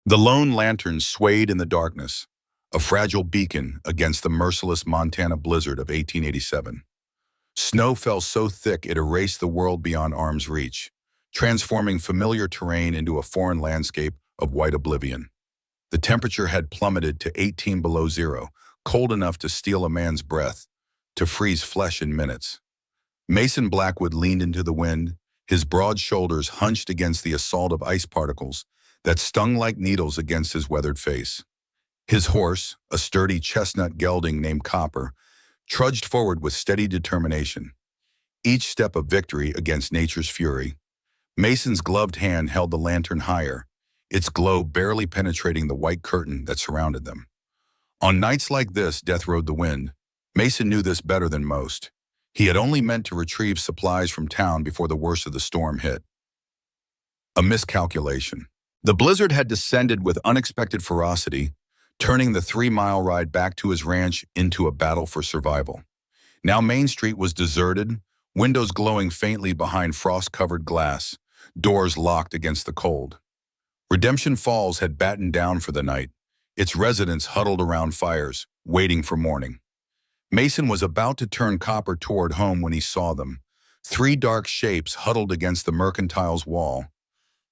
The lone lantern swayed in the darkness, a fragile beacon against the merciless Montana blizzard of 1887. Snow fell so thick it erased the world beyond arm's reach, transforming familiar terrain into a foreign landscape of white oblivion. The temperature had plummeted to 18 below zero, cold enough to steal a man's breath, to freeze flesh in minutes. Mason Blackwood leaned into the wind, his broad shoulders hunched against the assault of ice particles that stung like needles against his weathered face. His horse, a sturdy chestnut gelding named Copper, trudged forward with steady determination, each step a victory against nature's fury. Mason's gloved hand held the lantern higher, its glow barely penetrating the white curtain that surrounded them. On nights like this, death rode the wind. Mason knew this better than most. He had only meant to retrieve supplies from town before the worst of the storm hit. A miscalculation. The blizzard had descended with unexpected ferocity, turning the 3-mile ride back to his ranch into a battle for survival. Now Main Street was deserted, windows glowing faintly behind frost-covered glass, doors locked against the cold. Redemption Falls had battened down for the night, its residents huddled around fires, waiting for morning. Mason was about to turn Copper toward home when he saw them, 3 dark shapes huddled against the mercantile's wall.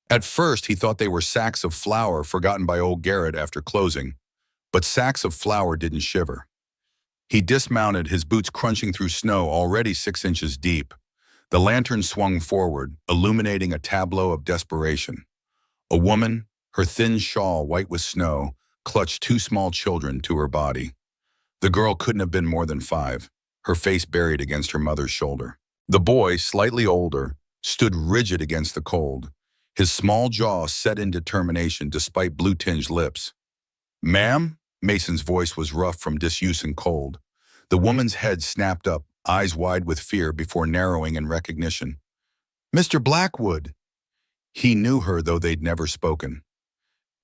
At first, he thought they were sacks of flour forgotten by old Garrett after closing, but sacks of flour didn't shiver. He dismounted, his boots crunching through snow already 6 inches deep. The lantern swung forward, illuminating a tableau of desperation. A woman, her thin shawl white with snow, clutched 2 small children to her body. The girl couldn't have been more than 5, her face buried against her mother's shoulder. The boy, slightly older, stood rigid against the cold, his small jaw set in determination despite blue-tinged lips. "Ma'am?" Mason's voice was rough from disuse and cold. The woman's head snapped up, eyes wide with fear before narrowing in recognition. "Mr. Blackwood!" He knew her, though they'd never spoken.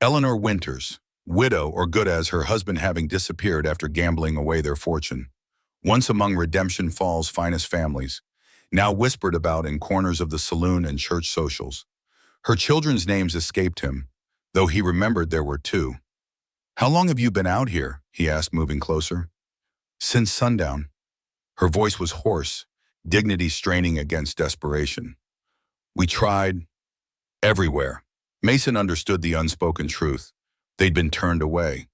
Eleanor Winters, widow or good as her husband having disappeared after gambling away their fortune. Once among Redemption Falls' finest families, now whispered about in corners of the saloon and church socials. Her children's names escaped him, though he remembered there were 2. "How long have you been out here?" he asked, moving closer. "Since sundown." Her voice was hoarse, dignity straining against desperation. "We tried everywhere." Mason understood the unspoken truth. They'd been turned away.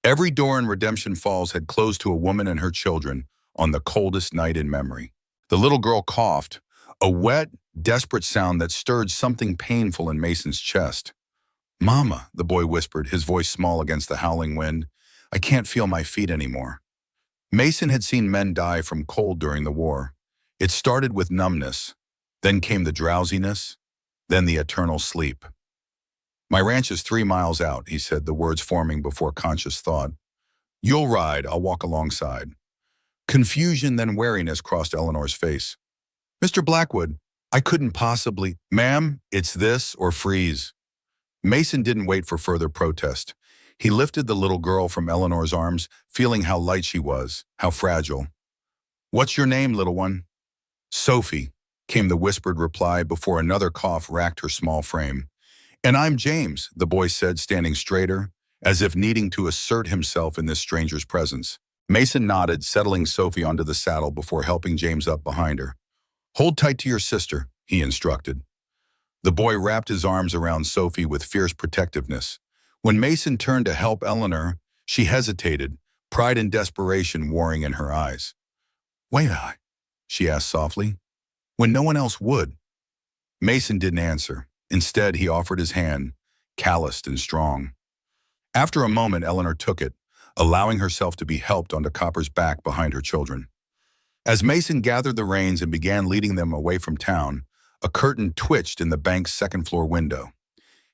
Every door in Redemption Falls had closed to a woman and her children on the coldest night in memory. The little girl coughed, a wet, desperate sound that stirred something painful in Mason's chest. "Mama," the boy whispered, his voice small against the howling wind, "I can't feel my feet anymore." Mason had seen men die from cold during the war. It started with numbness, then came the drowsiness, then the eternal sleep. "My ranch is 3 miles out," he said, the words forming before conscious thought. "You'll ride, I'll walk alongside." Confusion, then wariness crossed Eleanor's face. "Mr. Blackwood, I couldn't possibly—" "Ma'am, it's this or freeze." Mason didn't wait for further protest. He lifted the little girl from Eleanor's arms, feeling how light she was, how fragile. "What's your name, little one?" "Sophie," came the whispered reply before another cough racked her small frame. "And I'm James," the boy said, standing straighter, as if needing to assert himself in this stranger's presence. Mason nodded, settling Sophie onto the saddle before helping James up behind her. "Hold tight to your sister," he instructed. The boy wrapped his arms around Sophie with fierce protectiveness. When Mason turned to help Eleanor, she hesitated, pride and desperation warring in her eyes. "Why not?" she asked softly. "When no one else would." Mason didn't answer. Instead, he offered his hand, calloused and strong. After a moment, Eleanor took it, allowing herself to be helped onto Copper's back behind her children. As Mason gathered the reins and began leading them away from town, a curtain twitched in the bank's second-floor window.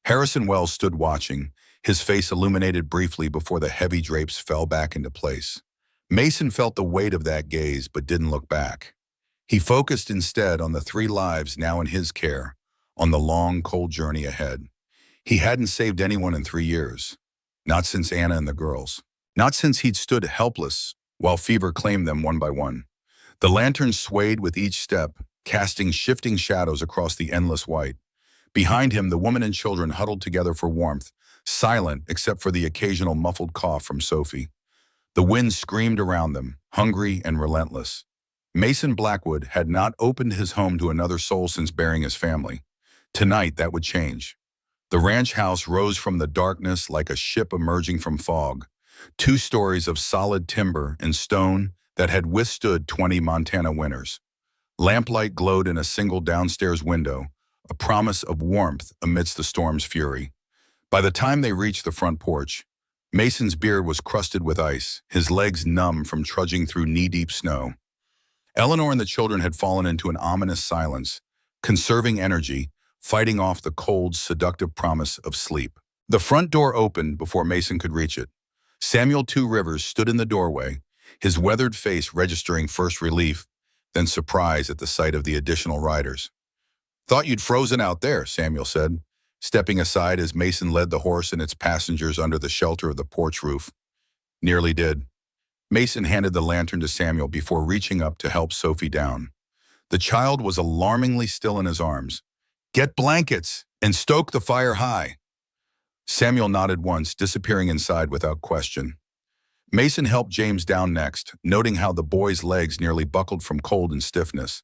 Harrison Wells stood watching, his face illuminated briefly before the heavy drapes fell back into place. Mason felt the weight of that gaze but didn't look back. He focused instead on the 3 lives now in his care, on the long, cold journey ahead. He hadn't saved anyone in 3 years. Not since Anna and the girls. Not since he'd stood helpless while fever claimed them one by one. The lantern swayed with each step, casting shifting shadows across the endless white. Behind him, the woman and children huddled together for warmth, silent except for the occasional muffled cough from Sophie. The wind screamed around them, hungry and relentless. Mason Blackwood had not opened his home to another soul since burying his family. Tonight, that would change. The ranch house rose from the darkness like a ship emerging from fog. 2 stories of solid timber and stone that had withstood 20 Montana winters. Lamplight glowed in a single downstairs window, a promise of warmth amidst the storm's fury. By the time they reached the front porch, Mason's beard was crusted with ice, his legs numb from trudging through knee-deep snow. Eleanor and the children had fallen into an ominous silence, conserving energy, fighting off the cold, seductive promise of sleep. The front door opened before Mason could reach it. Samuel Two Rivers stood in the doorway, his weathered face registering first relief, then surprise at the sight of the additional riders. "Thought you'd frozen out there," Samuel said, stepping aside as Mason led the horse and its passengers under the shelter of the porch roof. "Nearly did." Mason handed the lantern to Samuel before reaching up to help Sophie down. The child was alarmingly still in his arms. "Get blankets and stoke the fire high." Samuel nodded once, disappearing inside without question. Mason helped James down next, noting how the boy's legs nearly buckled from cold and stiffness.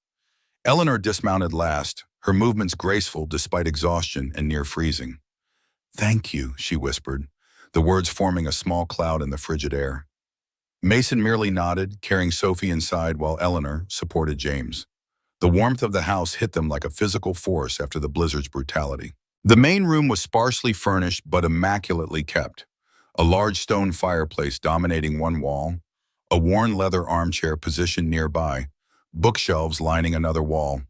Eleanor dismounted last, her movements graceful despite exhaustion and near freezing. "Thank you," she whispered, the words forming a small cloud in the frigid air. Mason merely nodded, carrying Sophie inside while Eleanor supported James. The warmth of the house hit them like a physical force after the blizzard's brutality. The main room was sparsely furnished but immaculately kept. A large stone fireplace dominating one wall, a worn leather armchair positioned nearby, bookshelves lining another wall.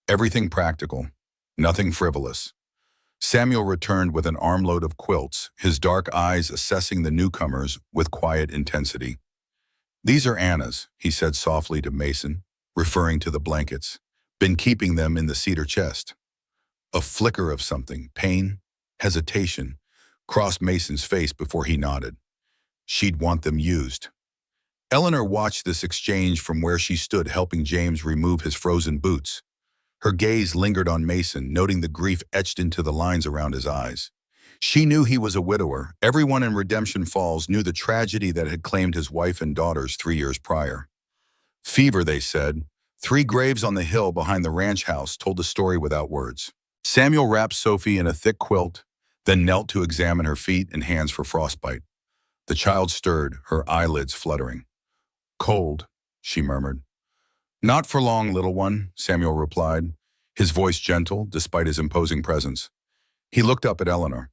Everything practical, nothing frivolous. Samuel returned with an armload of quilts, his dark eyes assessing the newcomers with quiet intensity. "These are Anna's," he said softly to Mason, referring to the blankets. "Been keeping them in the cedar chest." A flicker of something, pain, hesitation, crossed Mason's face before he nodded. She'd want them used. Eleanor watched this exchange from where she stood helping James remove his frozen boots. Her gaze lingered on Mason, noting the grief etched into the lines around his eyes. She knew he was a widower. Everyone in Redemption Falls knew the tragedy that had claimed his wife and daughters 3 years prior. Fever, they said. 3 graves on the hill behind the ranch house told the story without words. Samuel wrapped Sophie in a thick quilt, then knelt to examine her feet and hands for frostbite. The child stirred, her eyelids fluttering. "Cold," she murmured. "Not for long, little one," Samuel replied, his voice gentle despite his imposing presence. He looked up at Eleanor.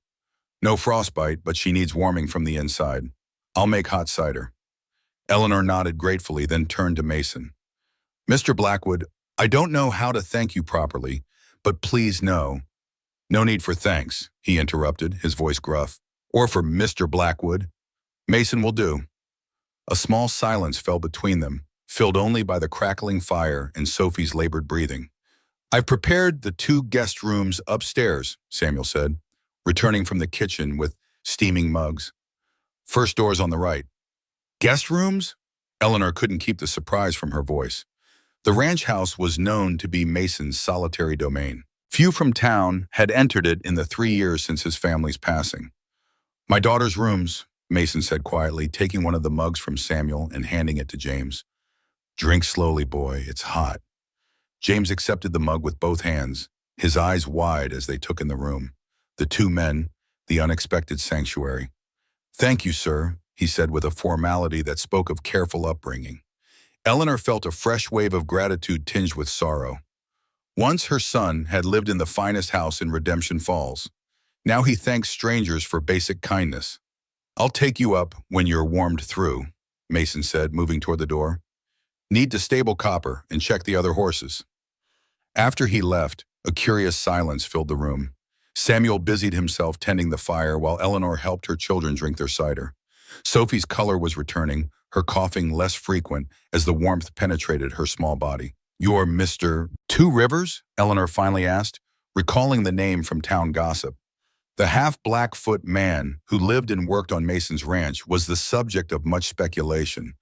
"No frostbite, but she needs warming from the inside. I'll make hot cider." Eleanor nodded gratefully, then turned to Mason. "Mr. Blackwood, I don't know how to thank you properly, but please know—" "No need for thanks," he interrupted, his voice gruff. "Or for Mr. Blackwood. Mason will do." A small silence fell between them, filled only by the crackling fire and Sophie's labored breathing. "I've prepared the 2 guest rooms upstairs," Samuel said, returning from the kitchen with steaming mugs. "First door's on the right." "Guest rooms?" Eleanor couldn't keep the surprise from her voice. The ranch house was known to be Mason's solitary domain. Few from town had entered it in the 3 years since his family's passing. "My daughter's rooms," Mason said quietly, taking one of the mugs from Samuel and handing it to James. "Drink slowly, boy, it's hot." James accepted the mug with both hands, his eyes wide as they took in the room. The 2 men, the unexpected sanctuary. "Thank you, sir," he said with a formality that spoke of careful upbringing. Eleanor felt a fresh wave of gratitude tinged with sorrow. Once her son had lived in the finest house in Redemption Falls. Now he thanked strangers for basic kindness. "I'll take you up when you're warmed through," Mason said, moving toward the door. "Need to stable Copper and check the other horses." After he left, a curious silence filled the room. Samuel busied himself tending the fire while Eleanor helped her children drink their cider. Sophie's color was returning, her coughing less frequent as the warmth penetrated her small body. "You're Mr. Two Rivers?" Eleanor finally asked, recalling the name from town gossip. The half-Blackfoot man who lived and worked on Mason's ranch was the subject of much speculation.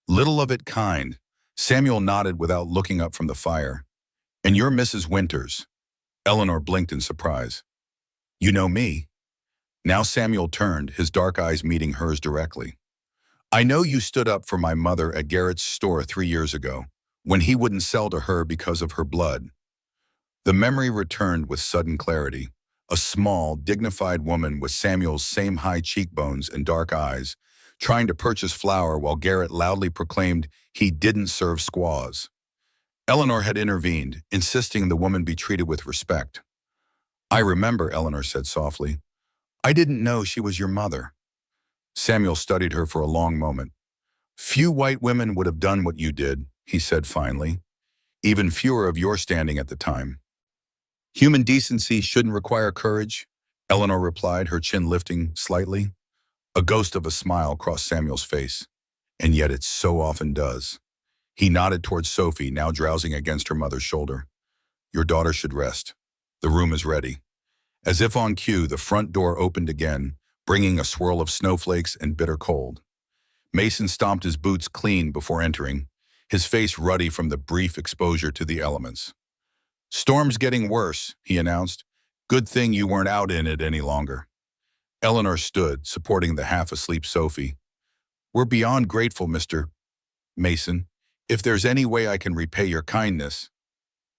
Little of it kind. Samuel nodded without looking up from the fire. "And you're Mrs. Winters?" Eleanor blinked in surprise. "You know me?" Now Samuel turned, his dark eyes meeting hers directly. I know you stood up for my mother at Garrett's store 3 years ago, when he wouldn't sell to her because of her blood. The memory returned with sudden clarity. A small, dignified woman with Samuel's same high cheekbones and dark eyes, trying to purchase flour while Garrett loudly proclaimed he didn't serve squaws. Eleanor had intervened, insisting the woman be treated with respect. I remember, Eleanor said softly. I didn't know she was your mother. Samuel studied her for a long moment. Few white women would have done what you did, he said finally. Even fewer of your standing at the time. Human decency shouldn't require courage, Eleanor replied, her chin lifting slightly. A ghost of a smile crossed Samuel's face. And yet it so often does. He nodded towards Sophie, now drowsing against her mother's shoulder. Your daughter should rest. The room is ready. As if on cue, the front door opened again, bringing a swirl of snowflakes and bitter cold. Mason stomped his boots clean before entering, his face ruddy from the brief exposure to the elements. Storm's getting worse, he announced. Good thing you weren't out in it any longer. Eleanor stood, supporting the half-asleep Sophie. We're beyond grateful, Mr. Mason. If there's any way I can repay your kindness.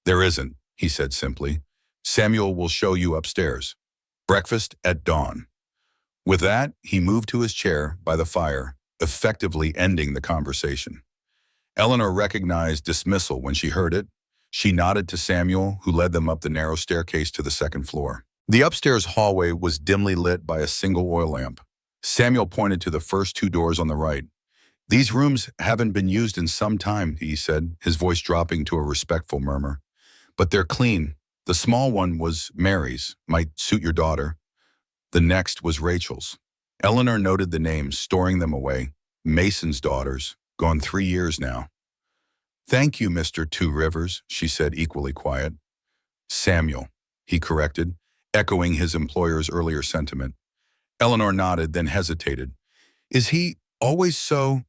There isn't, he said simply. Samuel will show you upstairs. Breakfast at dawn. With that, he moved to his chair by the fire, effectively ending the conversation. Eleanor recognized dismissal when she heard it. She nodded to Samuel, who led them up the narrow staircase to the second floor. The upstairs hallway was dimly lit by a single oil lamp. Samuel pointed to the first two doors on the right. These rooms haven't been used in some time, he said, his voice dropping to a respectful murmur. But they're clean. The small one was Mary's, might suit your daughter. The next was Rachel's. Eleanor noted the names, storing them away. Mason's daughters, gone 3 years now. Thank you, Mr. Two Rivers, she said, equally quiet. Samuel, he corrected, echoing his employer's earlier sentiment. Eleanor nodded, then hesitated. Is he always so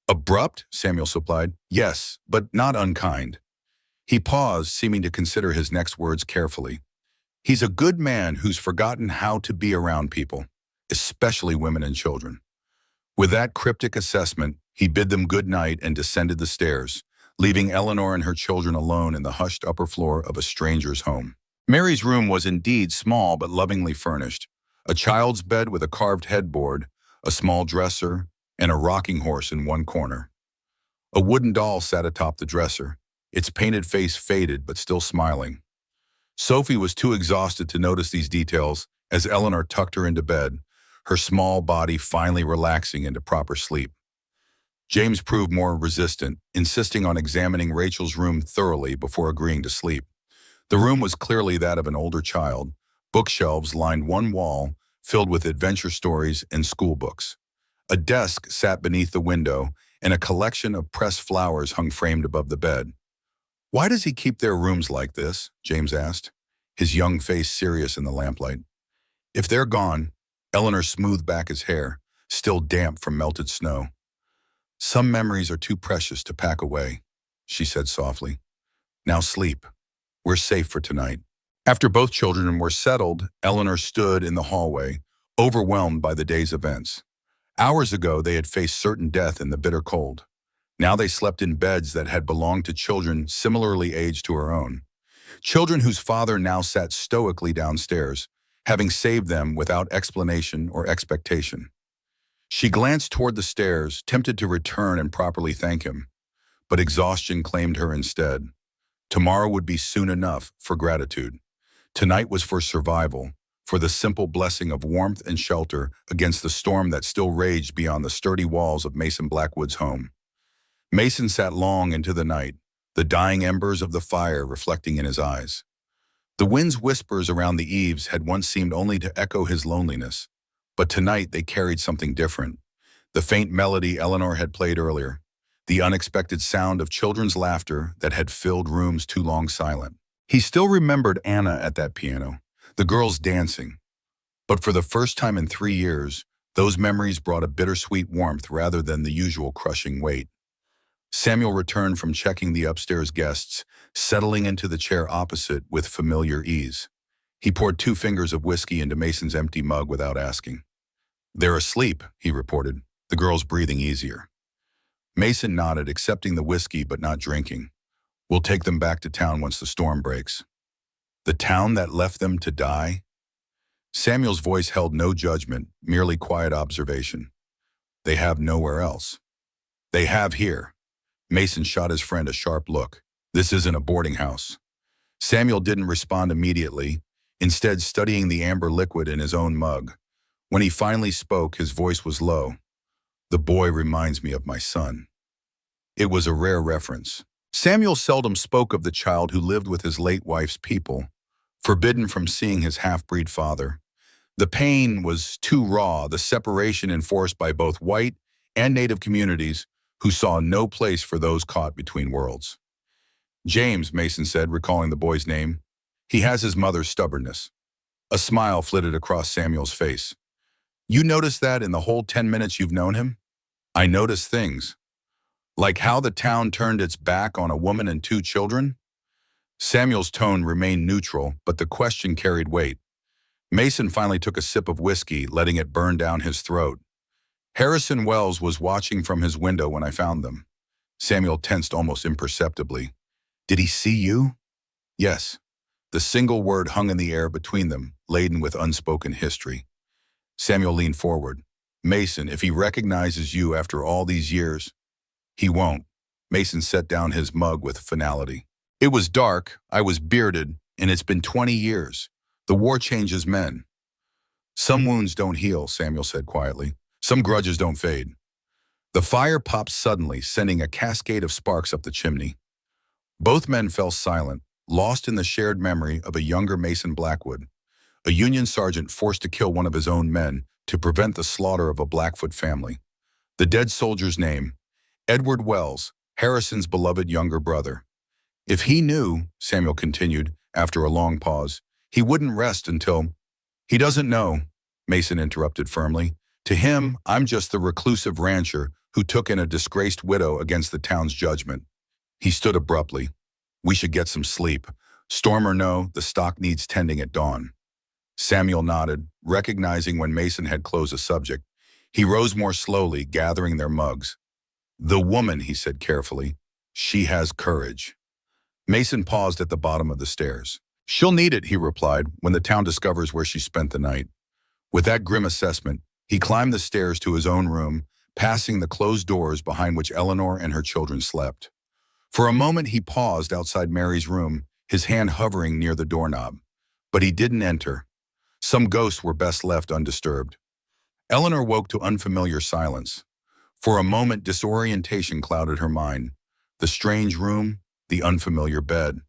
abrupt? Samuel supplied. Yes, but not unkind. He paused, seeming to consider his next words carefully. He's a good man who's forgotten how to be around people, especially women and children. With that cryptic assessment, he bid them good night and descended the stairs, leaving Eleanor and her children alone in the hushed upper floor of a stranger's home. Mary's room was indeed small but lovingly furnished. A child's bed with a carved headboard, a small dresser, and a rocking horse in one corner. A wooden doll sat atop the dresser, its painted face faded but still smiling. Sophie was too exhausted to notice these details as Eleanor tucked her into bed, her small body finally relaxing into proper sleep. James proved more resistant, insisting on examining Rachel's room thoroughly before agreeing to sleep. The room was clearly that of an older child. Bookshelves lined one wall, filled with adventure stories and school books. A desk sat beneath the window, and a collection of pressed flowers hung framed above the bed. Why does he keep their rooms like this? James asked, his young face serious in the lamplight. If they're gone, Eleanor smoothed back his hair, still damp from melted snow. Some memories are too precious to pack away, she said softly. Now sleep. We're safe for tonight. After both children were settled, Eleanor stood in the hallway, overwhelmed by the day's events. Hours ago, they had faced certain death in the bitter cold. Now they slept in beds that had belonged to children similarly aged to her own. Children whose father now sat stoically downstairs, having saved them without explanation or expectation. She glanced toward the stairs, tempted to return and properly thank him, but exhaustion claimed her instead. Tomorrow would be soon enough for gratitude. Tonight was for survival, for the simple blessing of warmth and shelter against the storm that still raged beyond the sturdy walls of Mason Blackwood's home. Mason sat long into the night, the dying embers of the fire reflecting in his eyes. The wind's whispers around the eaves had once seemed only to echo his loneliness, but tonight they carried something different. The faint melody Eleanor had played earlier, the unexpected sound of children's laughter that had filled rooms too long silent. He still remembered Anna at that piano, the girls dancing. But for the first time in 3 years, those memories brought a bittersweet warmth rather than the usual crushing weight. Samuel returned from checking the upstairs guests, settling into the chair opposite with familiar ease. He poured 2 fingers of whiskey into Mason's empty mug without asking. "They're asleep," he reported, the girls breathing easier. Mason nodded, accepting the whiskey but not drinking. "We'll take them back to town once the storm breaks." "The town that left them to die?" Samuel's voice held no judgment, merely quiet observation. "They have nowhere else." "They have here." Mason shot his friend a sharp look. "This isn't a boarding house." Samuel didn't respond immediately, instead studying the amber liquid in his own mug. When he finally spoke, his voice was low. "The boy reminds me of my son." It was a rare reference. Samuel seldom spoke of the child who lived with his late wife's people, forbidden from seeing his half-breed father. The pain was too raw, the separation enforced by both white and native communities who saw no place for those caught between worlds. "James," Mason said, recalling the boy's name. "He has his mother's stubbornness." A smile flitted across Samuel's face. "You noticed that in the whole 10 minutes you've known him?" "I noticed things. Like how the town turned its back on a woman and 2 children?" Samuel's tone remained neutral, but the question carried weight. Mason finally took a sip of whiskey, letting it burn down his throat. "Harrison Wells was watching from his window when I found them." Samuel tensed almost imperceptibly. "Did he see you?" "Yes." The single word hung in the air between them, laden with unspoken history. Samuel leaned forward. "Mason, if he recognizes you after all these years—" "He won't." Mason set down his mug with finality. "It was dark, I was bearded, and it's been 20 years. The war changes men." "Some wounds don't heal," Samuel said quietly. "Some grudges don't fade." The fire popped suddenly, sending a cascade of sparks up the chimney. Both men fell silent, lost in the shared memory of a younger Mason Blackwood, a Union sergeant forced to kill one of his own men to prevent the slaughter of a Blackfoot family. The dead soldier's name, Edward Wells, Harrison's beloved younger brother. "If he knew," Samuel continued after a long pause, "he wouldn't rest until—" "He doesn't know," Mason interrupted firmly. "To him, I'm just the reclusive rancher who took in a disgraced widow against the town's judgment." He stood abruptly. "We should get some sleep. Storm or no, the stock needs tending at dawn." Samuel nodded, recognizing when Mason had closed the subject. He rose more slowly, gathering their mugs. "The woman," he said carefully. "She has courage." Mason paused at the bottom of the stairs. "She'll need it," he replied, "when the town discovers where she spent the night." With that grim assessment, he climbed the stairs to his own room, passing the closed doors behind which Eleanor and her children slept. For a moment he paused outside Mary's room, his hand hovering near the doorknob. But he didn't enter. Some ghosts were best left undisturbed. Eleanor woke to unfamiliar silence. For a moment disorientation clouded her mind. The strange room, the unfamiliar bed.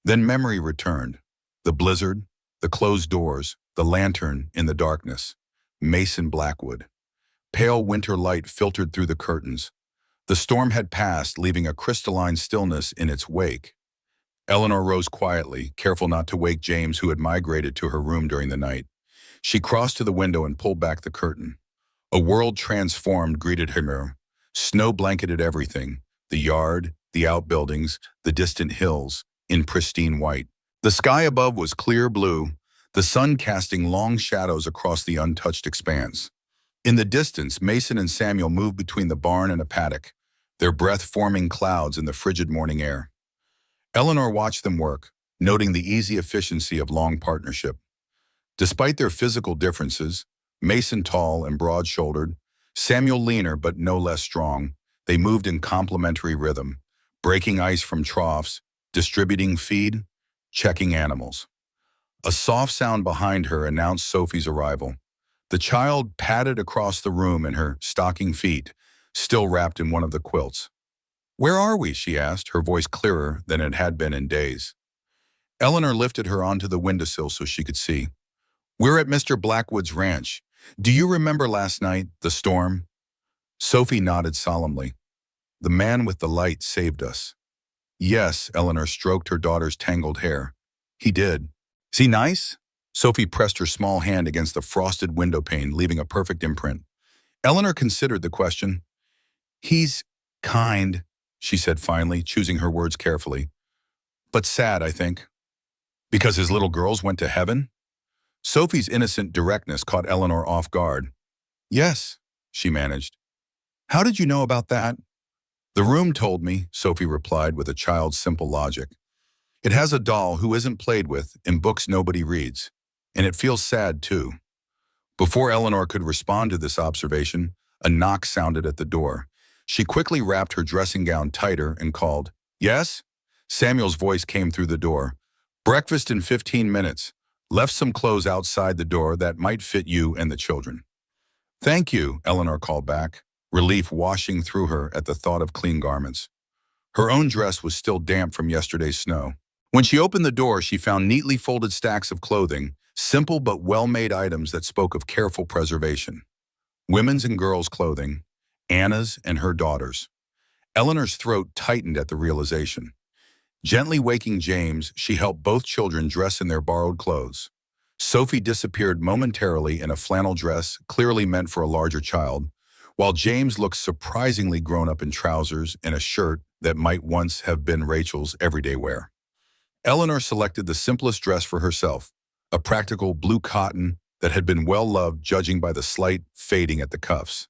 Then memory returned. The blizzard, the closed doors, the lantern in the darkness. Mason Blackwood. Pale winter light filtered through the curtains. The storm had passed, leaving a crystalline stillness in its wake. Eleanor rose quietly, careful not to wake James, who had migrated to her room during the night. She crossed to the window and pulled back the curtain. A world transformed greeted her. Snow blanketed everything, the yard, the outbuildings, the distant hills, in pristine white. The sky above was clear blue, the sun casting long shadows across the untouched expanse. In the distance, Mason and Samuel moved between the barn and a paddock, their breath forming clouds in the frigid morning air. Eleanor watched them work, noting the easy efficiency of long partnership. Despite their physical differences, Mason tall and broad-shouldered, Samuel leaner but no less strong, they moved in complementary rhythm, breaking ice from troughs, distributing feed, checking animals. A soft sound behind her announced Sophie's arrival. The child padded across the room in her stocking feet, still wrapped in one of the quilts. "Where are we?" she asked, her voice clearer than it had been in days. Eleanor lifted her onto the windowsill so she could see. "We're at Mr. Blackwood's ranch. Do you remember last night, the storm?" Sophie nodded solemnly. "The man with the light saved us." "Yes," Eleanor stroked her daughter's tangled hair. "He did." "Is he nice?" Sophie pressed her small hand against the frosted window pane, leaving a perfect imprint. Eleanor considered the question. "He's kind," she said finally, choosing her words carefully. "But sad, I think." Because his little girls went to heaven? Sophie's innocent directness caught Eleanor off guard. Yes, she managed. How did you know about that? The room told me, Sophie replied with a child's simple logic. It has a doll who isn't played with in books nobody reads. And it feels sad, too. Before Eleanor could respond to this observation, a knock sounded at the door. She quickly wrapped her dressing gown tighter and called, Yes? Samuel's voice came through the door. Breakfast in 15 minutes. Left some clothes outside the door that might fit you and the children. Thank you, Eleanor called back, relief washing through her at the thought of clean garments. Her own dress was still damp from yesterday's snow. When she opened the door, she found neatly folded stacks of clothing, simple but well-made items that spoke of careful preservation. Women's and girls' clothing, Anna's and her daughter's. Eleanor's throat tightened at the realization. Gently waking James, she helped both children dress in their borrowed clothes. Sophie disappeared momentarily in a flannel dress clearly meant for a larger child, while James looked surprisingly grown up in trousers and a shirt that might once have been Rachel's everyday wear. Eleanor selected the simplest dress for herself, a practical blue cotton that had been well-loved judging by the slight fading at the cuffs.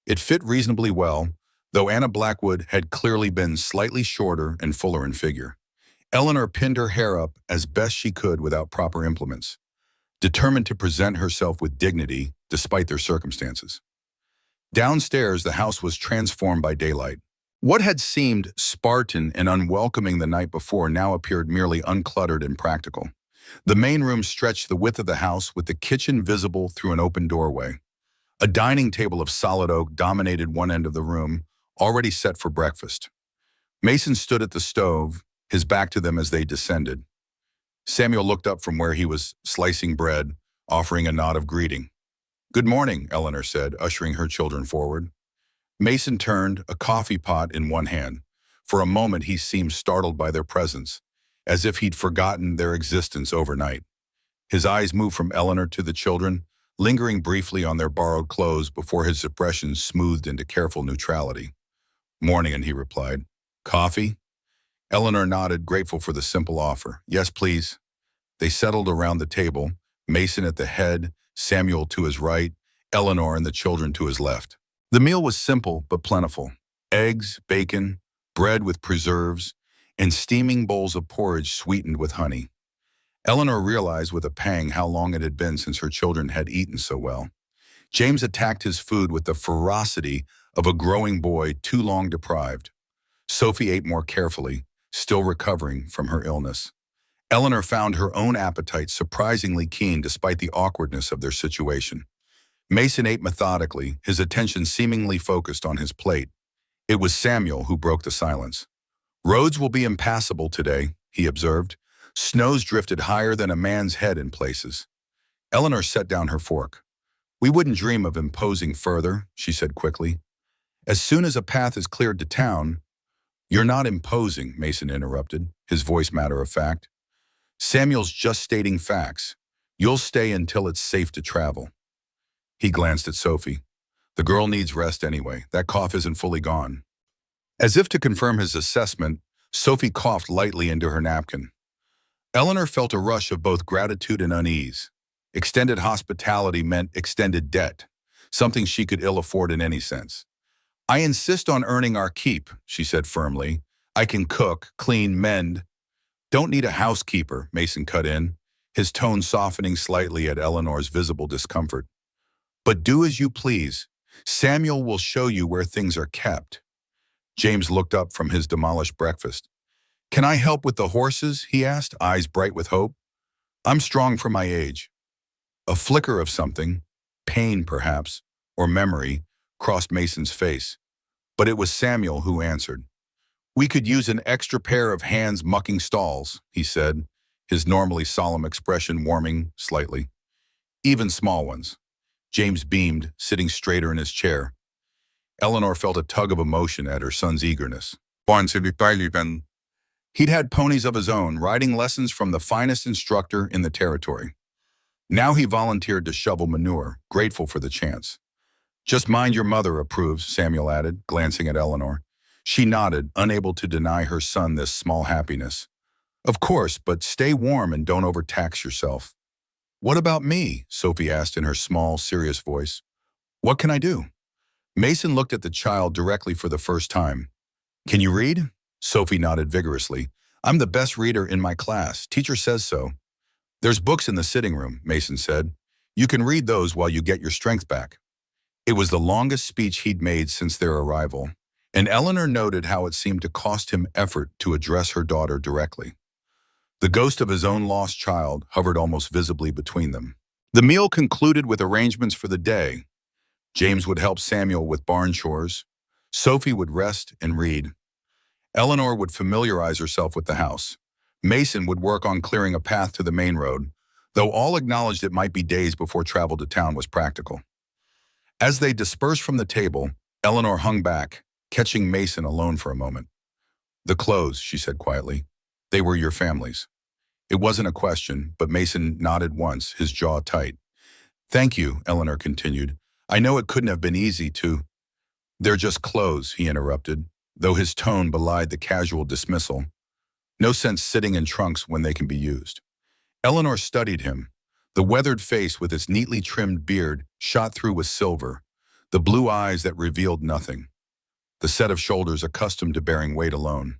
It fit reasonably well, though Anna Blackwood had clearly been slightly shorter and fuller in figure. Eleanor pinned her hair up as best she could without proper implements, determined to present herself with dignity despite their circumstances. Downstairs, the house was transformed by daylight. What had seemed Spartan and unwelcoming the night before now appeared merely uncluttered and practical. The main room stretched the width of the house with the kitchen visible through an open doorway. A dining table of solid oak dominated one end of the room, already set for breakfast. Mason stood at the stove, his back to them as they descended. Samuel looked up from where he was slicing bread, offering a nod of greeting. Good morning, Eleanor said, ushering her children forward. Mason turned, a coffee pot in one hand. For a moment he seemed startled by their presence, as if he'd forgotten their existence overnight. His eyes moved from Eleanor to the children, lingering briefly on their borrowed clothes before his expression smoothed into careful neutrality. Morning, he replied. Coffee? Eleanor nodded, grateful for the simple offer. Yes, please. They settled around the table, Mason at the head, Samuel to his right, Eleanor and the children to his left. The meal was simple but plentiful. Eggs, bacon, bread with preserves, and steaming bowls of porridge sweetened with honey. Eleanor realized with a pang how long it had been since her children had eaten so well. James attacked his food with the ferocity of a growing boy too long deprived. Sophie ate more carefully, still recovering from her illness. Eleanor found her own appetite surprisingly keen despite the awkwardness of their situation. Mason ate methodically, his attention seemingly focused on his plate. It was Samuel who broke the silence. Roads will be impassable today, he observed. Snows drifted higher than a man's head in places. Eleanor set down her fork. We wouldn't dream of imposing further, she said quickly. As soon as a path is cleared to town— You're not imposing, Mason interrupted, his voice matter of fact. Samuel's just stating facts. You'll stay until it's safe to travel. He glanced at Sophie. The girl needs rest anyway. That cough isn't fully gone. As if to confirm his assessment, Sophie coughed lightly into her napkin. Eleanor felt a rush of both gratitude and unease. Extended hospitality meant extended debt, something she could ill afford in any sense. I insist on earning our keep, she said firmly. I can cook, clean, mend. Don't need a housekeeper, Mason cut in, his tone softening slightly at Eleanor's visible discomfort. But do as you please. Samuel will show you where things are kept. James looked up from his demolished breakfast. Can I help with the horses? He asked, eyes bright with hope. I'm strong for my age. A flicker of something, pain perhaps, or memory, crossed Mason's face. But it was Samuel who answered. We could use an extra pair of hands mucking stalls, he said, his normally solemn expression warming slightly. Even small ones. James beamed, sitting straighter in his chair. Eleanor felt a tug of emotion at her son's eagerness. He'd had ponies of his own, riding lessons from the finest instructor in the territory. Now he volunteered to shovel manure, grateful for the chance. Just mind your mother approves, Samuel added, glancing at Eleanor. She nodded, unable to deny her son this small happiness. Of course, but stay warm and don't overtax yourself. What about me? Sophie asked in her small, serious voice. What can I do? Mason looked at the child directly for the first time. Can you read? Sophie nodded vigorously. I'm the best reader in my class. Teacher says so. There's books in the sitting room, Mason said. You can read those while you get your strength back. It was the longest speech he'd made since their arrival, and Eleanor noted how it seemed to cost him effort to address her daughter directly. The ghost of his own lost child hovered almost visibly between them. The meal concluded with arrangements for the day. James would help Samuel with barn chores. Sophie would rest and read. Eleanor would familiarize herself with the house. Mason would work on clearing a path to the main road, though all acknowledged it might be days before travel to town was practical. As they dispersed from the table, Eleanor hung back, catching Mason alone for a moment. The clothes, she said quietly. They were your family's. It wasn't a question, but Mason nodded once, his jaw tight. Thank you, Eleanor continued. I know it couldn't have been easy to— They're just clothes, he interrupted, though his tone belied the casual dismissal. No sense sitting in trunks when they can be used. Eleanor studied him. The weathered face with its neatly trimmed beard shot through with silver, the blue eyes that revealed nothing, the set of shoulders accustomed to bearing weight alone.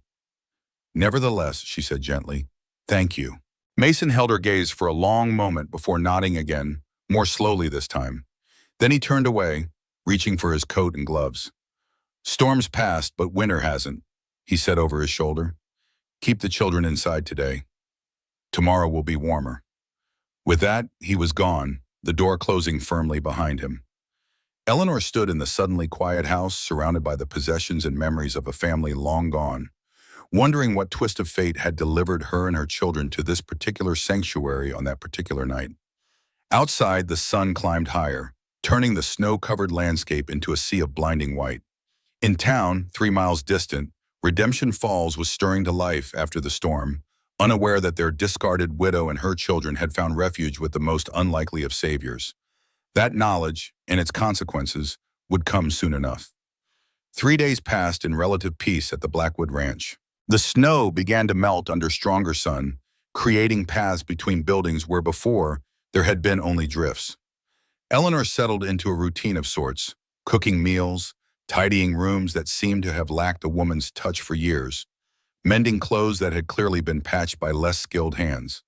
Nevertheless, she said gently, thank you. Mason held her gaze for a long moment before nodding again, more slowly this time. Then he turned away, reaching for his coat and gloves. Storm's passed, but winter hasn't, he said over his shoulder. Keep the children inside today. Tomorrow will be warmer. With that, he was gone, the door closing firmly behind him. Eleanor stood in the suddenly quiet house, surrounded by the possessions and memories of a family long gone, wondering what twist of fate had delivered her and her children to this particular sanctuary on that particular night. Outside, the sun climbed higher, turning the snow-covered landscape into a sea of blinding white. In town, 3 miles distant, Redemption Falls was stirring to life after the storm, unaware that their discarded widow and her children had found refuge with the most unlikely of saviors. That knowledge, and its consequences, would come soon enough. 3 days passed in relative peace at the Blackwood Ranch. The snow began to melt under stronger sun, creating paths between buildings where before there had been only drifts. Eleanor settled into a routine of sorts, cooking meals, tidying rooms that seemed to have lacked a woman's touch for years, mending clothes that had clearly been patched by less skilled hands.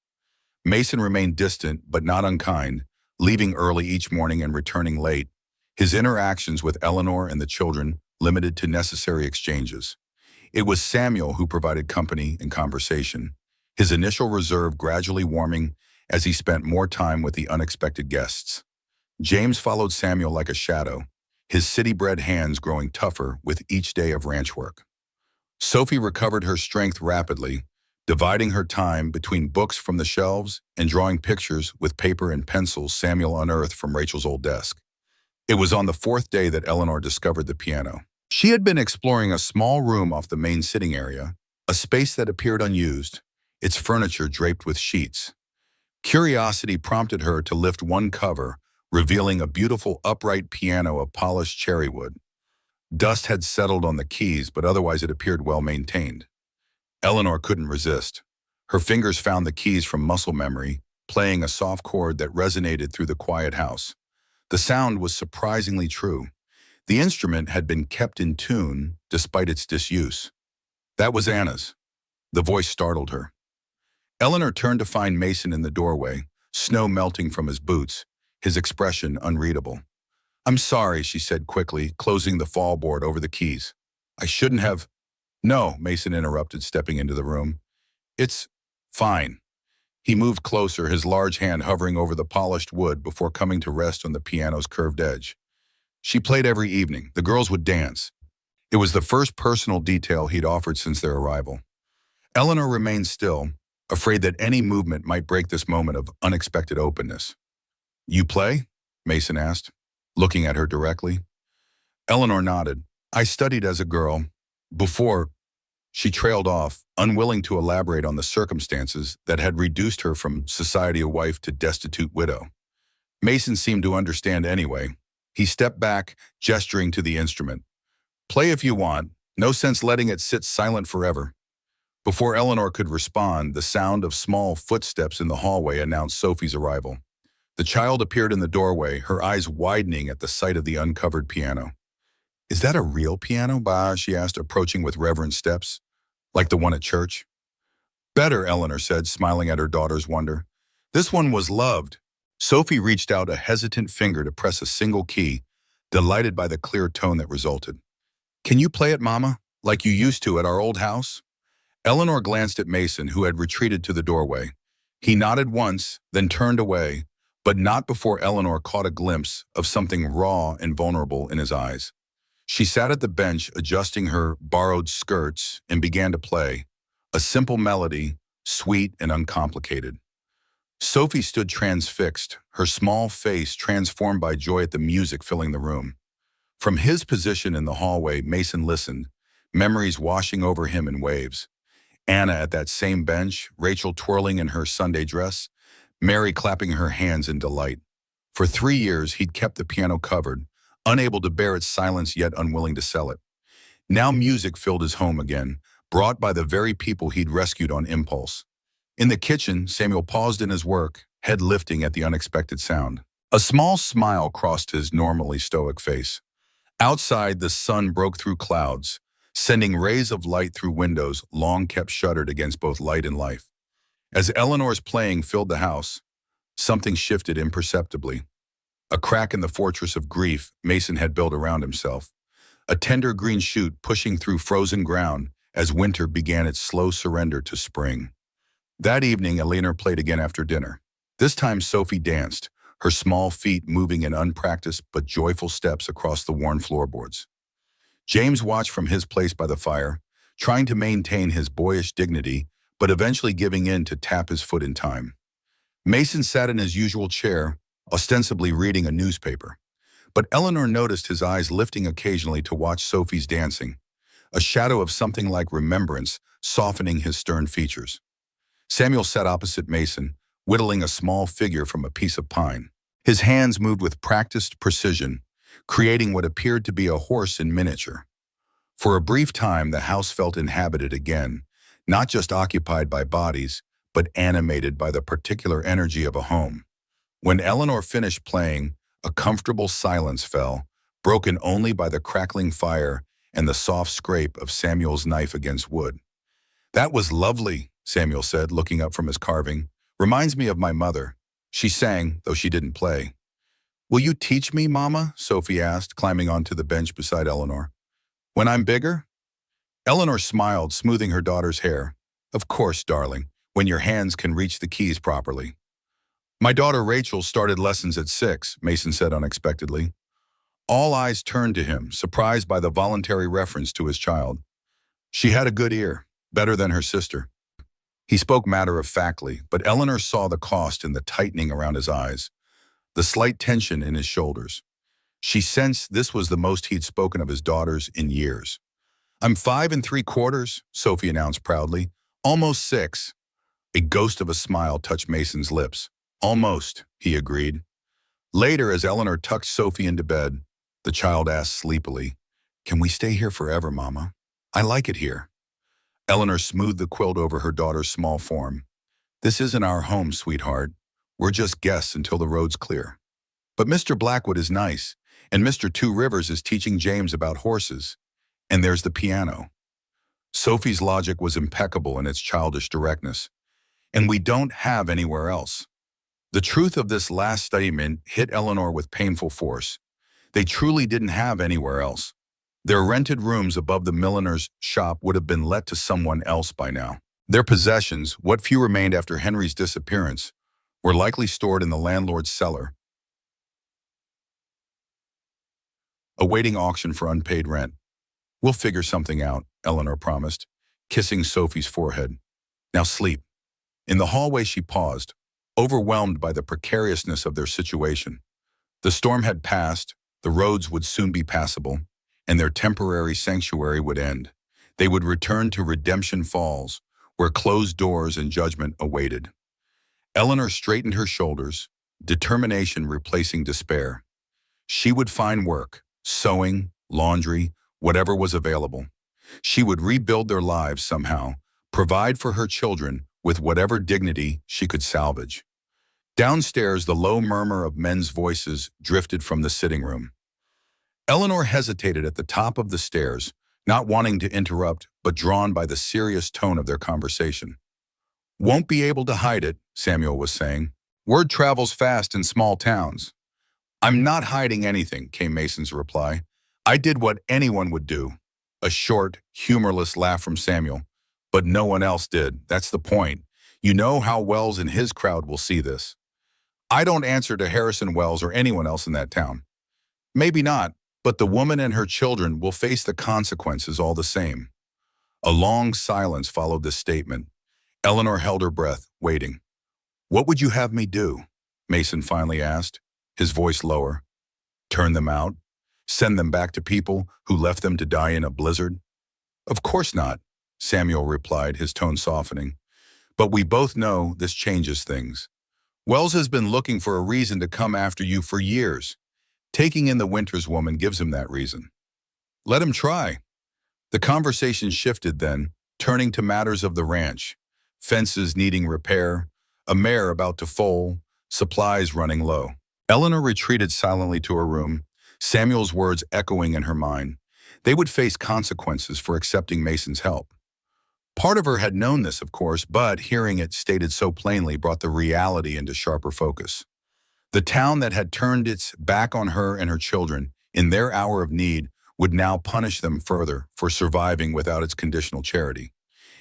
Mason remained distant but not unkind, leaving early each morning and returning late, his interactions with Eleanor and the children limited to necessary exchanges. It was Samuel who provided company and conversation, his initial reserve gradually warming as he spent more time with the unexpected guests. James followed Samuel like a shadow, his city-bred hands growing tougher with each day of ranch work. Sophie recovered her strength rapidly, dividing her time between books from the shelves and drawing pictures with paper and pencils Samuel unearthed from Rachel's old desk. It was on the 4th day that Eleanor discovered the piano. She had been exploring a small room off the main sitting area, a space that appeared unused, its furniture draped with sheets. Curiosity prompted her to lift one cover, revealing a beautiful upright piano of polished cherry wood. Dust had settled on the keys, but otherwise it appeared well maintained. Eleanor couldn't resist. Her fingers found the keys from muscle memory, playing a soft chord that resonated through the quiet house. The sound was surprisingly true. The instrument had been kept in tune despite its disuse. That was Anna's. The voice startled her. Eleanor turned to find Mason in the doorway, snow melting from his boots, his expression unreadable. I'm sorry, she said quickly, closing the fallboard over the keys. I shouldn't have— No, Mason interrupted, stepping into the room. It's fine. He moved closer, his large hand hovering over the polished wood before coming to rest on the piano's curved edge. She played every evening. The girls would dance. It was the first personal detail he'd offered since their arrival. Eleanor remained still, afraid that any movement might break this moment of unexpected openness. You play? Mason asked, looking at her directly. Eleanor nodded. I studied as a girl. Before— She trailed off, unwilling to elaborate on the circumstances that had reduced her from society a wife to destitute widow. Mason seemed to understand anyway. He stepped back, gesturing to the instrument. Play if you want. No sense letting it sit silent forever. Before Eleanor could respond, the sound of small footsteps in the hallway announced Sophie's arrival. The child appeared in the doorway, her eyes widening at the sight of the uncovered piano. "Is that a real piano, Ba?" she asked, approaching with reverent steps, like the one at church. "Better," Eleanor said, smiling at her daughter's wonder. "This one was loved." Sophie reached out a hesitant finger to press a single key, delighted by the clear tone that resulted. "Can you play it, Mama, like you used to at our old house?" Eleanor glanced at Mason, who had retreated to the doorway. He nodded once, then turned away, but not before Eleanor caught a glimpse of something raw and vulnerable in his eyes. She sat at the bench, adjusting her borrowed skirts, and began to play, a simple melody, sweet and uncomplicated. Sophie stood transfixed, her small face transformed by joy at the music filling the room. From his position in the hallway, Mason listened, memories washing over him in waves. Anna at that same bench, Rachel twirling in her Sunday dress, Mary clapping her hands in delight. For 3 years, he'd kept the piano covered, unable to bear its silence yet unwilling to sell it. Now music filled his home again, brought by the very people he'd rescued on impulse. In the kitchen, Samuel paused in his work, head lifting at the unexpected sound. A small smile crossed his normally stoic face. Outside, the sun broke through clouds, sending rays of light through windows long kept shuttered against both light and life. As Eleanor's playing filled the house, something shifted imperceptibly. A crack in the fortress of grief Mason had built around himself. A tender green shoot pushing through frozen ground as winter began its slow surrender to spring. That evening, Eleanor played again after dinner. This time Sophie danced, her small feet moving in unpracticed but joyful steps across the worn floorboards. James watched from his place by the fire, trying to maintain his boyish dignity, but eventually giving in to tap his foot in time. Mason sat in his usual chair, ostensibly reading a newspaper. But Eleanor noticed his eyes lifting occasionally to watch Sophie's dancing, a shadow of something like remembrance softening his stern features. Samuel sat opposite Mason, whittling a small figure from a piece of pine. His hands moved with practiced precision, creating what appeared to be a horse in miniature. For a brief time, the house felt inhabited again, not just occupied by bodies, but animated by the particular energy of a home. When Eleanor finished playing, a comfortable silence fell, broken only by the crackling fire and the soft scrape of Samuel's knife against wood. "That was lovely," Samuel said, looking up from his carving. "Reminds me of my mother. She sang, though she didn't play." "Will you teach me, Mama?" Sophie asked, climbing onto the bench beside Eleanor. "When I'm bigger?" Eleanor smiled, smoothing her daughter's hair. "Of course, darling, when your hands can reach the keys properly." "My daughter Rachel started lessons at 6, Mason said unexpectedly. All eyes turned to him, surprised by the voluntary reference to his child. "She had a good ear, better than her sister." He spoke matter-of-factly, but Eleanor saw the cost in the tightening around his eyes, the slight tension in his shoulders. She sensed this was the most he'd spoken of his daughters in years. "I'm 5 3/4, Sophie announced proudly. "Almost 6. A ghost of a smile touched Mason's lips. "Almost," he agreed. Later, as Eleanor tucked Sophie into bed, the child asked sleepily, "Can we stay here forever, Mama? I like it here." Eleanor smoothed the quilt over her daughter's small form. "This isn't our home, sweetheart. We're just guests until the road's clear. But Mr. Blackwood is nice, and Mr. Two Rivers is teaching James about horses. And there's the piano." Sophie's logic was impeccable in its childish directness. "And we don't have anywhere else." The truth of this last statement hit Eleanor with painful force. They truly didn't have anywhere else. Their rented rooms above the milliner's shop would have been let to someone else by now. Their possessions, what few remained after Henry's disappearance, were likely stored in the landlord's cellar, awaiting auction for unpaid rent. "We'll figure something out," Eleanor promised, kissing Sophie's forehead. "Now sleep." In the hallway she paused, overwhelmed by the precariousness of their situation. The storm had passed, the roads would soon be passable, and their temporary sanctuary would end. They would return to Redemption Falls, where closed doors and judgment awaited. Eleanor straightened her shoulders, determination replacing despair. She would find work, sewing, laundry, whatever was available. She would rebuild their lives somehow, provide for her children with whatever dignity she could salvage. Downstairs, the low murmur of men's voices drifted from the sitting room. Eleanor hesitated at the top of the stairs, not wanting to interrupt, but drawn by the serious tone of their conversation. "Won't be able to hide it," Samuel was saying. "Word travels fast in small towns." "I'm not hiding anything," came Mason's reply. "I did what anyone would do." A short, humorless laugh from Samuel. "But no one else did. That's the point. You know how Wells and his crowd will see this." "I don't answer to Harrison Wells or anyone else in that town." "Maybe not, but the woman and her children will face the consequences all the same." A long silence followed this statement. Eleanor held her breath, waiting. "What would you have me do?" Mason finally asked, his voice lower. "Turn them out? Send them back to people who left them to die in a blizzard?" "Of course not," Samuel replied, his tone softening. "But we both know this changes things. Wells has been looking for a reason to come after you for years. Taking in the Winters woman gives him that reason. Let him try." The conversation shifted then, turning to matters of the ranch. Fences needing repair, a mare about to foal, supplies running low. Eleanor retreated silently to her room, Samuel's words echoing in her mind. They would face consequences for accepting Mason's help. Part of her had known this, of course, but hearing it stated so plainly brought the reality into sharper focus. The town that had turned its back on her and her children in their hour of need would now punish them further for surviving without its conditional charity.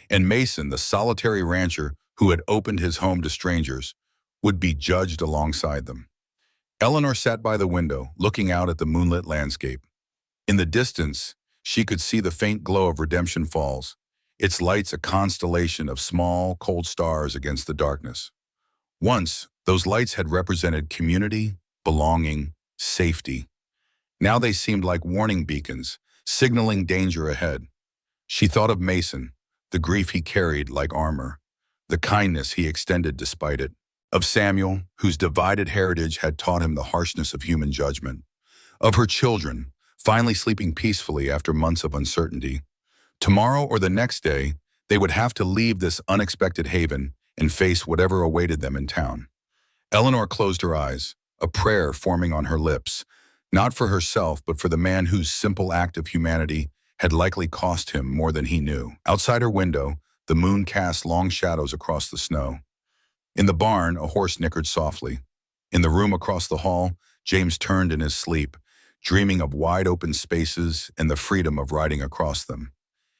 And Mason, the solitary rancher who had opened his home to strangers, would be judged alongside them. Eleanor sat by the window, looking out at the moonlit landscape. In the distance, she could see the faint glow of Redemption Falls, its lights a constellation of small, cold stars against the darkness. Once, those lights had represented community, belonging, safety. Now they seemed like warning beacons, signaling danger ahead. She thought of Mason, the grief he carried like armor, the kindness he extended despite it. Of Samuel, whose divided heritage had taught him the harshness of human judgment. Of her children, finally sleeping peacefully after months of uncertainty. Tomorrow or the next day, they would have to leave this unexpected haven and face whatever awaited them in town. Eleanor closed her eyes, a prayer forming on her lips, not for herself, but for the man whose simple act of humanity had likely cost him more than he knew. Outside her window, the moon cast long shadows across the snow. In the barn, a horse nickered softly. In the room across the hall, James turned in his sleep, dreaming of wide-open spaces and the freedom of riding across them.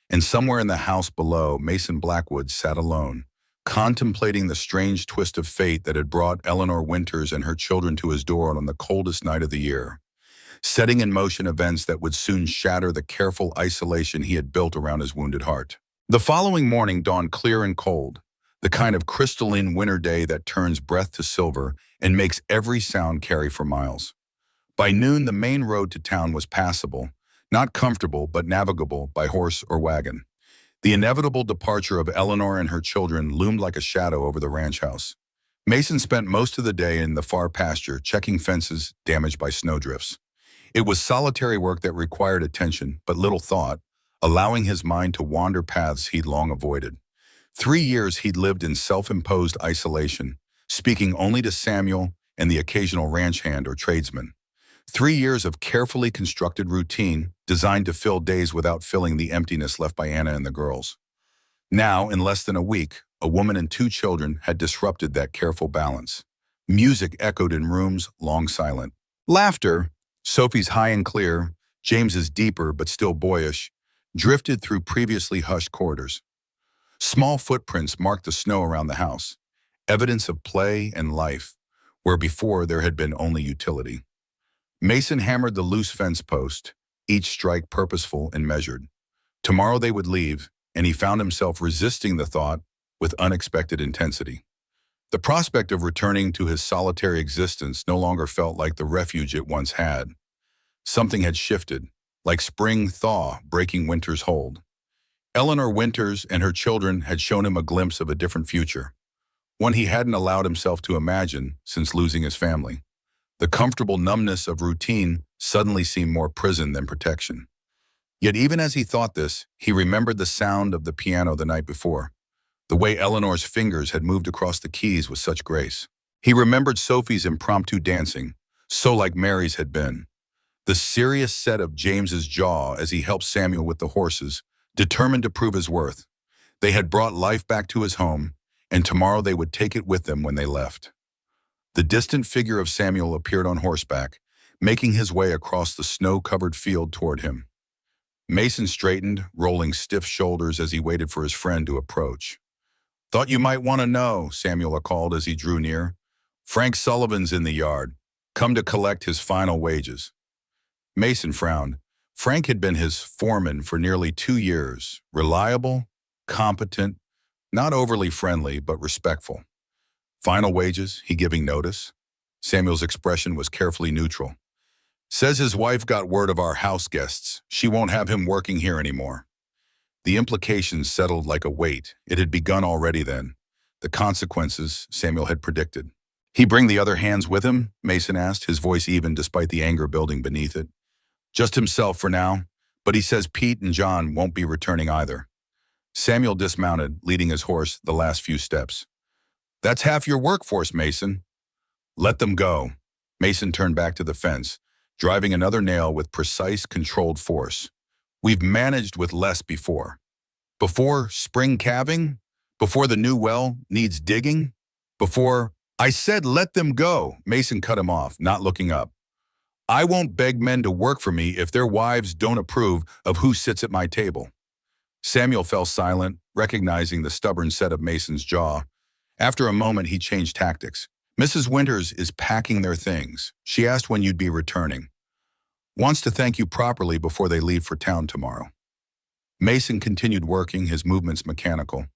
And somewhere in the house below, Mason Blackwood sat alone, contemplating the strange twist of fate that had brought Eleanor Winters and her children to his door on the coldest night of the year, setting in motion events that would soon shatter the careful isolation he had built around his wounded heart. The following morning dawned clear and cold, the kind of crystalline winter day that turns breath to silver and makes every sound carry for miles. By noon, the main road to town was passable, not comfortable but navigable by horse or wagon. The inevitable departure of Eleanor and her children loomed like a shadow over the ranch house. Mason spent most of the day in the far pasture, checking fences damaged by snowdrifts. It was solitary work that required attention but little thought, allowing his mind to wander paths he'd long avoided. 3 years he'd lived in self-imposed isolation, speaking only to Samuel and the occasional ranch hand or tradesman. 3 years of carefully constructed routine designed to fill days without filling the emptiness left by Anna and the girls. Now, in less than a week, a woman and 2 children had disrupted that careful balance. Music echoed in rooms long silent. Laughter, Sophie's high and clear, James's deeper but still boyish, drifted through previously hushed corridors. Small footprints marked the snow around the house, evidence of play and life, where before there had been only utility. Mason hammered the loose fence post, each strike purposeful and measured. Tomorrow they would leave, and he found himself resisting the thought with unexpected intensity. The prospect of returning to his solitary existence no longer felt like the refuge it once had. Something had shifted, like spring thaw breaking winter's hold. Eleanor Winters and her children had shown him a glimpse of a different future, one he hadn't allowed himself to imagine since losing his family. The comfortable numbness of routine suddenly seemed more prison than protection. Yet even as he thought this, he remembered the sound of the piano the night before. The way Eleanor's fingers had moved across the keys with such grace. He remembered Sophie's impromptu dancing, so like Mary's had been. The serious set of James's jaw as he helped Samuel with the horses, determined to prove his worth. They had brought life back to his home, and tomorrow they would take it with them when they left. The distant figure of Samuel appeared on horseback, making his way across the snow-covered field toward him. Mason straightened, rolling stiff shoulders as he waited for his friend to approach. "Thought you might want to know," Samuel called as he drew near. "Frank Sullivan's in the yard, come to collect his final wages." Mason frowned. Frank had been his foreman for nearly 2 years, reliable, competent, not overly friendly, but respectful. "Final wages, he giving notice?" Samuel's expression was carefully neutral. "Says his wife got word of our house guests. She won't have him working here anymore." The implications settled like a weight. It had begun already then. The consequences Samuel had predicted. "He bring the other hands with him?" Mason asked, his voice even despite the anger building beneath it. "Just himself for now, but he says Pete and John won't be returning either." Samuel dismounted, leading his horse the last few steps. "That's half your workforce, Mason." "Let them go." Mason turned back to the fence, driving another nail with precise, controlled force. "We've managed with less before. Before spring calving? Before the new well needs digging? Before—" "I said let them go," Mason cut him off, not looking up. "I won't beg men to work for me if their wives don't approve of who sits at my table." Samuel fell silent, recognizing the stubborn set of Mason's jaw. After a moment, he changed tactics. "Mrs. Winters is packing their things. She asked when you'd be returning. Wants to thank you properly before they leave for town tomorrow." Mason continued working, his movements mechanical.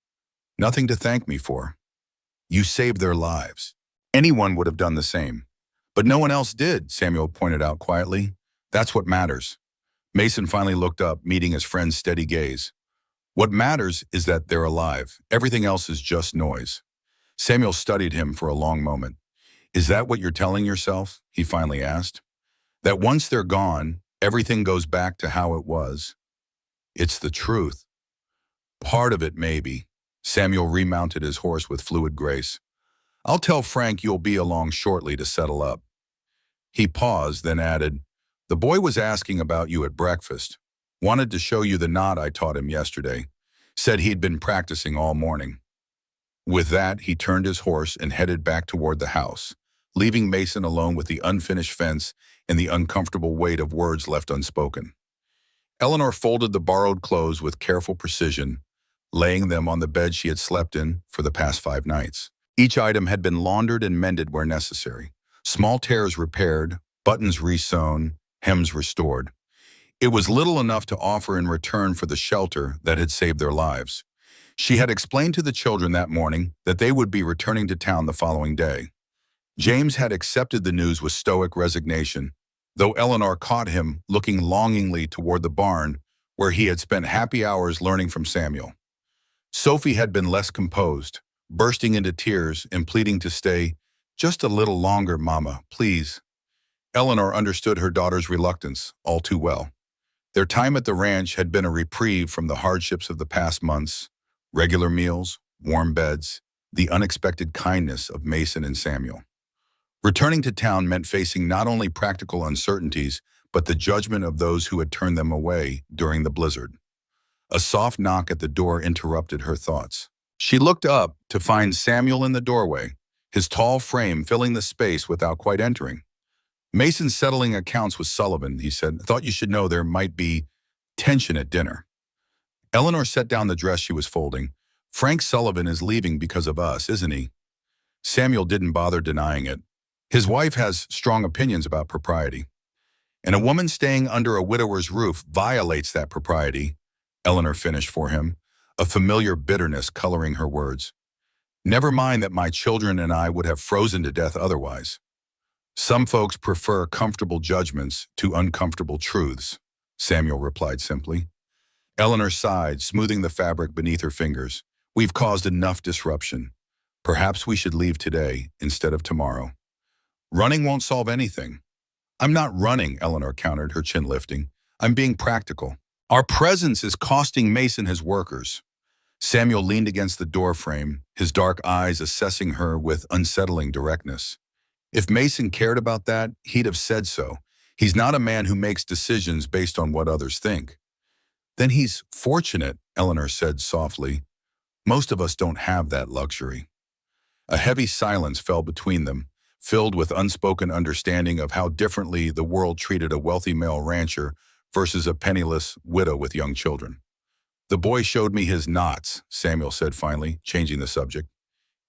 "Nothing to thank me for. You saved their lives. Anyone would have done the same. But no one else did," Samuel pointed out quietly. "That's what matters." Mason finally looked up, meeting his friend's steady gaze. "What matters is that they're alive. Everything else is just noise." Samuel studied him for a long moment. "Is that what you're telling yourself?" he finally asked. "That once they're gone, everything goes back to how it was?" "It's the truth." "Part of it, maybe." Samuel remounted his horse with fluid grace. "I'll tell Frank you'll be along shortly to settle up." He paused, then added, "The boy was asking about you at breakfast. Wanted to show you the knot I taught him yesterday. Said he'd been practicing all morning." With that, he turned his horse and headed back toward the house, leaving Mason alone with the unfinished fence and the uncomfortable weight of words left unspoken. Eleanor folded the borrowed clothes with careful precision, laying them on the bed she had slept in for the past 5 nights. Each item had been laundered and mended where necessary. Small tears repaired, buttons resewn, hems restored. It was little enough to offer in return for the shelter that had saved their lives. She had explained to the children that morning that they would be returning to town the following day. James had accepted the news with stoic resignation, though Eleanor caught him looking longingly toward the barn where he had spent happy hours learning from Samuel. Sophie had been less composed, bursting into tears and pleading to stay. "Just a little longer, Mama, please." Eleanor understood her daughter's reluctance all too well. Their time at the ranch had been a reprieve from the hardships of the past months: regular meals, warm beds, the unexpected kindness of Mason and Samuel. Returning to town meant facing not only practical uncertainties, but the judgment of those who had turned them away during the blizzard. A soft knock at the door interrupted her thoughts. She looked up to find Samuel in the doorway, his tall frame filling the space without quite entering. "Mason's settling accounts with Sullivan," he said. "Thought you should know there might be tension at dinner." Eleanor set down the dress she was folding. "Frank Sullivan is leaving because of us, isn't he?" Samuel didn't bother denying it. His wife has strong opinions about propriety. "And a woman staying under a widower's roof violates that propriety," Eleanor finished for him, a familiar bitterness coloring her words. "Never mind that my children and I would have frozen to death otherwise." "Some folks prefer comfortable judgments to uncomfortable truths," Samuel replied simply. Eleanor sighed, smoothing the fabric beneath her fingers. "We've caused enough disruption. Perhaps we should leave today instead of tomorrow. Running won't solve anything." "I'm not running," Eleanor countered, her chin lifting. "I'm being practical. Our presence is costing Mason his workers. Samuel leaned against the doorframe, his dark eyes assessing her with unsettling directness. If Mason cared about that, he'd have said so. He's not a man who makes decisions based on what others think. Then he's fortunate, Eleanor said softly. Most of us don't have that luxury. A heavy silence fell between them, filled with unspoken understanding of how differently the world treated a wealthy male rancher versus a penniless widow with young children. The boy showed me his knots, Samuel said finally, changing the subject.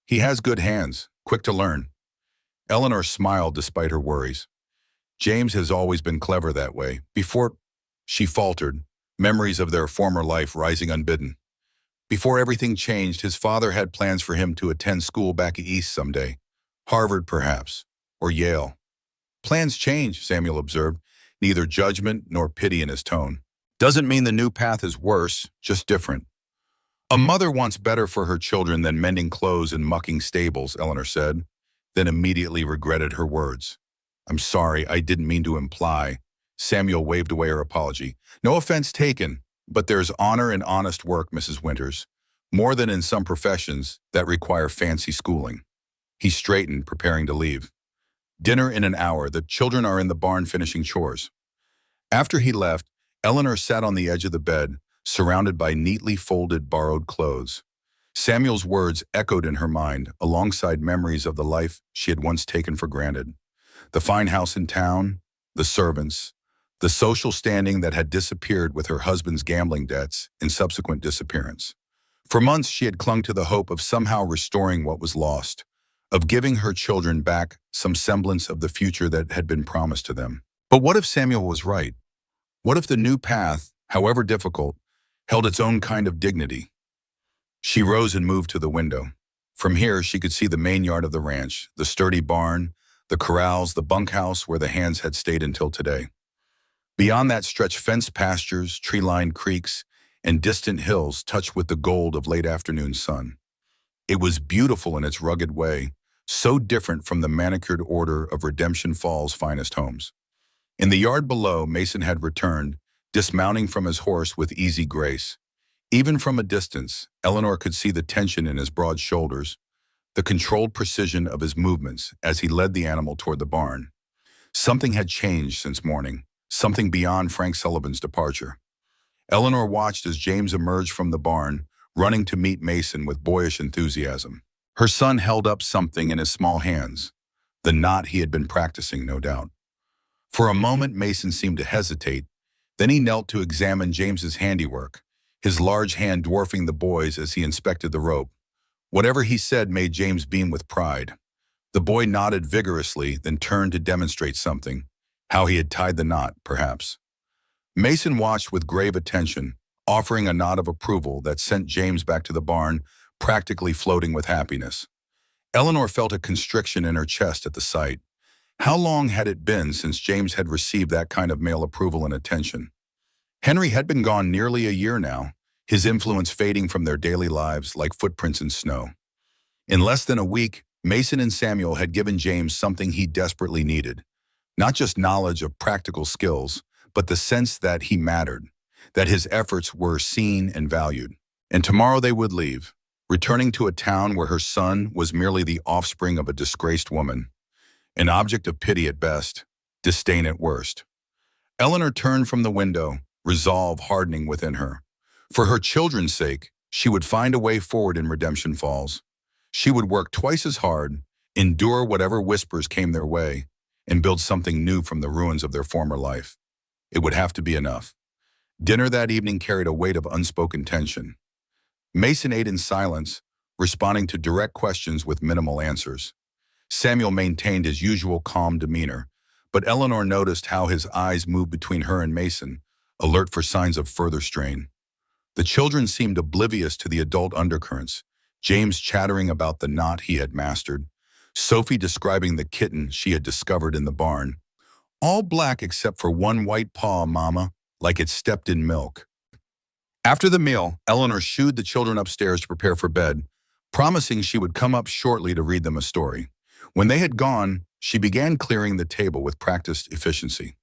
He has good hands, quick to learn. Eleanor smiled despite her worries. James has always been clever that way. Before she faltered, memories of their former life rising unbidden. Before everything changed, his father had plans for him to attend school back east someday. Harvard, perhaps, or Yale. Plans change, Samuel observed, neither judgment nor pity in his tone. Doesn't mean the new path is worse, just different. A mother wants better for her children than mending clothes and mucking stables, Eleanor said, then immediately regretted her words. I'm sorry, I didn't mean to imply. Samuel waved away her apology. No offense taken, but there's honor in honest work, Mrs. Winters, more than in some professions that require fancy schooling. He straightened, preparing to leave. Dinner in an hour. The children are in the barn finishing chores. After he left, Eleanor sat on the edge of the bed, surrounded by neatly folded borrowed clothes. Samuel's words echoed in her mind, alongside memories of the life she had once taken for granted. The fine house in town, the servants, the social standing that had disappeared with her husband's gambling debts and subsequent disappearance. For months, she had clung to the hope of somehow restoring what was lost, of giving her children back some semblance of the future that had been promised to them. But what if Samuel was right? What if the new path, however difficult, held its own kind of dignity? She rose and moved to the window. From here, she could see the main yard of the ranch, the sturdy barn, the corrals, the bunkhouse where the hands had stayed until today. Beyond that stretched fenced pastures, tree-lined creeks, and distant hills touched with the gold of late afternoon sun. It was beautiful in its rugged way, so different from the manicured order of Redemption Falls' finest homes. In the yard below, Mason had returned, dismounting from his horse with easy grace. Even from a distance, Eleanor could see the tension in his broad shoulders, the controlled precision of his movements as he led the animal toward the barn. Something had changed since morning, something beyond Frank Sullivan's departure. Eleanor watched as James emerged from the barn, running to meet Mason with boyish enthusiasm. Her son held up something in his small hands, the knot he had been practicing, no doubt. For a moment, Mason seemed to hesitate. Then he knelt to examine James's handiwork, his large hand dwarfing the boy's as he inspected the rope. Whatever he said made James beam with pride. The boy nodded vigorously, then turned to demonstrate something, how he had tied the knot, perhaps. Mason watched with grave attention, offering a nod of approval that sent James back to the barn, practically floating with happiness. Eleanor felt a constriction in her chest at the sight. How long had it been since James had received that kind of male approval and attention? Henry had been gone nearly a year now, his influence fading from their daily lives like footprints in snow. In less than a week, Mason and Samuel had given James something he desperately needed. Not just knowledge of practical skills, but the sense that he mattered, that his efforts were seen and valued. And tomorrow they would leave, returning to a town where her son was merely the offspring of a disgraced woman, an object of pity at best, disdain at worst. Eleanor turned from the window, resolve hardening within her. For her children's sake, she would find a way forward in Redemption Falls. She would work twice as hard, endure whatever whispers came their way, and build something new from the ruins of their former life. It would have to be enough. Dinner that evening carried a weight of unspoken tension. Mason ate in silence, responding to direct questions with minimal answers. Samuel maintained his usual calm demeanor, but Eleanor noticed how his eyes moved between her and Mason, alert for signs of further strain. The children seemed oblivious to the adult undercurrents, James chattering about the knot he had mastered, Sophie describing the kitten she had discovered in the barn. All black except for one white paw, Mama, like it stepped in milk. After the meal, Eleanor shooed the children upstairs to prepare for bed, promising she would come up shortly to read them a story. When they had gone, she began clearing the table with practiced efficiency.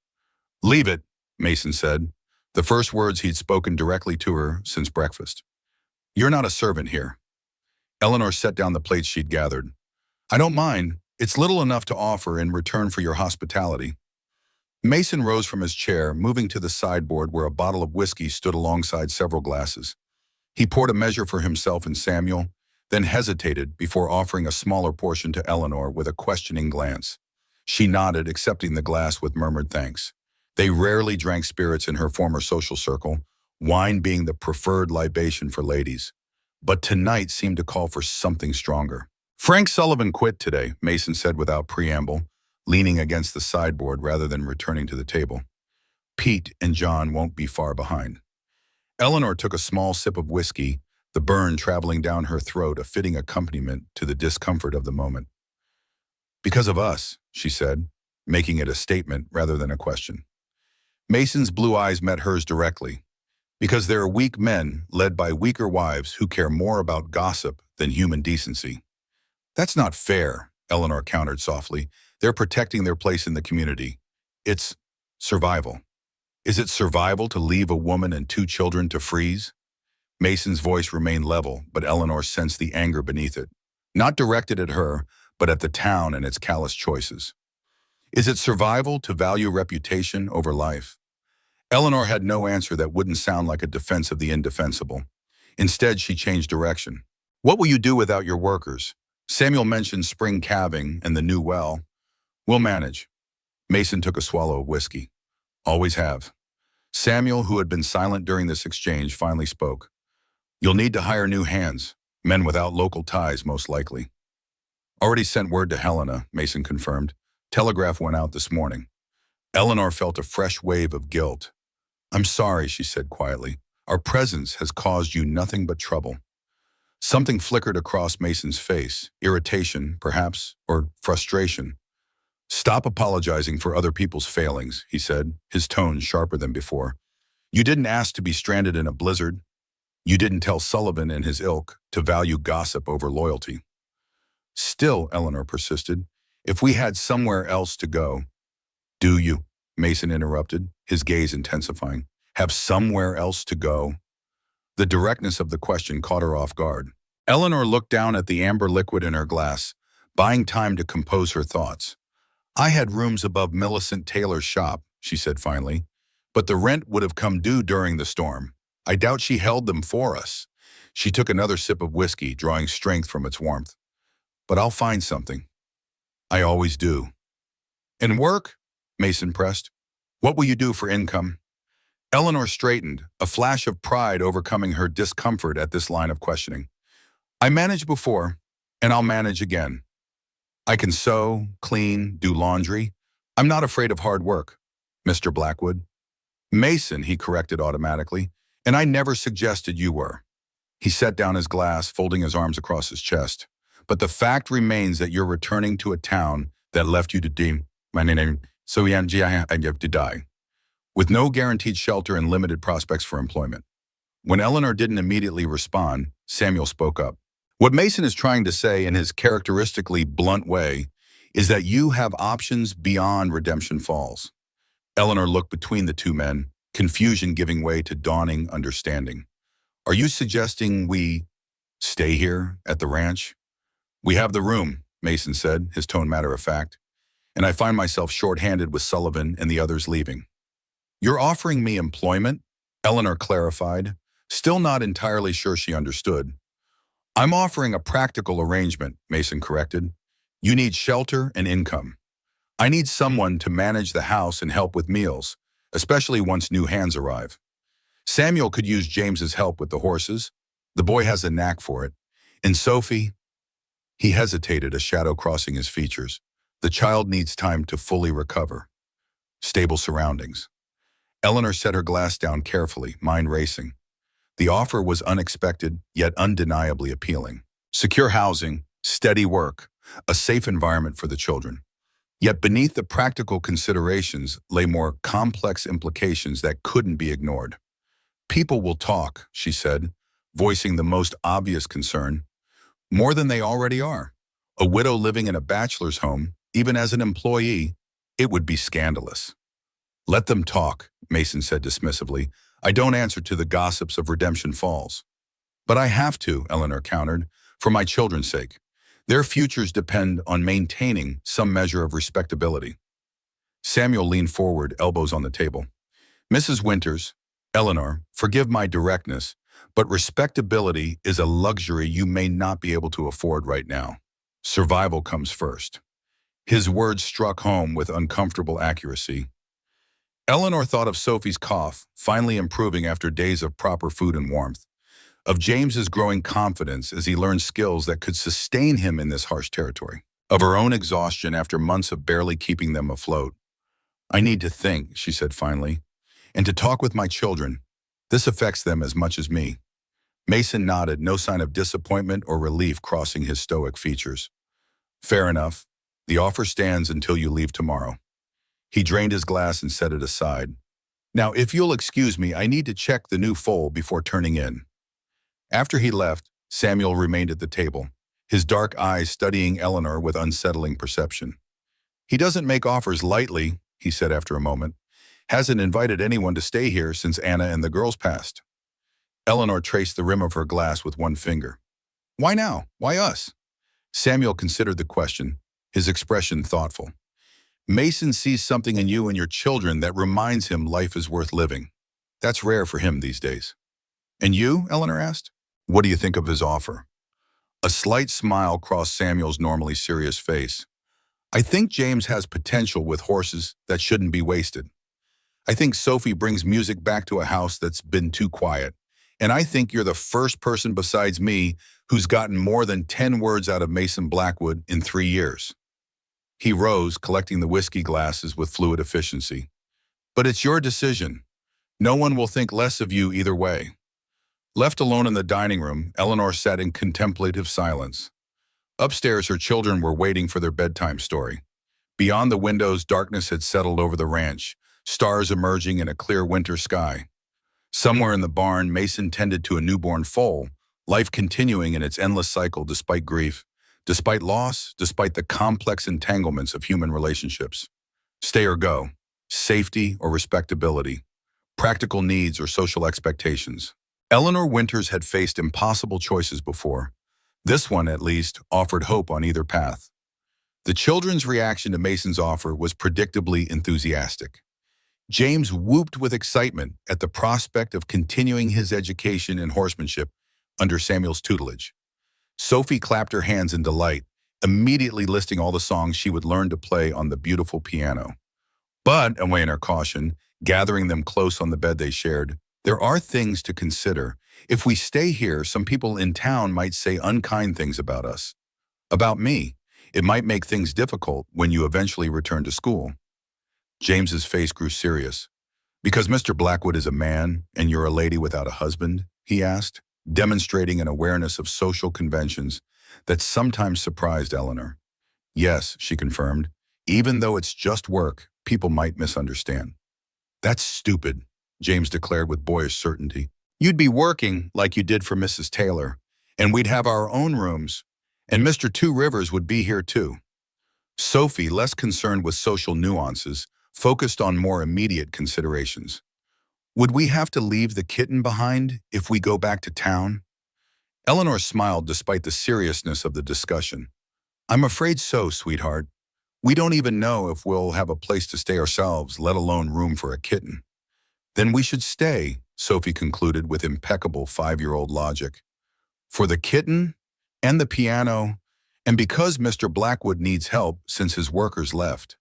"Leave it," Mason said, the first words he'd spoken directly to her since breakfast. You're not a servant here. Eleanor set down the plates she'd gathered. I don't mind. It's little enough to offer in return for your hospitality. Mason rose from his chair, moving to the sideboard where a bottle of whiskey stood alongside several glasses. He poured a measure for himself and Samuel, then hesitated before offering a smaller portion to Eleanor with a questioning glance. She nodded, accepting the glass with murmured thanks. They rarely drank spirits in her former social circle, wine being the preferred libation for ladies. But tonight seemed to call for something stronger. Frank Sullivan quit today, Mason said without preamble, leaning against the sideboard rather than returning to the table. Pete and John won't be far behind. Eleanor took a small sip of whiskey, the burn traveling down her throat a fitting accompaniment to the discomfort of the moment. Because of us, she said, making it a statement rather than a question. Mason's blue eyes met hers directly. Because there are weak men led by weaker wives who care more about gossip than human decency. That's not fair, Eleanor countered softly. They're protecting their place in the community. It's survival. Is it survival to leave a woman and 2 children to freeze? Mason's voice remained level, but Eleanor sensed the anger beneath it. Not directed at her, but at the town and its callous choices. Is it survival to value reputation over life? Eleanor had no answer that wouldn't sound like a defense of the indefensible. Instead, she changed direction. What will you do without your workers? Samuel mentioned spring calving and the new well. We'll manage. Mason took a swallow of whiskey. Always have. Samuel, who had been silent during this exchange, finally spoke. You'll need to hire new hands, men without local ties, most likely. Already sent word to Helena, Mason confirmed. Telegraph went out this morning. Eleanor felt a fresh wave of guilt. I'm sorry, she said quietly. Our presence has caused you nothing but trouble. Something flickered across Mason's face, irritation, perhaps, or frustration. Stop apologizing for other people's failings, he said, his tone sharper than before. You didn't ask to be stranded in a blizzard. You didn't tell Sullivan and his ilk to value gossip over loyalty. Still, Eleanor persisted, if we had somewhere else to go. Do you? Mason interrupted, his gaze intensifying. Have somewhere else to go? The directness of the question caught her off guard. Eleanor looked down at the amber liquid in her glass, buying time to compose her thoughts. I had rooms above Millicent Taylor's shop, she said finally, but the rent would have come due during the storm. I doubt she held them for us. She took another sip of whiskey, drawing strength from its warmth. But I'll find something. I always do. And work? Mason pressed. What will you do for income? Eleanor straightened, a flash of pride overcoming her discomfort at this line of questioning. I managed before, and I'll manage again. I can sew, clean, do laundry. I'm not afraid of hard work, Mr. Blackwood. Mason, he corrected automatically, and I never suggested you were. He set down his glass, folding his arms across his chest. But the fact remains that you're returning to a town that left you to die, with no guaranteed shelter and limited prospects for employment. When Eleanor didn't immediately respond, Samuel spoke up. What Mason is trying to say in his characteristically blunt way is that you have options beyond Redemption Falls. Eleanor looked between the two men, confusion giving way to dawning understanding. Are you suggesting we stay here at the ranch? We have the room, Mason said, his tone matter-of-fact, and I find myself short-handed with Sullivan and the others leaving. You're offering me employment? Eleanor clarified, still not entirely sure she understood. I'm offering a practical arrangement, Mason corrected. You need shelter and income. I need someone to manage the house and help with meals, especially once new hands arrive. Samuel could use James's help with the horses. The boy has a knack for it. And Sophie? He hesitated, a shadow crossing his features. The child needs time to fully recover. Stable surroundings. Eleanor set her glass down carefully, mind racing. The offer was unexpected, yet undeniably appealing. Secure housing, steady work, a safe environment for the children. Yet beneath the practical considerations lay more complex implications that couldn't be ignored. People will talk, she said, voicing the most obvious concern. More than they already are. A widow living in a bachelor's home, even as an employee, it would be scandalous. Let them talk, Mason said dismissively. I don't answer to the gossips of Redemption Falls. But I have to, Eleanor countered, for my children's sake. Their futures depend on maintaining some measure of respectability. Samuel leaned forward, elbows on the table. Mrs. Winters, Eleanor, forgive my directness, but respectability is a luxury you may not be able to afford right now. Survival comes first. His words struck home with uncomfortable accuracy. Eleanor thought of Sophie's cough, finally improving after days of proper food and warmth, of James's growing confidence as he learned skills that could sustain him in this harsh territory, of her own exhaustion after months of barely keeping them afloat. I need to think, she said finally, and to talk with my children. This affects them as much as me. Mason nodded, no sign of disappointment or relief crossing his stoic features. Fair enough. The offer stands until you leave tomorrow. He drained his glass and set it aside. Now, if you'll excuse me, I need to check the new foal before turning in. After he left, Samuel remained at the table, his dark eyes studying Eleanor with unsettling perception. He doesn't make offers lightly, he said after a moment. Hasn't invited anyone to stay here since Anna and the girls passed. Eleanor traced the rim of her glass with one finger. Why now? Why us? Samuel considered the question, his expression thoughtful. Mason sees something in you and your children that reminds him life is worth living. That's rare for him these days. And you? Eleanor asked. What do you think of his offer? A slight smile crossed Samuel's normally serious face. I think James has potential with horses that shouldn't be wasted. I think Sophie brings music back to a house that's been too quiet. And I think you're the first person besides me who's gotten more than 10 words out of Mason Blackwood in 3 years. He rose, collecting the whiskey glasses with fluid efficiency. But it's your decision. No one will think less of you either way. Left alone in the dining room, Eleanor sat in contemplative silence. Upstairs, her children were waiting for their bedtime story. Beyond the windows, darkness had settled over the ranch, stars emerging in a clear winter sky. Somewhere in the barn, Mason tended to a newborn foal, life continuing in its endless cycle despite grief, despite loss, despite the complex entanglements of human relationships. Stay or go, safety or respectability, practical needs or social expectations. Eleanor Winters had faced impossible choices before. This one, at least, offered hope on either path. The children's reaction to Mason's offer was predictably enthusiastic. James whooped with excitement at the prospect of continuing his education in horsemanship under Samuel's tutelage. Sophie clapped her hands in delight, immediately listing all the songs she would learn to play on the beautiful piano. But, away in her caution, gathering them close on the bed they shared, there are things to consider. If we stay here, some people in town might say unkind things about us. About me. It might make things difficult when you eventually return to school. James's face grew serious. Because Mr. Blackwood is a man and you're a lady without a husband? He asked, demonstrating an awareness of social conventions that sometimes surprised Eleanor. Yes, she confirmed. Even though it's just work, people might misunderstand. That's stupid, James declared with boyish certainty. You'd be working like you did for Mrs. Taylor, and we'd have our own rooms, and Mr. Two Rivers would be here too. Sophie, less concerned with social nuances, focused on more immediate considerations. Would we have to leave the kitten behind if we go back to town? Eleanor smiled despite the seriousness of the discussion. I'm afraid so, sweetheart. We don't even know if we'll have a place to stay ourselves, let alone room for a kitten. Then we should stay, Sophie concluded with impeccable 5-year-old logic. For the kitten and the piano, and because Mr. Blackwood needs help since his workers left.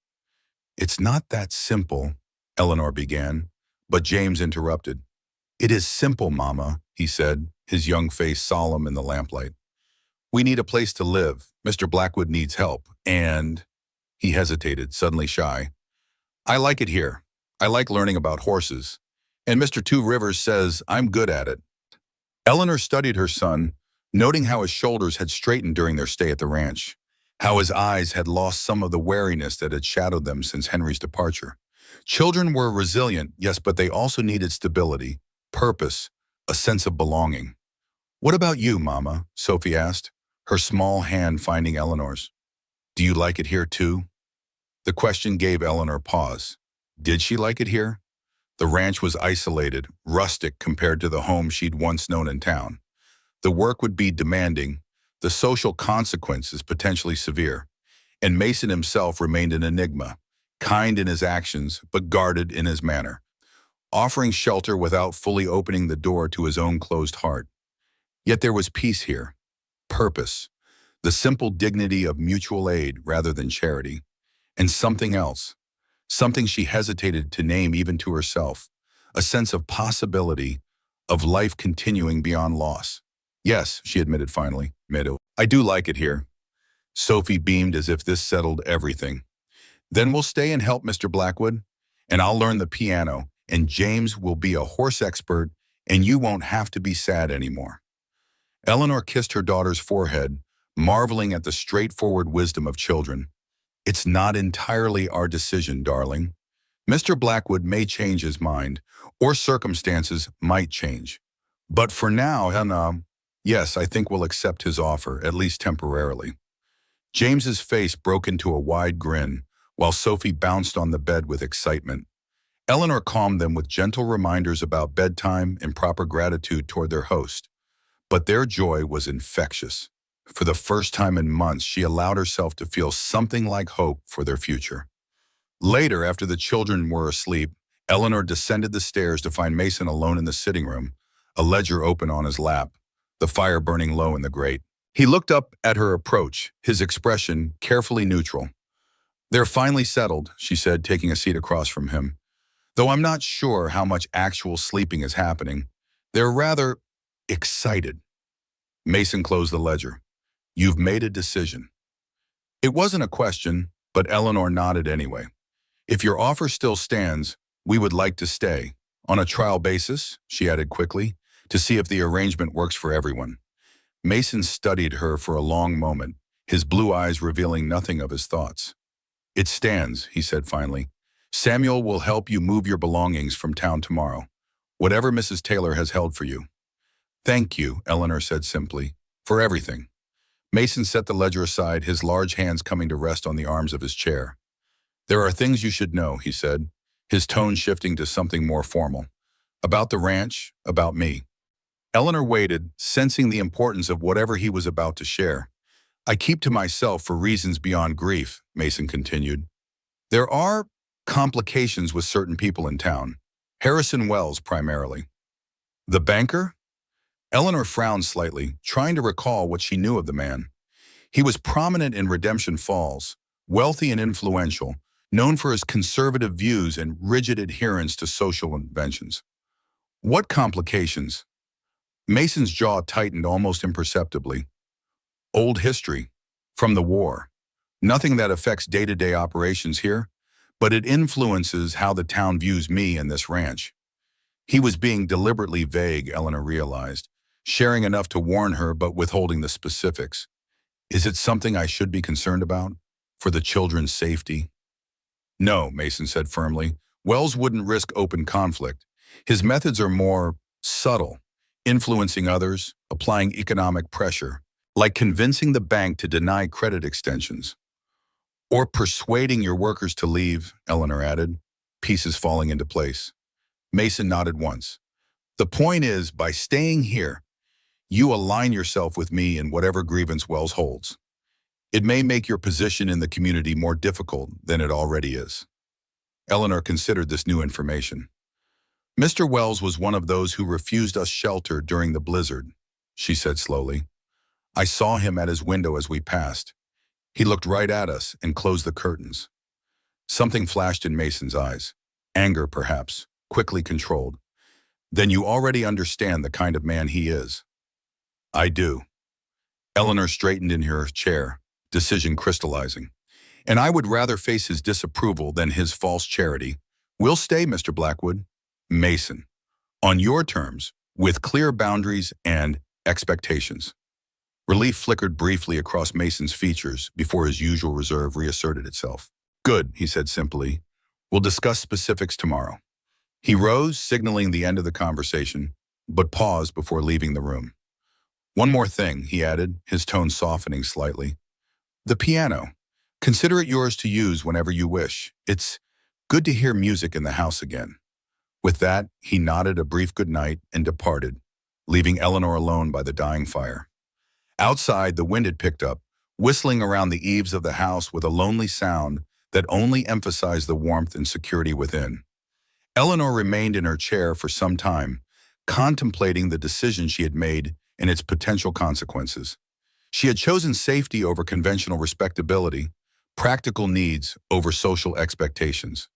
It's not that simple, Eleanor began, but James interrupted. It is simple, Mama, he said, his young face solemn in the lamplight. We need a place to live. Mr. Blackwood needs help, and... He hesitated, suddenly shy. I like it here. I like learning about horses. And Mr. Two Rivers says I'm good at it. Eleanor studied her son, noting how his shoulders had straightened during their stay at the ranch, how his eyes had lost some of the wariness that had shadowed them since Henry's departure. Children were resilient, yes, but they also needed stability, purpose, a sense of belonging. What about you, Mama? Sophie asked, her small hand finding Eleanor's. Do you like it here too? The question gave Eleanor pause. Did she like it here? The ranch was isolated, rustic compared to the home she'd once known in town. The work would be demanding, the social consequences potentially severe, and Mason himself remained an enigma, kind in his actions but guarded in his manner, offering shelter without fully opening the door to his own closed heart. Yet there was peace here, purpose, the simple dignity of mutual aid rather than charity, and something else, something she hesitated to name even to herself, a sense of possibility, of life continuing beyond loss. Yes, she admitted finally, I do like it here. Sophie beamed as if this settled everything. Then we'll stay and help Mr. Blackwood, and I'll learn the piano, and James will be a horse expert, and you won't have to be sad anymore. Eleanor kissed her daughter's forehead, marveling at the straightforward wisdom of children. It's not entirely our decision, darling. Mr. Blackwood may change his mind, or circumstances might change. But for now, yes, I think we'll accept his offer, at least temporarily. James's face broke into a wide grin, while Sophie bounced on the bed with excitement. Eleanor calmed them with gentle reminders about bedtime and proper gratitude toward their host. But their joy was infectious. For the first time in months, she allowed herself to feel something like hope for their future. Later, after the children were asleep, Eleanor descended the stairs to find Mason alone in the sitting room, a ledger open on his lap, the fire burning low in the grate. He looked up at her approach, his expression carefully neutral. "They're finally settled," she said, taking a seat across from him. "Though I'm not sure how much actual sleeping is happening. They're rather excited." Mason closed the ledger. "You've made a decision." It wasn't a question, but Eleanor nodded anyway. "If your offer still stands, we would like to stay. On a trial basis," she added quickly, "to see if the arrangement works for everyone." Mason studied her for a long moment, his blue eyes revealing nothing of his thoughts. "It stands," he said finally. "Samuel will help you move your belongings from town tomorrow, whatever Mrs. Taylor has held for you." "Thank you," Eleanor said simply, "for everything." Mason set the ledger aside, his large hands coming to rest on the arms of his chair. "There are things you should know," he said, his tone shifting to something more formal. "About the ranch, about me." Eleanor waited, sensing the importance of whatever he was about to share. "I keep to myself for reasons beyond grief," Mason continued. "There are complications with certain people in town. Harrison Wells, primarily." "The banker?" Eleanor frowned slightly, trying to recall what she knew of the man. He was prominent in Redemption Falls, wealthy and influential, known for his conservative views and rigid adherence to social conventions. "What complications?" Mason's jaw tightened almost imperceptibly. "Old history. From the war. Nothing that affects day-to-day operations here, but it influences how the town views me and this ranch." He was being deliberately vague, Eleanor realized, sharing enough to warn her but withholding the specifics. "Is it something I should be concerned about? For the children's safety?" "No," Mason said firmly. "Wells wouldn't risk open conflict. His methods are more subtle, influencing others, applying economic pressure, like convincing the bank to deny credit extensions. Or persuading your workers to leave," Eleanor added, pieces falling into place. Mason nodded once. "The point is, by staying here, you align yourself with me in whatever grievance Wells holds. It may make your position in the community more difficult than it already is." Eleanor considered this new information. "Mr. Wells was one of those who refused us shelter during the blizzard," she said slowly. "I saw him at his window as we passed. He looked right at us and closed the curtains." Something flashed in Mason's eyes. Anger, perhaps, quickly controlled. "Then you already understand the kind of man he is." "I do." Eleanor straightened in her chair, decision crystallizing. "And I would rather face his disapproval than his false charity. We'll stay, Mr. Blackwood." "Mason. On your terms, with clear boundaries and expectations." Relief flickered briefly across Mason's features before his usual reserve reasserted itself. "Good," he said simply. "We'll discuss specifics tomorrow." He rose, signaling the end of the conversation, but paused before leaving the room. "One more thing," he added, his tone softening slightly. "The piano. Consider it yours to use whenever you wish. It's good to hear music in the house again." With that, he nodded a brief goodnight and departed, leaving Eleanor alone by the dying fire. Outside, the wind had picked up, whistling around the eaves of the house with a lonely sound that only emphasized the warmth and security within. Eleanor remained in her chair for some time, contemplating the decision she had made and its potential consequences. She had chosen safety over conventional respectability, practical needs over social expectations.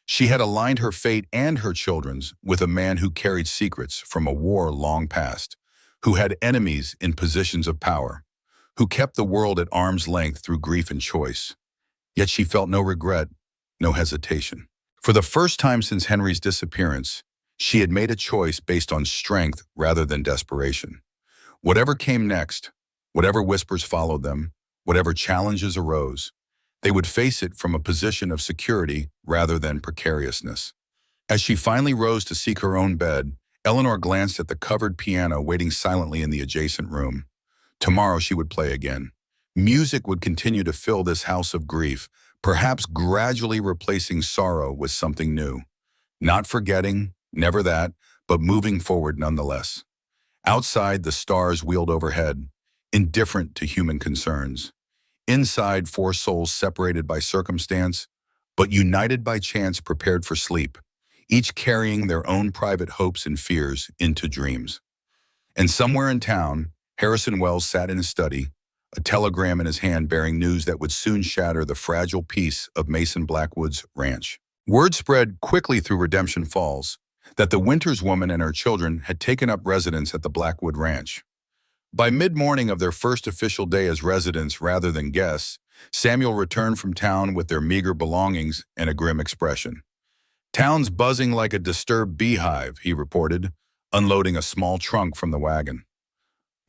She had aligned her fate and her children's with a man who carried secrets from a war long past, who had enemies in positions of power, who kept the world at arm's length through grief and choice. Yet she felt no regret, no hesitation. For the first time since Henry's disappearance, she had made a choice based on strength rather than desperation. Whatever came next, whatever whispers followed them, whatever challenges arose, they would face it from a position of security rather than precariousness. As she finally rose to seek her own bed, Eleanor glanced at the covered piano waiting silently in the adjacent room. Tomorrow she would play again. Music would continue to fill this house of grief, perhaps gradually replacing sorrow with something new. Not forgetting, never that, but moving forward nonetheless. Outside, the stars wheeled overhead, indifferent to human concerns. Inside, four souls separated by circumstance, but united by chance prepared for sleep, each carrying their own private hopes and fears into dreams. And somewhere in town, Harrison Wells sat in his study, a telegram in his hand bearing news that would soon shatter the fragile peace of Mason Blackwood's ranch. Word spread quickly through Redemption Falls that the Winters woman and her children had taken up residence at the Blackwood Ranch. By mid-morning of their first official day as residents rather than guests, Samuel returned from town with their meager belongings and a grim expression. "Town's buzzing like a disturbed beehive," he reported, unloading a small trunk from the wagon.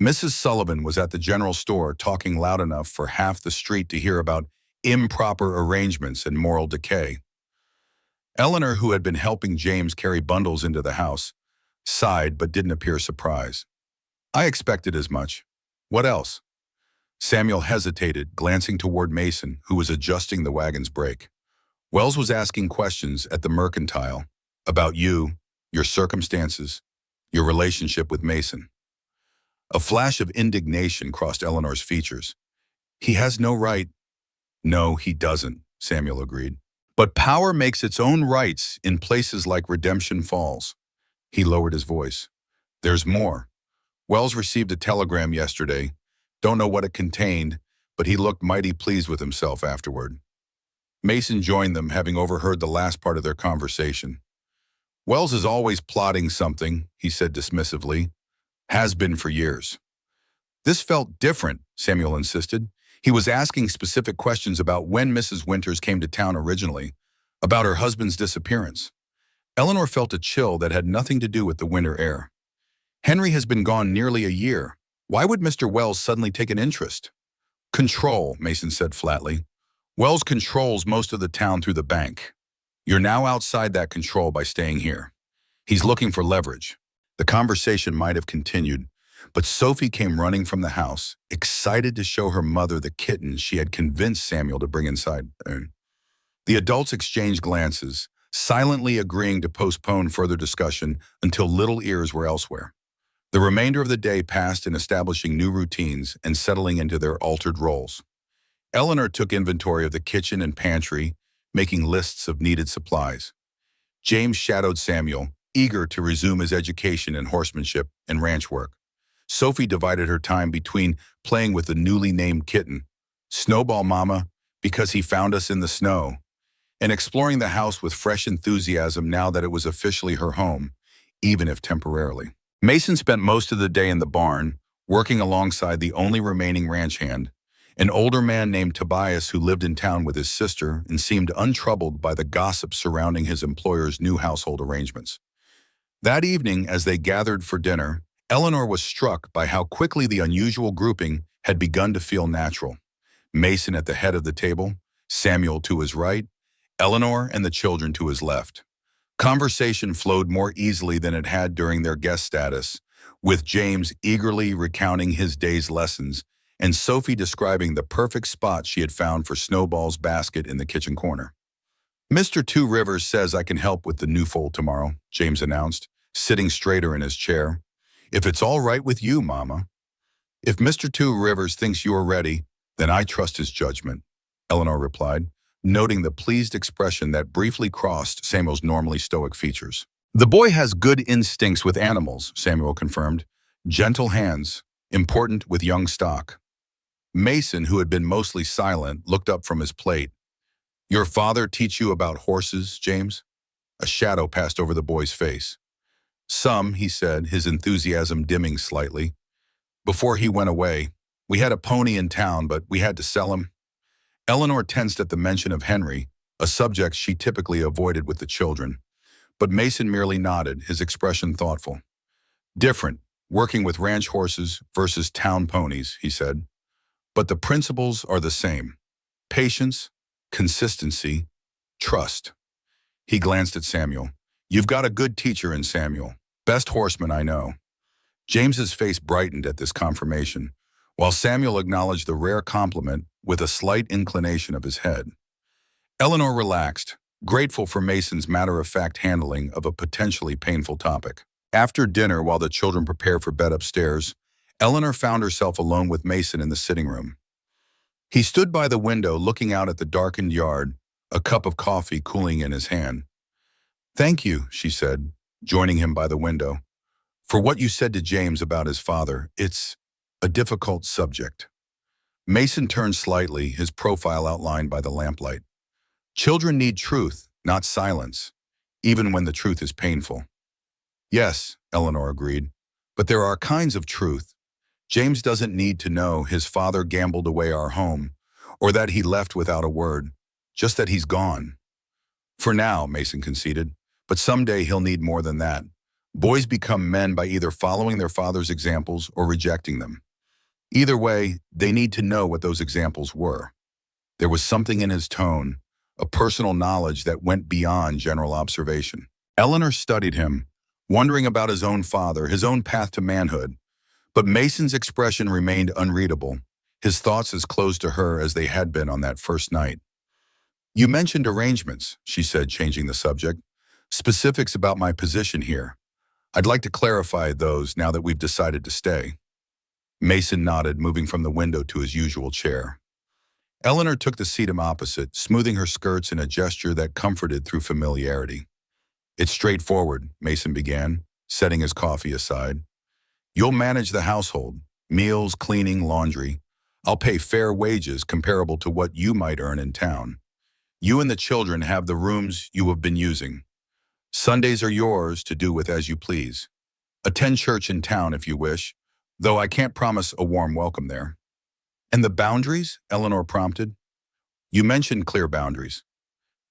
Mrs. Sullivan was at the general store talking loud enough for half the street to hear about improper arrangements and moral decay. Eleanor, who had been helping James carry bundles into the house, sighed but didn't appear surprised. "I expected as much. What else?" Samuel hesitated, glancing toward Mason, who was adjusting the wagon's brake. Wells was asking questions at the mercantile about you, your circumstances, your relationship with Mason. A flash of indignation crossed Eleanor's features. "He has no right." "No, he doesn't," Samuel agreed. "But power makes its own rights in places like Redemption Falls." He lowered his voice. "There's more. Wells received a telegram yesterday. Don't know what it contained, but he looked mighty pleased with himself afterward." Mason joined them, having overheard the last part of their conversation. "Wells is always plotting something," he said dismissively. "Has been for years." This felt different, Samuel insisted. He was asking specific questions about when Mrs. Winters came to town originally, about her husband's disappearance. Eleanor felt a chill that had nothing to do with the winter air. "Henry has been gone nearly a year. Why would Mr. Wells suddenly take an interest?" "Control," Mason said flatly. "Wells controls most of the town through the bank. You're now outside that control by staying here. He's looking for leverage." The conversation might have continued, but Sophie came running from the house, excited to show her mother the kitten she had convinced Samuel to bring inside. The adults exchanged glances, silently agreeing to postpone further discussion until little ears were elsewhere. The remainder of the day passed in establishing new routines and settling into their altered roles. Eleanor took inventory of the kitchen and pantry, making lists of needed supplies. James shadowed Samuel, eager to resume his education in horsemanship and ranch work. Sophie divided her time between playing with the newly named kitten, Snowball Mama, because he found us in the snow, and exploring the house with fresh enthusiasm now that it was officially her home, even if temporarily. Mason spent most of the day in the barn, working alongside the only remaining ranch hand, an older man named Tobias who lived in town with his sister and seemed untroubled by the gossip surrounding his employer's new household arrangements. That evening, as they gathered for dinner, Eleanor was struck by how quickly the unusual grouping had begun to feel natural. Mason at the head of the table, Samuel to his right, Eleanor and the children to his left. Conversation flowed more easily than it had during their guest status, with James eagerly recounting his day's lessons and Sophie describing the perfect spot she had found for Snowball's basket in the kitchen corner. "Mr. Two Rivers says I can help with the new foal tomorrow," James announced, sitting straighter in his chair. If it's all right with you, Mama. If Mr. Two Rivers thinks you are ready, then I trust his judgment, Eleanor replied, noting the pleased expression that briefly crossed Samuel's normally stoic features. The boy has good instincts with animals, Samuel confirmed. Gentle hands, important with young stock. Mason, who had been mostly silent, looked up from his plate. Your father teach you about horses, James? A shadow passed over the boy's face. Some, he said, his enthusiasm dimming slightly. Before he went away, we had a pony in town, but we had to sell him. Eleanor tensed at the mention of Henry, a subject she typically avoided with the children. But Mason merely nodded, his expression thoughtful. Different, working with ranch horses versus town ponies, he said. But the principles are the same. Patience, consistency, trust. He glanced at Samuel. You've got a good teacher in Samuel. Best horseman I know. James's face brightened at this confirmation, while Samuel acknowledged the rare compliment with a slight inclination of his head. Eleanor relaxed, grateful for Mason's matter-of-fact handling of a potentially painful topic. After dinner, while the children prepared for bed upstairs, Eleanor found herself alone with Mason in the sitting room. He stood by the window looking out at the darkened yard, a cup of coffee cooling in his hand. Thank you, she said, joining him by the window. For what you said to James about his father, it's a difficult subject. Mason turned slightly, his profile outlined by the lamplight. Children need truth, not silence, even when the truth is painful. Yes, Eleanor agreed, but there are kinds of truth. James doesn't need to know his father gambled away our home, or that he left without a word, just that he's gone. For now, Mason conceded, but someday he'll need more than that. Boys become men by either following their father's examples or rejecting them. Either way, they need to know what those examples were. There was something in his tone, a personal knowledge that went beyond general observation. Eleanor studied him, wondering about his own father, his own path to manhood. But Mason's expression remained unreadable, his thoughts as close to her as they had been on that first night. You mentioned arrangements, she said, changing the subject. Specifics about my position here. I'd like to clarify those now that we've decided to stay. Mason nodded, moving from the window to his usual chair. Eleanor took the seat opposite, smoothing her skirts in a gesture that comforted through familiarity. It's straightforward, Mason began, setting his coffee aside. You'll manage the household, meals, cleaning, laundry. I'll pay fair wages comparable to what you might earn in town. You and the children have the rooms you have been using. Sundays are yours to do with as you please. Attend church in town if you wish, though I can't promise a warm welcome there. And the boundaries? Eleanor prompted. You mentioned clear boundaries.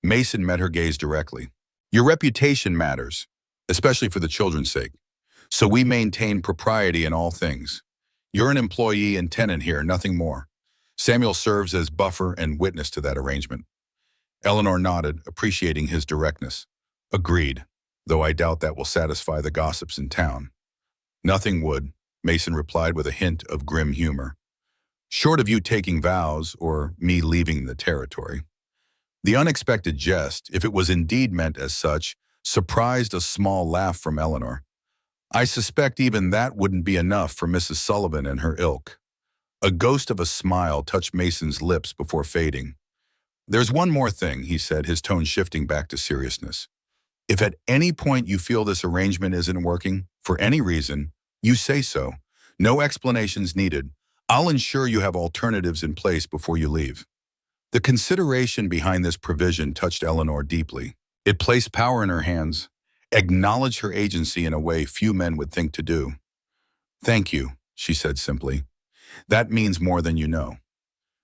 Mason met her gaze directly. Your reputation matters, especially for the children's sake. So we maintain propriety in all things. You're an employee and tenant here, nothing more. Samuel serves as buffer and witness to that arrangement. Eleanor nodded, appreciating his directness. Agreed, though I doubt that will satisfy the gossips in town. Nothing would, Mason replied with a hint of grim humor. Short of you taking vows or me leaving the territory. The unexpected jest, if it was indeed meant as such, surprised a small laugh from Eleanor. I suspect even that wouldn't be enough for Mrs. Sullivan and her ilk. A ghost of a smile touched Mason's lips before fading. There's one more thing, he said, his tone shifting back to seriousness. If at any point you feel this arrangement isn't working, for any reason, you say so. No explanations needed. I'll ensure you have alternatives in place before you leave. The consideration behind this provision touched Eleanor deeply. It placed power in her hands, acknowledged her agency in a way few men would think to do. Thank you, she said simply. That means more than you know.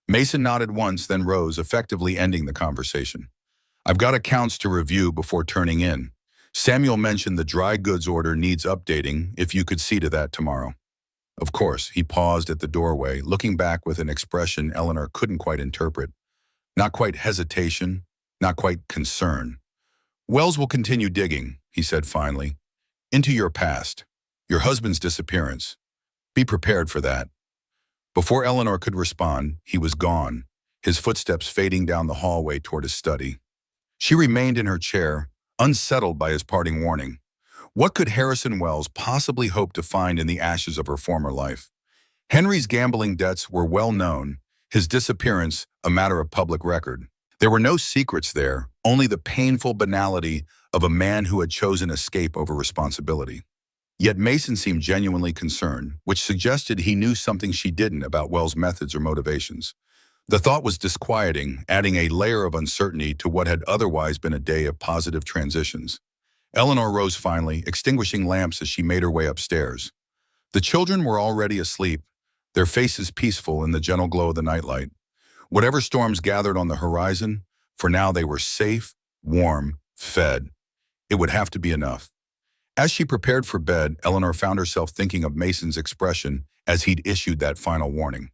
Mason nodded once, then rose, effectively ending the conversation. I've got accounts to review before turning in. Samuel mentioned the dry goods order needs updating, if you could see to that tomorrow. Of course, he paused at the doorway, looking back with an expression Eleanor couldn't quite interpret. Not quite hesitation, not quite concern. Wells will continue digging, he said finally, into your past, your husband's disappearance. Be prepared for that. Before Eleanor could respond, he was gone, his footsteps fading down the hallway toward his study. She remained in her chair, unsettled by his parting warning. What could Harrison Wells possibly hope to find in the ashes of her former life? Henry's gambling debts were well known, his disappearance a matter of public record. There were no secrets there, only the painful banality of a man who had chosen escape over responsibility. Yet Mason seemed genuinely concerned, which suggested he knew something she didn't about Wells' methods or motivations. The thought was disquieting, adding a layer of uncertainty to what had otherwise been a day of positive transitions. Eleanor rose finally, extinguishing lamps as she made her way upstairs. The children were already asleep, their faces peaceful in the gentle glow of the nightlight. Whatever storms gathered on the horizon, for now they were safe, warm, fed. It would have to be enough. As she prepared for bed, Eleanor found herself thinking of Mason's expression as he'd issued that final warning.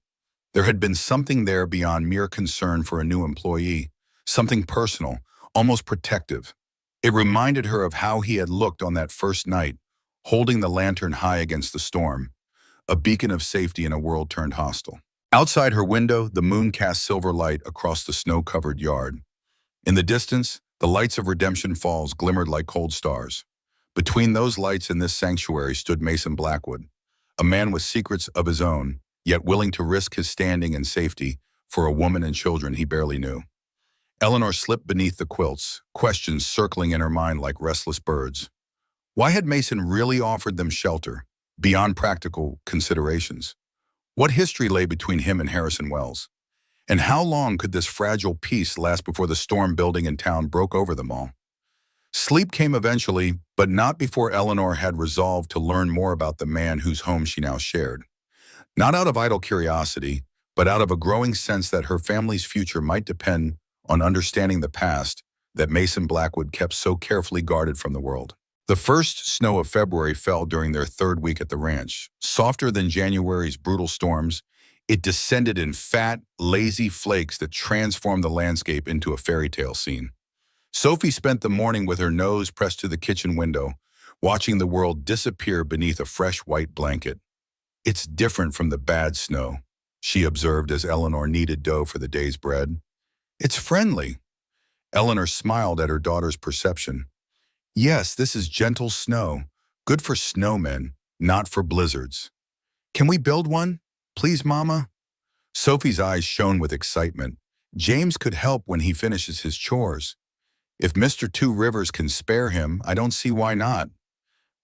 There had been something there beyond mere concern for a new employee, something personal, almost protective. It reminded her of how he had looked on that first night, holding the lantern high against the storm, a beacon of safety in a world turned hostile. Outside her window, the moon cast silver light across the snow-covered yard. In the distance, the lights of Redemption Falls glimmered like cold stars. Between those lights and this sanctuary stood Mason Blackwood, a man with secrets of his own, yet willing to risk his standing and safety for a woman and children he barely knew. Eleanor slipped beneath the quilts, questions circling in her mind like restless birds. Why had Mason really offered them shelter, beyond practical considerations? What history lay between him and Harrison Wells? And how long could this fragile peace last before the storm building in town broke over them all? Sleep came eventually, but not before Eleanor had resolved to learn more about the man whose home she now shared. Not out of idle curiosity, but out of a growing sense that her family's future might depend on understanding the past that Mason Blackwood kept so carefully guarded from the world. The first snow of February fell during their third week at the ranch. Softer than January's brutal storms, it descended in fat, lazy flakes that transformed the landscape into a fairy tale scene. Sophie spent the morning with her nose pressed to the kitchen window, watching the world disappear beneath a fresh white blanket. "It's different from the bad snow," she observed as Eleanor kneaded dough for the day's bread. "It's friendly." Eleanor smiled at her daughter's perception. "Yes, this is gentle snow, good for snowmen, not for blizzards." "Can we build one? Please, Mama?" Sophie's eyes shone with excitement. "James could help when he finishes his chores. If Mr. Two Rivers can spare him, I don't see why not."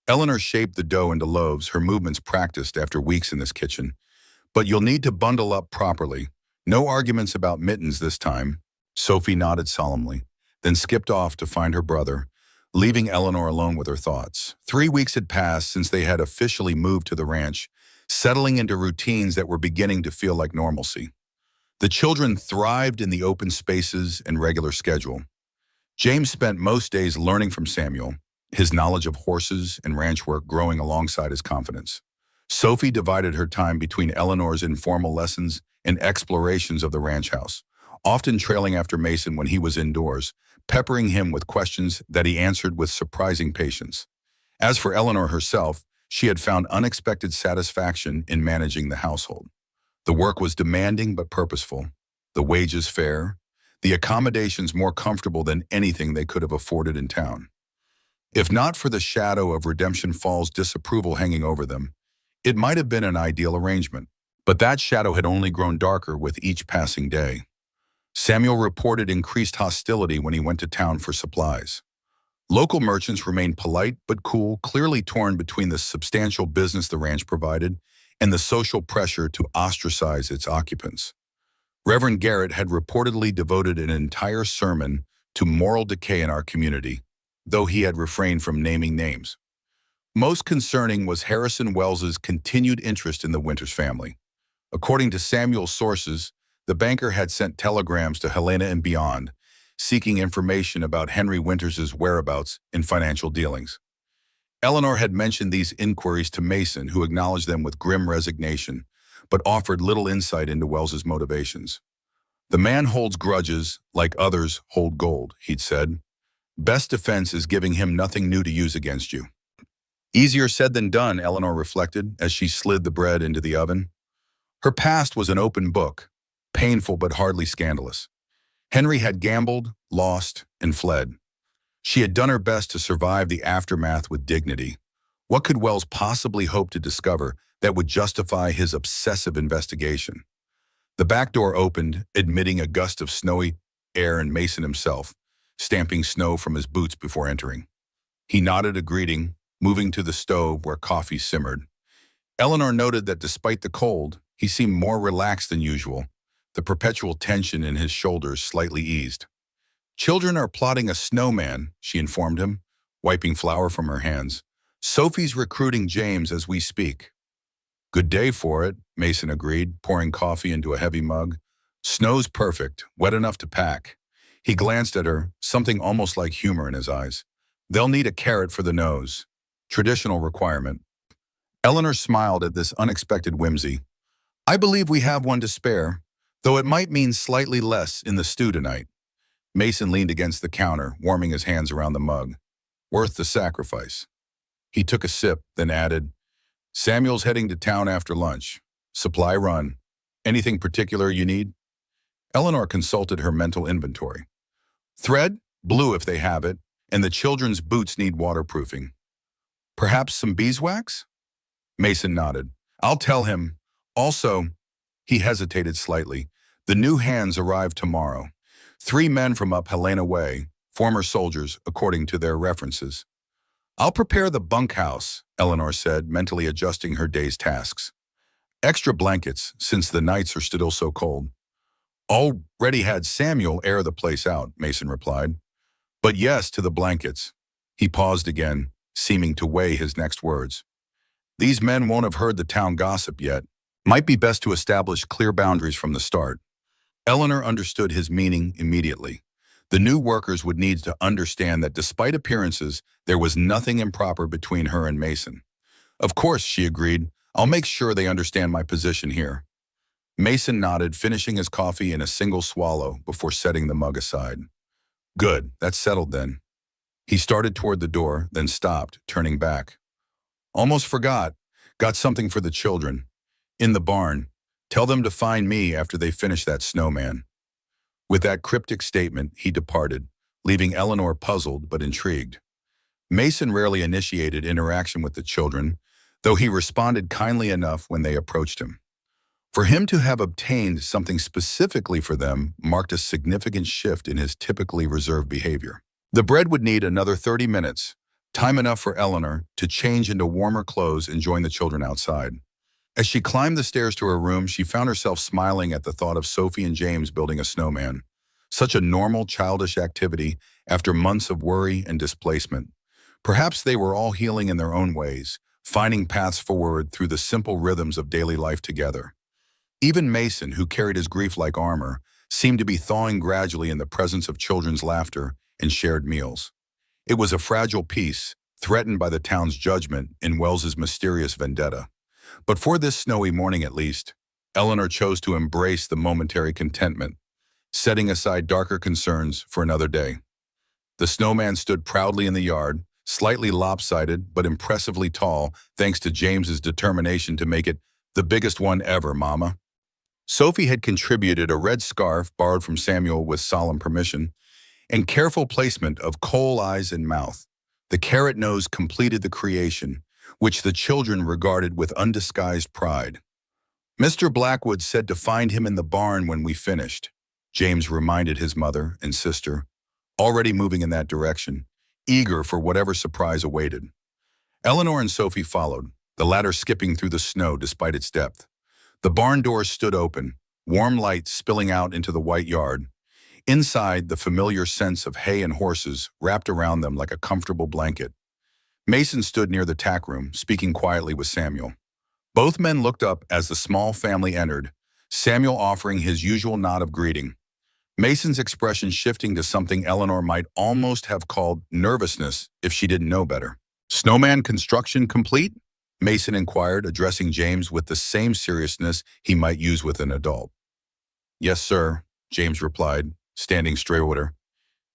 Eleanor shaped the dough into loaves, her movements practiced after weeks in this kitchen. "But you'll need to bundle up properly. No arguments about mittens this time." Sophie nodded solemnly, then skipped off to find her brother, leaving Eleanor alone with her thoughts. 3 weeks had passed since they had officially moved to the ranch, settling into routines that were beginning to feel like normalcy. The children thrived in the open spaces and regular schedule. James spent most days learning from Samuel, his knowledge of horses and ranch work growing alongside his confidence. Sophie divided her time between Eleanor's informal lessons and explorations of the ranch house, often trailing after Mason when he was indoors, peppering him with questions that he answered with surprising patience. As for Eleanor herself, she had found unexpected satisfaction in managing the household. The work was demanding but purposeful, the wages fair, the accommodations more comfortable than anything they could have afforded in town. If not for the shadow of Redemption Falls' disapproval hanging over them, it might have been an ideal arrangement. But that shadow had only grown darker with each passing day. Samuel reported increased hostility when he went to town for supplies. Local merchants remained polite but cool, clearly torn between the substantial business the ranch provided and the social pressure to ostracize its occupants. Reverend Garrett had reportedly devoted an entire sermon to moral decay in our community, though he had refrained from naming names. Most concerning was Harrison Wells's continued interest in the Winters family. According to Samuel's sources, the banker had sent telegrams to Helena and beyond, seeking information about Henry Winters's whereabouts in financial dealings. Eleanor had mentioned these inquiries to Mason, who acknowledged them with grim resignation, but offered little insight into Wells's motivations. "The man holds grudges, like others hold gold," he'd said. "Best defense is giving him nothing new to use against you." Easier said than done, Eleanor reflected as she slid the bread into the oven. Her past was an open book, painful but hardly scandalous. Henry had gambled, lost, and fled. She had done her best to survive the aftermath with dignity. What could Wells possibly hope to discover that would justify his obsessive investigation? The back door opened, admitting a gust of snowy air and Mason himself, stamping snow from his boots before entering. He nodded a greeting, moving to the stove where coffee simmered. Eleanor noted that despite the cold, he seemed more relaxed than usual. The perpetual tension in his shoulders slightly eased. "Children are plotting a snowman," she informed him, wiping flour from her hands. "Sophie's recruiting James as we speak." "Good day for it," Mason agreed, pouring coffee into a heavy mug. "Snow's perfect, wet enough to pack." He glanced at her, something almost like humor in his eyes. "They'll need a carrot for the nose. Traditional requirement." Eleanor smiled at this unexpected whimsy. "I believe we have one to spare, though it might mean slightly less in the stew tonight." Mason leaned against the counter, warming his hands around the mug. "Worth the sacrifice." He took a sip, then added, "Samuel's heading to town after lunch. Supply run. Anything particular you need?" Eleanor consulted her mental inventory. "Thread, blue if they have it, and the children's boots need waterproofing. Perhaps some beeswax?" Mason nodded. "I'll tell him. Also," he hesitated slightly, "the new hands arrive tomorrow. 3 men from up Helena Way, former soldiers, according to their references." "I'll prepare the bunkhouse," Eleanor said, mentally adjusting her day's tasks. "Extra blankets, since the nights are still so cold." "Already had Samuel air the place out," Mason replied. "But yes to the blankets." He paused again, seeming to weigh his next words. "These men won't have heard the town gossip yet. Might be best to establish clear boundaries from the start." Eleanor understood his meaning immediately. The new workers would need to understand that despite appearances, there was nothing improper between her and Mason. "Of course," she agreed. "I'll make sure they understand my position here." Mason nodded, finishing his coffee in a single swallow before setting the mug aside. "Good, that's settled then." He started toward the door, then stopped, turning back. "Almost forgot. Got something for the children. In the barn. Tell them to find me after they finish that snowman." With that cryptic statement, he departed, leaving Eleanor puzzled but intrigued. Mason rarely initiated interaction with the children, though he responded kindly enough when they approached him. For him to have obtained something specifically for them marked a significant shift in his typically reserved behavior. The bread would need another 30 minutes, time enough for Eleanor to change into warmer clothes and join the children outside. As she climbed the stairs to her room, she found herself smiling at the thought of Sophie and James building a snowman. Such a normal, childish activity after months of worry and displacement. Perhaps they were all healing in their own ways, finding paths forward through the simple rhythms of daily life together. Even Mason, who carried his grief like armor, seemed to be thawing gradually in the presence of children's laughter and shared meals. It was a fragile peace, threatened by the town's judgment in Wells's mysterious vendetta. But for this snowy morning at least, Eleanor chose to embrace the momentary contentment, setting aside darker concerns for another day. The snowman stood proudly in the yard, slightly lopsided but impressively tall thanks to James's determination to make it the biggest one ever, Mama. Sophie had contributed a red scarf borrowed from Samuel with solemn permission, and careful placement of coal eyes and mouth. The carrot nose completed the creation, which the children regarded with undisguised pride. "Mr. Blackwood said to find him in the barn when we finished," James reminded his mother and sister, already moving in that direction, eager for whatever surprise awaited. Eleanor and Sophie followed, the latter skipping through the snow despite its depth. The barn door stood open, warm light spilling out into the white yard. Inside, the familiar sense of hay and horses wrapped around them like a comfortable blanket. Mason stood near the tack room, speaking quietly with Samuel. Both men looked up as the small family entered, Samuel offering his usual nod of greeting. Mason's expression shifting to something Eleanor might almost have called nervousness if she didn't know better. "Snowman construction complete?" Mason inquired, addressing James with the same seriousness he might use with an adult. "Yes, sir," James replied, standing straighter.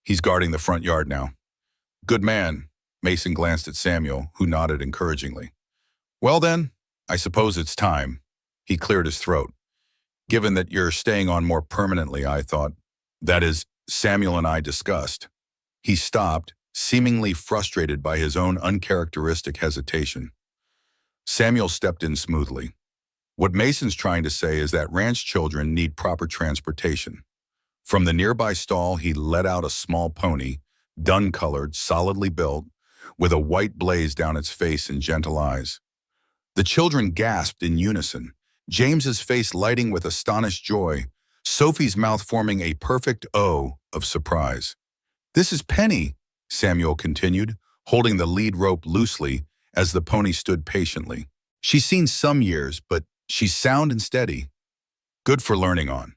"He's guarding the front yard now." "Good man." Mason glanced at Samuel, who nodded encouragingly. "Well then, I suppose it's time." He cleared his throat. "Given that you're staying on more permanently, I thought, that is, Samuel and I discussed." He stopped, seemingly frustrated by his own uncharacteristic hesitation. Samuel stepped in smoothly. What Mason's trying to say is that ranch children need proper transportation. From the nearby stall, he let out a small pony, dun-colored, solidly built, with a white blaze down its face and gentle eyes. The children gasped in unison, James's face lighting with astonished joy, Sophie's mouth forming a perfect O of surprise. "This is Penny," Samuel continued, holding the lead rope loosely as the pony stood patiently. "She's seen some years, but she's sound and steady. Good for learning on."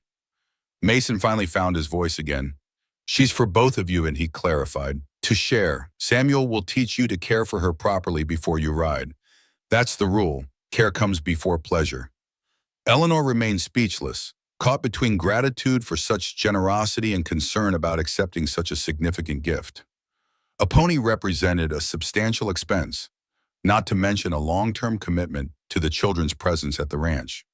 Mason finally found his voice again. "She's for both of you," and he clarified. "To share. Samuel will teach you to care for her properly before you ride. That's the rule. Care comes before pleasure." Eleanor remained speechless, caught between gratitude for such generosity and concern about accepting such a significant gift. A pony represented a substantial expense, not to mention a long-term commitment to the children's presence at the ranch.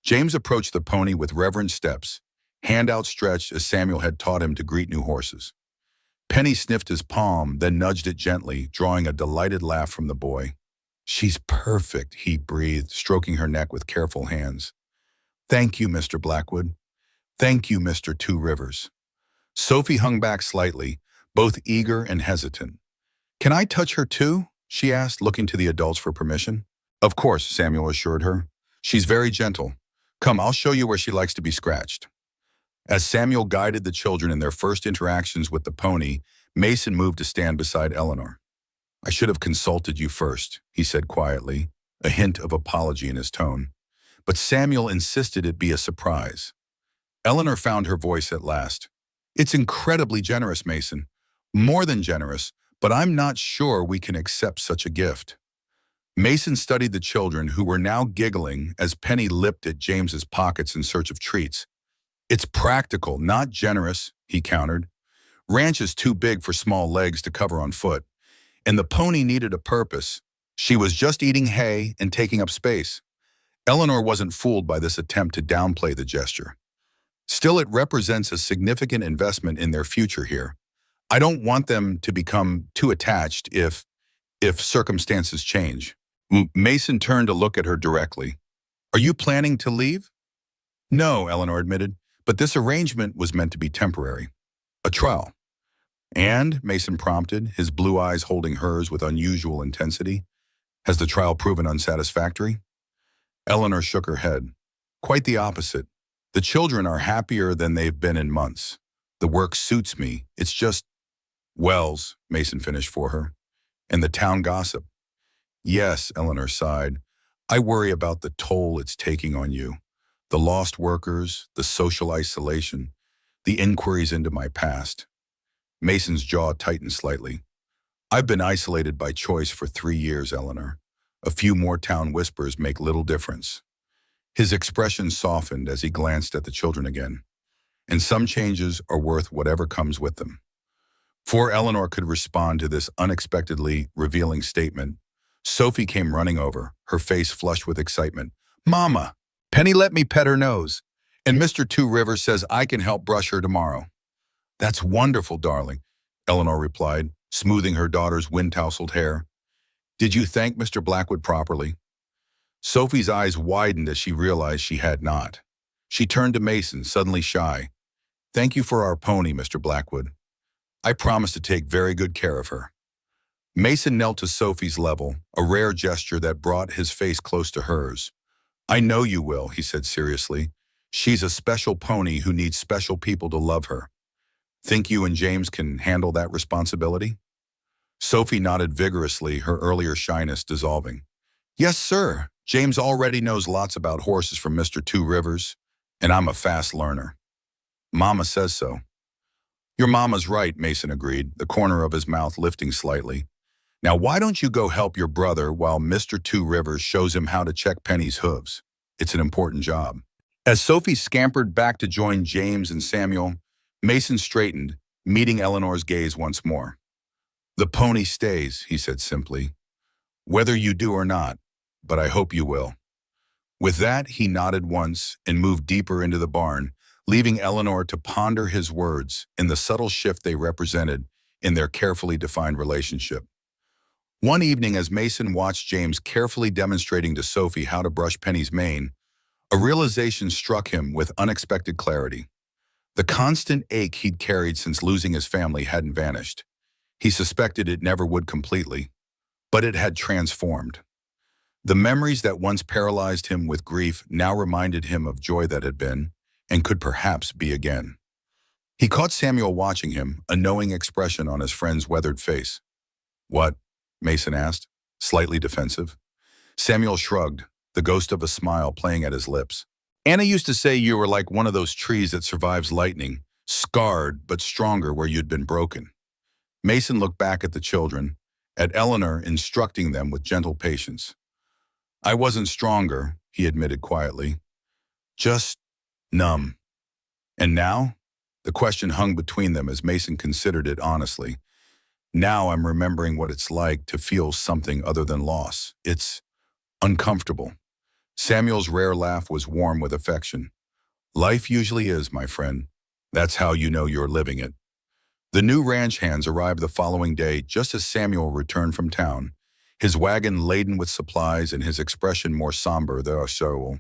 James approached the pony with reverent steps, hand outstretched as Samuel had taught him to greet new horses. Penny sniffed his palm, then nudged it gently, drawing a delighted laugh from the boy. "She's perfect," he breathed, stroking her neck with careful hands. "Thank you, Mr. Blackwood. Thank you, Mr. Two Rivers." Sophie hung back slightly, both eager and hesitant. "Can I touch her too?" she asked, looking to the adults for permission. "Of course," Samuel assured her. "She's very gentle. Come, I'll show you where she likes to be scratched." As Samuel guided the children in their first interactions with the pony, Mason moved to stand beside Eleanor. "I should have consulted you first," he said quietly, a hint of apology in his tone. But Samuel insisted it be a surprise. Eleanor found her voice at last. "It's incredibly generous, Mason. More than generous, but I'm not sure we can accept such a gift." Mason studied the children, who were now giggling as Penny lipped at James's pockets in search of treats. "It's practical, not generous," he countered. "Ranch is too big for small legs to cover on foot, and the pony needed a purpose. She was just eating hay and taking up space." Eleanor wasn't fooled by this attempt to downplay the gesture. "Still, it represents a significant investment in their future here. I don't want them to become too attached if circumstances change." Mason turned to look at her directly. "Are you planning to leave?" "No," Eleanor admitted, "but this arrangement was meant to be temporary. A trial." "And," Mason prompted, his blue eyes holding hers with unusual intensity, "has the trial proven unsatisfactory?" Eleanor shook her head. "Quite the opposite. The children are happier than they've been in months. The work suits me. It's just Wells," Mason finished for her. "And the town gossip." "Yes," Eleanor sighed. "I worry about the toll it's taking on you. The lost workers, the social isolation, the inquiries into my past." Mason's jaw tightened slightly. "I've been isolated by choice for 3 years, Eleanor. A few more town whispers make little difference." His expression softened as he glanced at the children again. "And some changes are worth whatever comes with them." Before Eleanor could respond to this unexpectedly revealing statement, Sophie came running over, her face flushed with excitement. "Mama, Penny let me pet her nose, and Mr. Two Rivers says I can help brush her tomorrow." "That's wonderful, darling," Eleanor replied, smoothing her daughter's wind-tousled hair. "Did you thank Mr. Blackwood properly?" Sophie's eyes widened as she realized she had not. She turned to Mason, suddenly shy. "Thank you for our pony, Mr. Blackwood. I promise to take very good care of her." Mason knelt to Sophie's level, a rare gesture that brought his face close to hers. "I know you will," he said seriously. "She's a special pony who needs special people to love her. Think you and James can handle that responsibility?" Sophie nodded vigorously, her earlier shyness dissolving. "Yes, sir. James already knows lots about horses from Mr. Two Rivers, and I'm a fast learner." "Mama says so." "Your mama's right," Mason agreed, the corner of his mouth lifting slightly. "Now why don't you go help your brother while Mr. Two Rivers shows him how to check Penny's hooves? It's an important job." As Sophie scampered back to join James and Samuel, Mason straightened, meeting Eleanor's gaze once more. "The pony stays," he said simply. "Whether you do or not, but I hope you will." With that, he nodded once and moved deeper into the barn, leaving Eleanor to ponder his words and the subtle shift they represented in their carefully defined relationship. One evening, as Mason watched James carefully demonstrating to Sophie how to brush Penny's mane, a realization struck him with unexpected clarity. The constant ache he'd carried since losing his family hadn't vanished. He suspected it never would completely, but it had transformed. The memories that once paralyzed him with grief now reminded him of joy that had been, and could perhaps be again. He caught Samuel watching him, a knowing expression on his friend's weathered face. "What?" Mason asked, slightly defensive. Samuel shrugged, the ghost of a smile playing at his lips. "Anna used to say you were like one of those trees that survives lightning, scarred but stronger where you'd been broken." Mason looked back at the children, at Eleanor instructing them with gentle patience. "I wasn't stronger," he admitted quietly. "Just numb." "And now?" The question hung between them as Mason considered it honestly. "Now I'm remembering what it's like to feel something other than loss. It's uncomfortable." Samuel's rare laugh was warm with affection. "Life usually is, my friend. That's how you know you're living it." The new ranch hands arrived the following day just as Samuel returned from town, his wagon laden with supplies and his expression more somber than usual.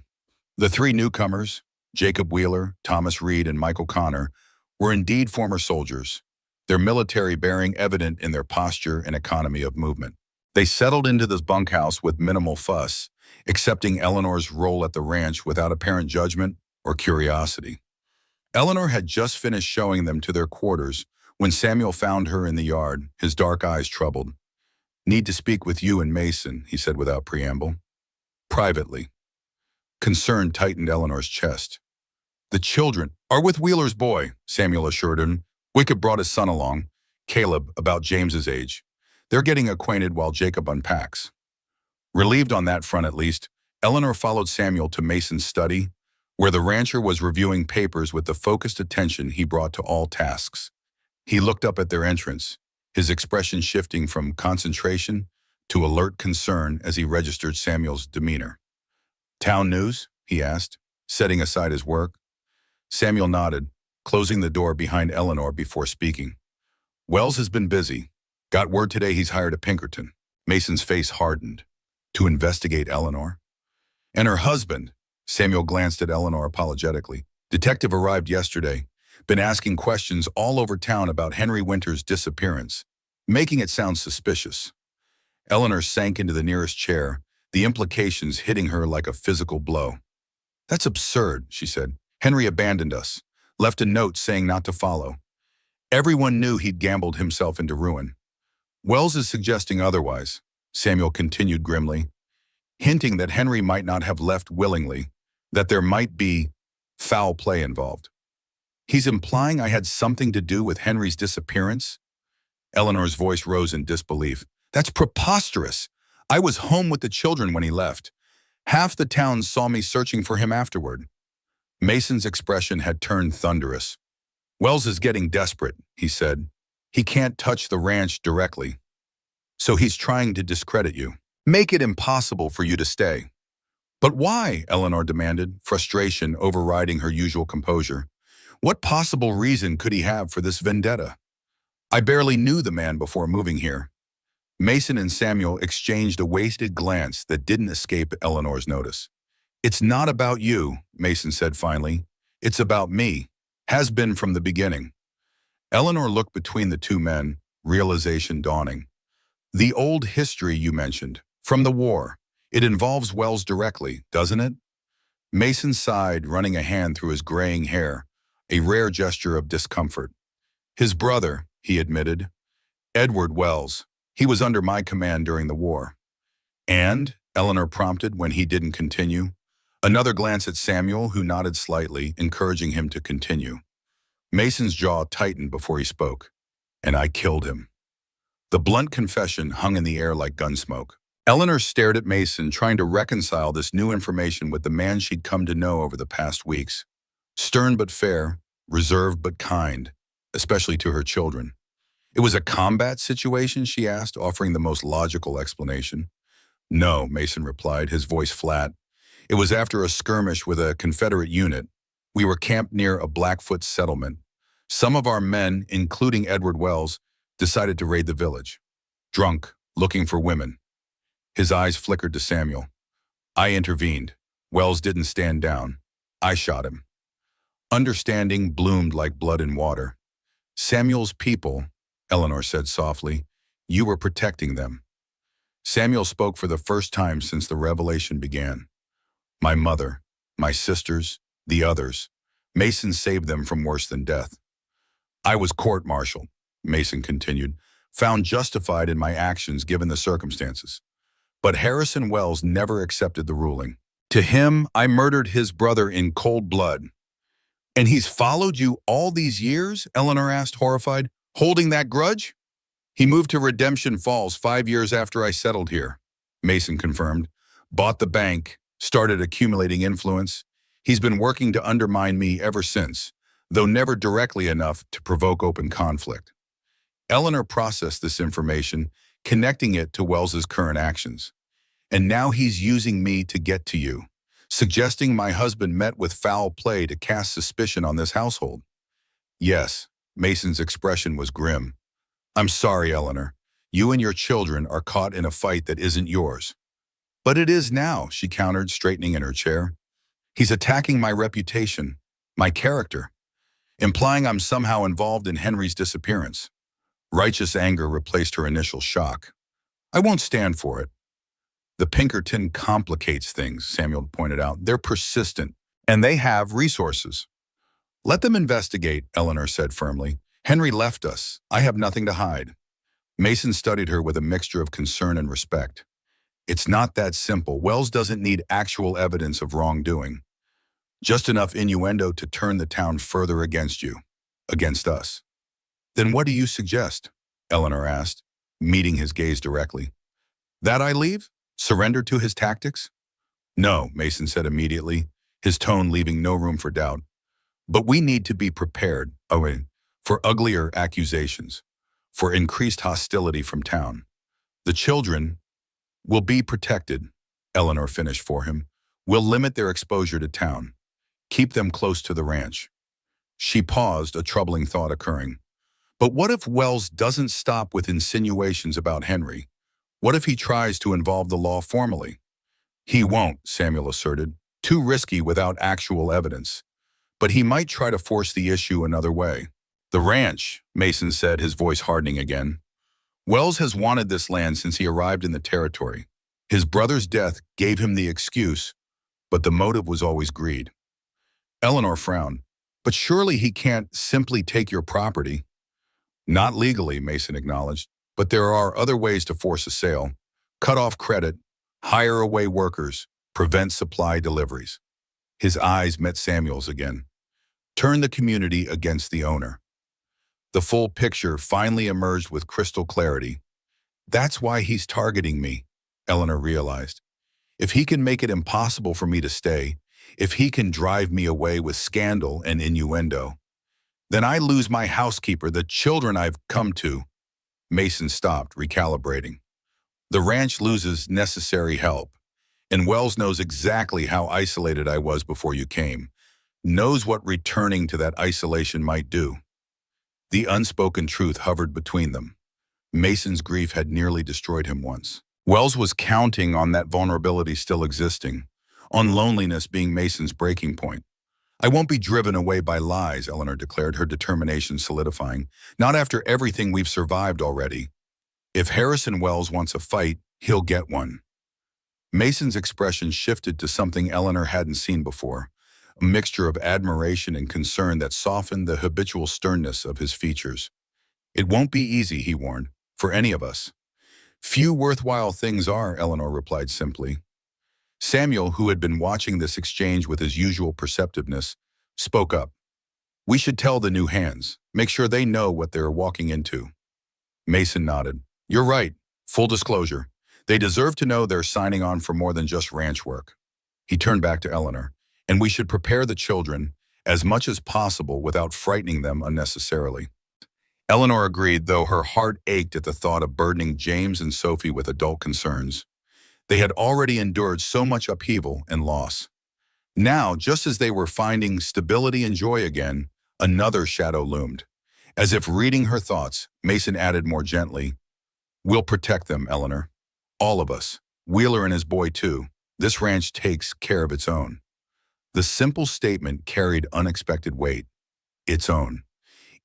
The three newcomers, Jacob Wheeler, Thomas Reed, and Michael Connor, were indeed former soldiers, their military bearing evident in their posture and economy of movement. They settled into this bunkhouse with minimal fuss, accepting Eleanor's role at the ranch without apparent judgment or curiosity. Eleanor had just finished showing them to their quarters when Samuel found her in the yard, his dark eyes troubled. "Need to speak with you and Mason," he said without preamble. "Privately." Concern tightened Eleanor's chest. "The children are with Wheeler's boy," Samuel assured him. "Wickett brought his son along, Caleb, about James's age. They're getting acquainted while Jacob unpacks." Relieved on that front at least, Eleanor followed Samuel to Mason's study, where the rancher was reviewing papers with the focused attention he brought to all tasks. He looked up at their entrance, his expression shifting from concentration to alert concern as he registered Samuel's demeanor. "Town news?" he asked, setting aside his work. Samuel nodded, closing the door behind Eleanor before speaking. "Wells has been busy. Got word today he's hired a Pinkerton." Mason's face hardened. "To investigate Eleanor?" "And her husband." Samuel glanced at Eleanor apologetically. "Detective arrived yesterday. Been asking questions all over town about Henry Winter's disappearance, making it sound suspicious." Eleanor sank into the nearest chair, the implications hitting her like a physical blow. "That's absurd," she said. "Henry abandoned us, left a note saying not to follow. Everyone knew he'd gambled himself into ruin." "Wells is suggesting otherwise," Samuel continued grimly, hinting that Henry might not have left willingly, that there might be foul play involved. "He's implying I had something to do with Henry's disappearance?" Eleanor's voice rose in disbelief. "That's preposterous. I was home with the children when he left. Half the town saw me searching for him afterward." Mason's expression had turned thunderous. "Wells is getting desperate," he said. "He can't touch the ranch directly. So he's trying to discredit you. Make it impossible for you to stay." "But why?" Eleanor demanded, frustration overriding her usual composure. "What possible reason could he have for this vendetta? I barely knew the man before moving here." Mason and Samuel exchanged a wasted glance that didn't escape Eleanor's notice. "It's not about you," Mason said finally. "It's about me. Has been from the beginning." Eleanor looked between the two men, realization dawning. "The old history you mentioned, from the war, it involves Wells directly, doesn't it?" Mason sighed, running a hand through his graying hair, a rare gesture of discomfort. "His brother," he admitted. "Edward Wells. He was under my command during the war." "And?" Eleanor prompted when he didn't continue. Another glance at Samuel, who nodded slightly, encouraging him to continue. Mason's jaw tightened before he spoke. "And I killed him." The blunt confession hung in the air like gunsmoke. Eleanor stared at Mason, trying to reconcile this new information with the man she'd come to know over the past weeks. Stern but fair, reserved but kind, especially to her children. "It was a combat situation?" she asked, offering the most logical explanation. "No," Mason replied, his voice flat. "It was after a skirmish with a Confederate unit. We were camped near a Blackfoot settlement. Some of our men, including Edward Wells, decided to raid the village. Drunk, looking for women. His eyes flickered to Samuel. I intervened. Wells didn't stand down. I shot him. Understanding bloomed like blood in water. Samuel's people, Eleanor said softly, you were protecting them. Samuel spoke for the first time since the revelation began. My mother, my sisters, the others. Mason saved them from worse than death. I was court-martialed, Mason continued, found justified in my actions given the circumstances. But Harrison Wells never accepted the ruling. To him, I murdered his brother in cold blood. And he's followed you all these years? Eleanor asked, horrified. Holding that grudge? He moved to Redemption Falls 5 years after I settled here, Mason confirmed. Bought the bank, started accumulating influence. He's been working to undermine me ever since, though never directly enough to provoke open conflict. Eleanor processed this information, connecting it to Wells's current actions. And now he's using me to get to you, suggesting my husband met with foul play to cast suspicion on this household. Yes, Mason's expression was grim. I'm sorry, Eleanor. You and your children are caught in a fight that isn't yours. But it is now, she countered, straightening in her chair. He's attacking my reputation, my character, implying I'm somehow involved in Henry's disappearance. Righteous anger replaced her initial shock. I won't stand for it. The Pinkerton complicates things, Samuel pointed out. They're persistent, and they have resources. Let them investigate, Eleanor said firmly. Henry left us. I have nothing to hide. Mason studied her with a mixture of concern and respect. It's not that simple. Wells doesn't need actual evidence of wrongdoing. Just enough innuendo to turn the town further against you, against us. Then what do you suggest? Eleanor asked, meeting his gaze directly. That I leave? Surrender to his tactics? No, Mason said immediately, his tone leaving no room for doubt. But we need to be prepared, for uglier accusations, for increased hostility from town. The children will be protected, Eleanor finished for him. We'll limit their exposure to town. Keep them close to the ranch. She paused, a troubling thought occurring. But what if Wells doesn't stop with insinuations about Henry? What if he tries to involve the law formally? He won't, Samuel asserted. Too risky without actual evidence. But he might try to force the issue another way. The ranch, Mason said, his voice hardening again. Wells has wanted this land since he arrived in the territory. His brother's death gave him the excuse, but the motive was always greed. Eleanor frowned. But surely he can't simply take your property. Not legally, Mason acknowledged, but there are other ways to force a sale. Cut off credit, hire away workers, prevent supply deliveries. His eyes met Samuel's again. Turn the community against the owner. The full picture finally emerged with crystal clarity. That's why he's targeting me, Eleanor realized. If he can make it impossible for me to stay, if he can drive me away with scandal and innuendo, then I lose my housekeeper, the children I've come to. Mason stopped, recalibrating. The ranch loses necessary help, and Wells knows exactly how isolated I was before you came, knows what returning to that isolation might do. The unspoken truth hovered between them. Mason's grief had nearly destroyed him once. Wells was counting on that vulnerability still existing, on loneliness being Mason's breaking point. I won't be driven away by lies, Eleanor declared, her determination solidifying. Not after everything we've survived already. If Harrison Wells wants a fight, he'll get one. Mason's expression shifted to something Eleanor hadn't seen before, a mixture of admiration and concern that softened the habitual sternness of his features. It won't be easy, he warned, for any of us. Few worthwhile things are, Eleanor replied simply. Samuel, who had been watching this exchange with his usual perceptiveness, spoke up. We should tell the new hands, make sure they know what they're walking into. Mason nodded. You're right. Full disclosure. They deserve to know they're signing on for more than just ranch work. He turned back to Eleanor. And we should prepare the children as much as possible without frightening them unnecessarily. Eleanor agreed, though her heart ached at the thought of burdening James and Sophie with adult concerns. They had already endured so much upheaval and loss. Now, just as they were finding stability and joy again, another shadow loomed. As if reading her thoughts, Mason added more gently, "We'll protect them, Eleanor. All of us. Wheeler and his boy, too. This ranch takes care of its own." The simple statement carried unexpected weight. Its own.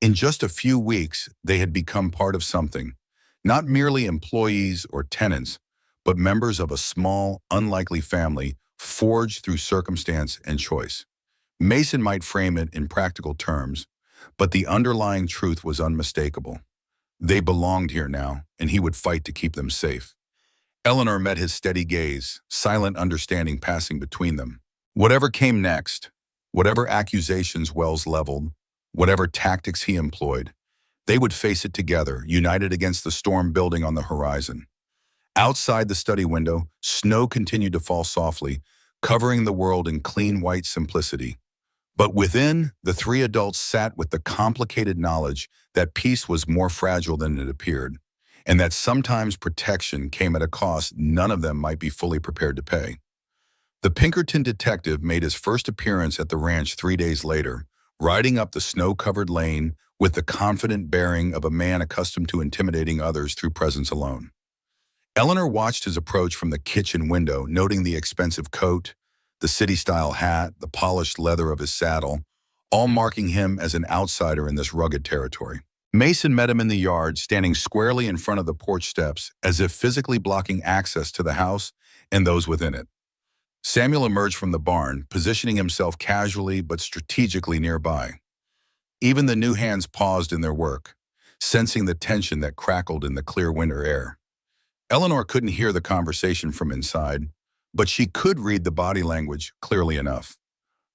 In just a few weeks, they had become part of something. Not merely employees or tenants, but members of a small, unlikely family forged through circumstance and choice. Mason might frame it in practical terms, but the underlying truth was unmistakable. They belonged here now, and he would fight to keep them safe. Eleanor met his steady gaze, silent understanding passing between them. Whatever came next, whatever accusations Wells leveled, whatever tactics he employed, they would face it together, united against the storm building on the horizon. Outside the study window, snow continued to fall softly, covering the world in clean white simplicity. But within, the three adults sat with the complicated knowledge that peace was more fragile than it appeared, and that sometimes protection came at a cost none of them might be fully prepared to pay. The Pinkerton detective made his first appearance at the ranch 3 days later, riding up the snow-covered lane with the confident bearing of a man accustomed to intimidating others through presence alone. Eleanor watched his approach from the kitchen window, noting the expensive coat, the city-style hat, the polished leather of his saddle, all marking him as an outsider in this rugged territory. Mason met him in the yard, standing squarely in front of the porch steps, as if physically blocking access to the house and those within it. Samuel emerged from the barn, positioning himself casually but strategically nearby. Even the new hands paused in their work, sensing the tension that crackled in the clear winter air. Eleanor couldn't hear the conversation from inside, but she could read the body language clearly enough.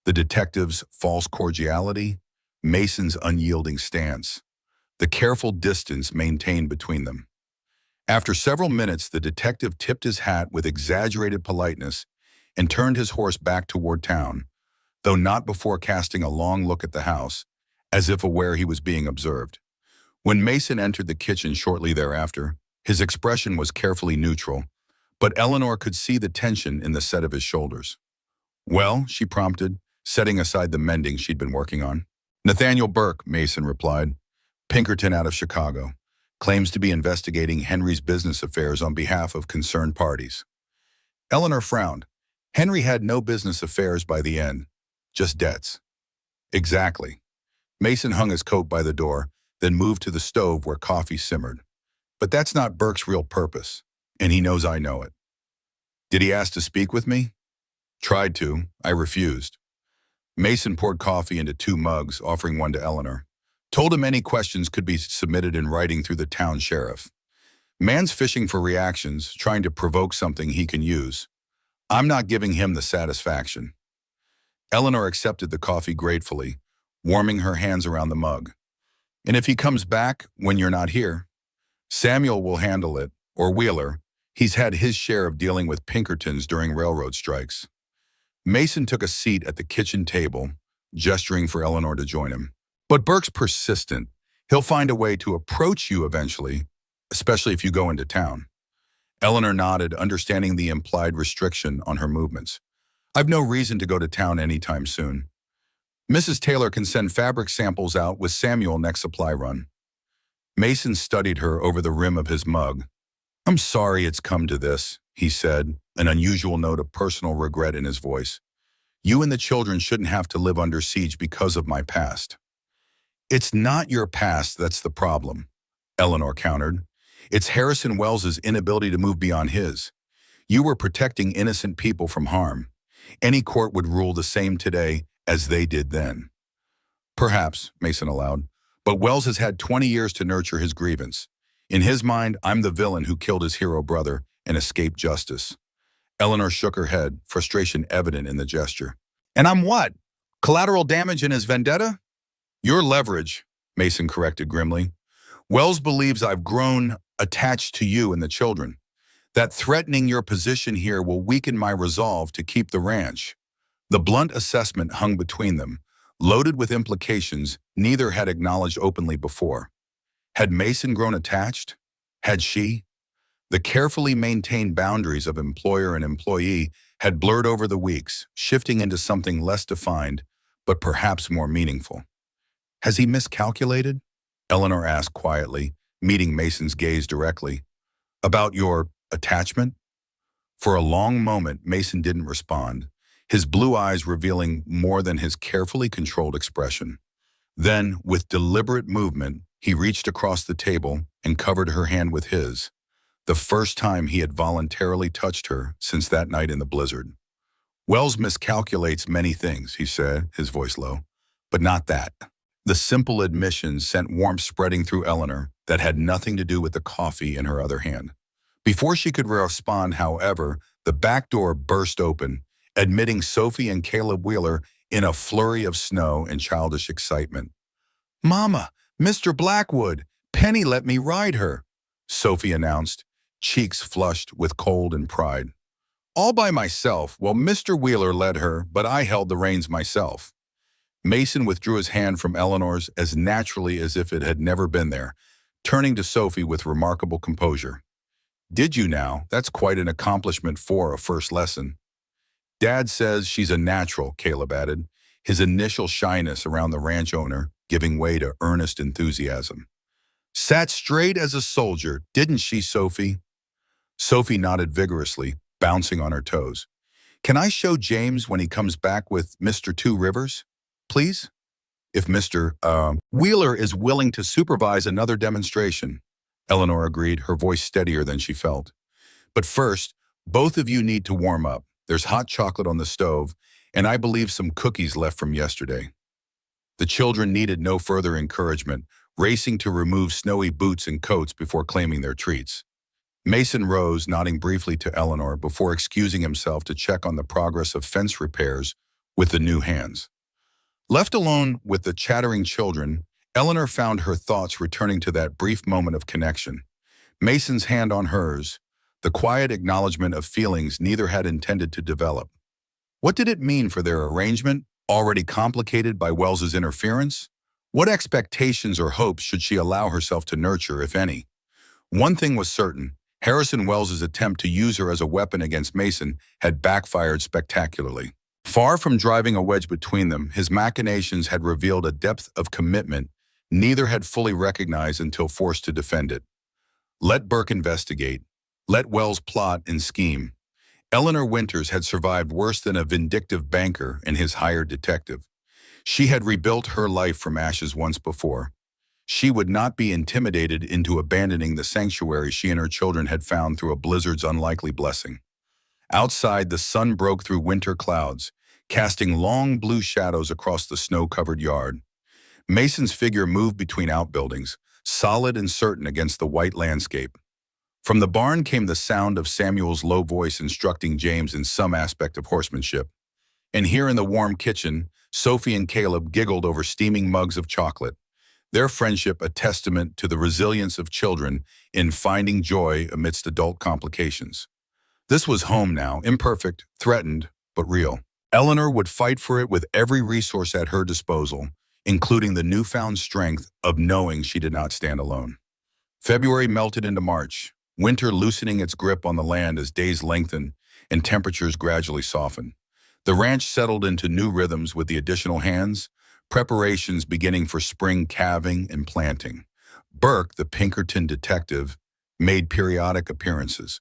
The detective's false cordiality, Mason's unyielding stance, the careful distance maintained between them. After several minutes, the detective tipped his hat with exaggerated politeness and turned his horse back toward town, though not before casting a long look at the house, as if aware he was being observed. When Mason entered the kitchen shortly thereafter, his expression was carefully neutral, but Eleanor could see the tension in the set of his shoulders. "Well," she prompted, setting aside the mending she'd been working on. "Nathaniel Burke," Mason replied. "Pinkerton out of Chicago. Claims to be investigating Henry's business affairs on behalf of concerned parties." Eleanor frowned. Henry had no business affairs by the end, just debts. "Exactly." Mason hung his coat by the door, then moved to the stove where coffee simmered. "But that's not Burke's real purpose, and he knows I know it." "Did he ask to speak with me?" "Tried to. I refused." Mason poured coffee into 2 mugs, offering one to Eleanor. "Told him any questions could be submitted in writing through the town sheriff. Man's fishing for reactions, trying to provoke something he can use. I'm not giving him the satisfaction." Eleanor accepted the coffee gratefully, warming her hands around the mug. "And if he comes back when you're not here, Samuel will handle it, or Wheeler. He's had his share of dealing with Pinkertons during railroad strikes." Mason took a seat at the kitchen table, gesturing for Eleanor to join him. "But Burke's persistent. He'll find a way to approach you eventually, especially if you go into town." Eleanor nodded, understanding the implied restriction on her movements. "I've no reason to go to town anytime soon. Mrs. Taylor can send fabric samples out with Samuel next supply run." Mason studied her over the rim of his mug. "I'm sorry it's come to this," he said, an unusual note of personal regret in his voice. "You and the children shouldn't have to live under siege because of my past." "It's not your past that's the problem," Eleanor countered. "It's Harrison Wells's inability to move beyond his. You were protecting innocent people from harm. Any court would rule the same today as they did then." "Perhaps," Mason allowed, "but Wells has had 20 years to nurture his grievance. In his mind, I'm the villain who killed his hero brother and escaped justice." Eleanor shook her head, frustration evident in the gesture. "And I'm what? Collateral damage in his vendetta?" "Your leverage," Mason corrected grimly. "Wells believes I've grown attached to you and the children. That threatening your position here will weaken my resolve to keep the ranch." The blunt assessment hung between them, loaded with implications neither had acknowledged openly before. Had Mason grown attached? Had she? The carefully maintained boundaries of employer and employee had blurred over the weeks, shifting into something less defined, but perhaps more meaningful. Has he miscalculated? Eleanor asked quietly, meeting Mason's gaze directly. About your attachment? For a long moment, Mason didn't respond, his blue eyes revealing more than his carefully controlled expression. Then, with deliberate movement, he reached across the table and covered her hand with his, the first time he had voluntarily touched her since that night in the blizzard. Wells miscalculates many things, he said, his voice low, but not that. The simple admission sent warmth spreading through Eleanor that had nothing to do with the coffee in her other hand. Before she could respond, however, the back door burst open, admitting Sophie and Caleb Wheeler in a flurry of snow and childish excitement. "Mama, Mr. Blackwood, Penny let me ride her," Sophie announced, cheeks flushed with cold and pride. "All by myself. Well, Mr. Wheeler led her, but I held the reins myself." Mason withdrew his hand from Eleanor's as naturally as if it had never been there, turning to Sophie with remarkable composure. "Did you now? That's quite an accomplishment for a first lesson." "Dad says she's a natural," Caleb added, his initial shyness around the ranch owner giving way to earnest enthusiasm. "Sat straight as a soldier, didn't she, Sophie?" Sophie nodded vigorously, bouncing on her toes. "Can I show James when he comes back with Mr. Two Rivers, please? If Mr. Wheeler is willing to supervise another demonstration," Eleanor agreed, her voice steadier than she felt. "But first, both of you need to warm up. There's hot chocolate on the stove, and I believe some cookies left from yesterday." The children needed no further encouragement, racing to remove snowy boots and coats before claiming their treats. Mason rose, nodding briefly to Eleanor before excusing himself to check on the progress of fence repairs with the new hands. Left alone with the chattering children, Eleanor found her thoughts returning to that brief moment of connection. Mason's hand on hers, the quiet acknowledgement of feelings neither had intended to develop. What did it mean for their arrangement, already complicated by Wells's interference? What expectations or hopes should she allow herself to nurture, if any? One thing was certain: Harrison Wells's attempt to use her as a weapon against Mason had backfired spectacularly. Far from driving a wedge between them, his machinations had revealed a depth of commitment neither had fully recognized until forced to defend it. Let Burke investigate. Let Wells plot and scheme. Eleanor Winters had survived worse than a vindictive banker and his hired detective. She had rebuilt her life from ashes once before. She would not be intimidated into abandoning the sanctuary she and her children had found through a blizzard's unlikely blessing. Outside, the sun broke through winter clouds, casting long blue shadows across the snow-covered yard. Mason's figure moved between outbuildings, solid and certain against the white landscape. From the barn came the sound of Samuel's low voice instructing James in some aspect of horsemanship. And here in the warm kitchen, Sophie and Caleb giggled over steaming mugs of chocolate, their friendship a testament to the resilience of children in finding joy amidst adult complications. This was home now, imperfect, threatened, but real. Eleanor would fight for it with every resource at her disposal, including the newfound strength of knowing she did not stand alone. February melted into March, winter loosening its grip on the land as days lengthened and temperatures gradually softened. The ranch settled into new rhythms with the additional hands, preparations beginning for spring calving and planting. Burke, the Pinkerton detective, made periodic appearances,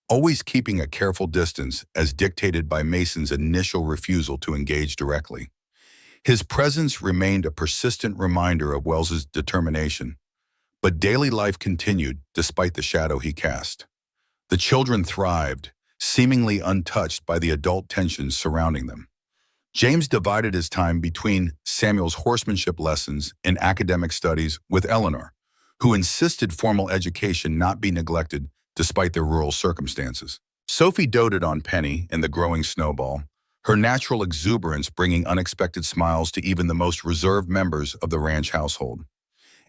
always keeping a careful distance as dictated by Mason's initial refusal to engage directly. His presence remained a persistent reminder of Wells's determination, but daily life continued despite the shadow he cast. The children thrived, seemingly untouched by the adult tensions surrounding them. James divided his time between Samuel's horsemanship lessons and academic studies with Eleanor, who insisted formal education not be neglected despite their rural circumstances. Sophie doted on Penny and the growing snowball, her natural exuberance bringing unexpected smiles to even the most reserved members of the ranch household.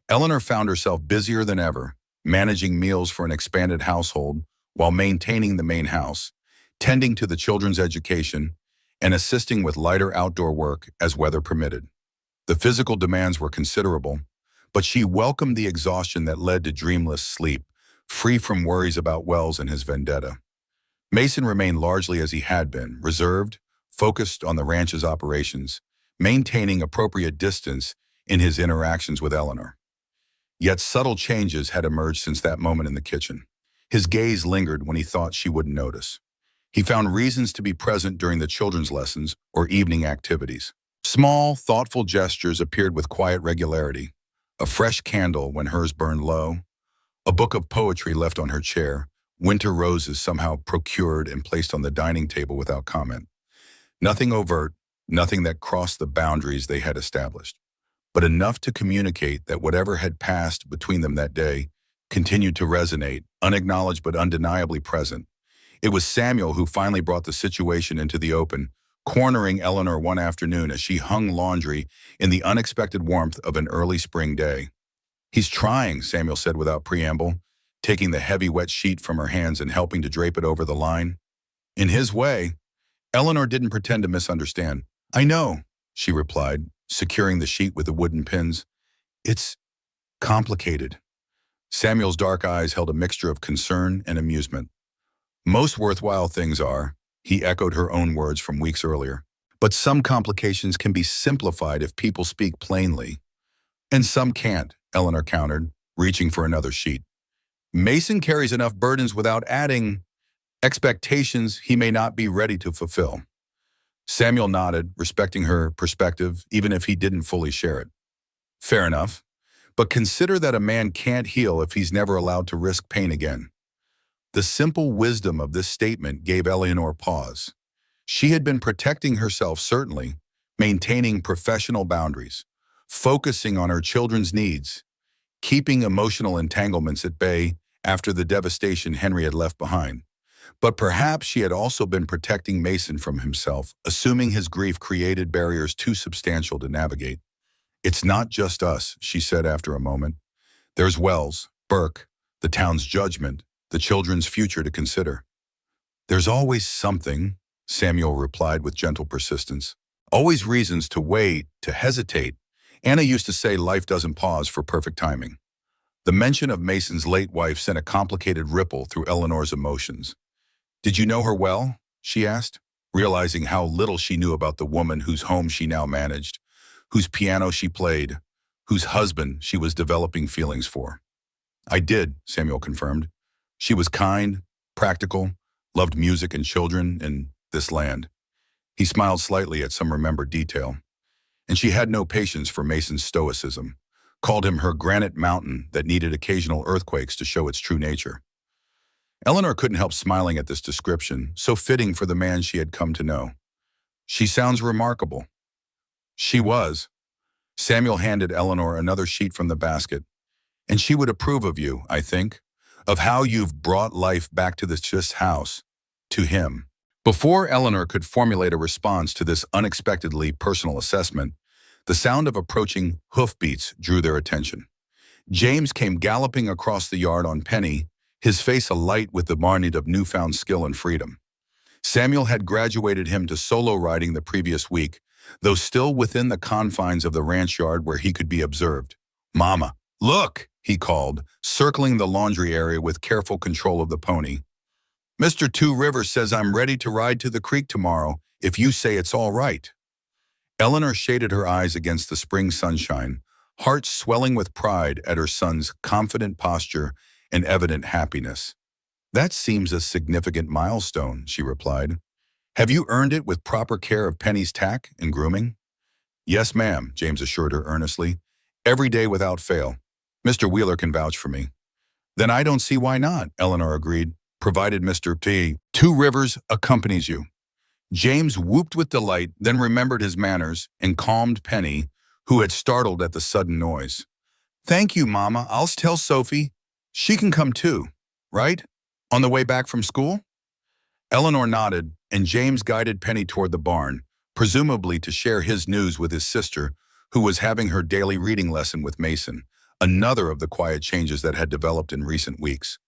Eleanor found herself busier than ever, managing meals for an expanded household while maintaining the main house, tending to the children's education, and assisting with lighter outdoor work as weather permitted. The physical demands were considerable, but she welcomed the exhaustion that led to dreamless sleep, free from worries about Wells and his vendetta. Mason remained largely as he had been, reserved, focused on the ranch's operations, maintaining appropriate distance in his interactions with Eleanor. Yet subtle changes had emerged since that moment in the kitchen. His gaze lingered when he thought she wouldn't notice. He found reasons to be present during the children's lessons or evening activities. Small, thoughtful gestures appeared with quiet regularity. A fresh candle when hers burned low, a book of poetry left on her chair, winter roses somehow procured and placed on the dining table without comment. Nothing overt, nothing that crossed the boundaries they had established, but enough to communicate that whatever had passed between them that day continued to resonate, unacknowledged but undeniably present. It was Samuel who finally brought the situation into the open, cornering Eleanor one afternoon as she hung laundry in the unexpected warmth of an early spring day. "He's trying," Samuel said without preamble, taking the heavy wet sheet from her hands and helping to drape it over the line. In his way, Eleanor didn't pretend to misunderstand. "I know," she replied, securing the sheet with the wooden pins. "It's complicated." Samuel's dark eyes held a mixture of concern and amusement. "Most worthwhile things are," he echoed her own words from weeks earlier. "But some complications can be simplified if people speak plainly." "And some can't," Eleanor countered, reaching for another sheet. "Mason carries enough burdens without adding expectations he may not be ready to fulfill." Samuel nodded, respecting her perspective, even if he didn't fully share it. "Fair enough. But consider that a man can't heal if he's never allowed to risk pain again." The simple wisdom of this statement gave Eleanor pause. She had been protecting herself, certainly, maintaining professional boundaries, focusing on her children's needs, keeping emotional entanglements at bay after the devastation Henry had left behind. But perhaps she had also been protecting Mason from himself, assuming his grief created barriers too substantial to navigate. "It's not just us," she said after a moment. "There's Wells, Burke, the town's judgment, the children's future to consider." "There's always something," Samuel replied with gentle persistence. "Always reasons to wait, to hesitate. Anna used to say life doesn't pause for perfect timing." The mention of Mason's late wife sent a complicated ripple through Eleanor's emotions. "Did you know her well?" she asked, realizing how little she knew about the woman whose home she now managed, whose piano she played, whose husband she was developing feelings for. "I did," Samuel confirmed. "She was kind, practical, loved music and children and this land." He smiled slightly at some remembered detail. "And she had no patience for Mason's stoicism, called him her granite mountain that needed occasional earthquakes to show its true nature." Eleanor couldn't help smiling at this description, so fitting for the man she had come to know. "She sounds remarkable." She was. Samuel handed Eleanor another sheet from the basket. "And she would approve of you, I think, of how you've brought life back to this house, to him." Before Eleanor could formulate a response to this unexpectedly personal assessment, the sound of approaching hoofbeats drew their attention. James came galloping across the yard on Penny, his face alight with the marnit of newfound skill and freedom. Samuel had graduated him to solo riding the previous week, though still within the confines of the ranch yard where he could be observed. "Mama, look!" he called, circling the laundry area with careful control of the pony. "Mr. Two Rivers says I'm ready to ride to the creek tomorrow, if you say it's all right." Eleanor shaded her eyes against the spring sunshine, heart swelling with pride at her son's confident posture and evident happiness. "That seems a significant milestone," she replied. "Have you earned it with proper care of Penny's tack and grooming?" "Yes, ma'am," James assured her earnestly. "Every day without fail. Mr. Wheeler can vouch for me." "Then I don't see why not," Eleanor agreed, "provided Mr. Two Rivers accompanies you." James whooped with delight, then remembered his manners and calmed Penny, who had startled at the sudden noise. "Thank you, Mama. I'll tell Sophie. She can come too, right? On the way back from school?" Eleanor nodded, and James guided Penny toward the barn, presumably to share his news with his sister, who was having her daily reading lesson with Mason, another of the quiet changes that had developed in recent weeks.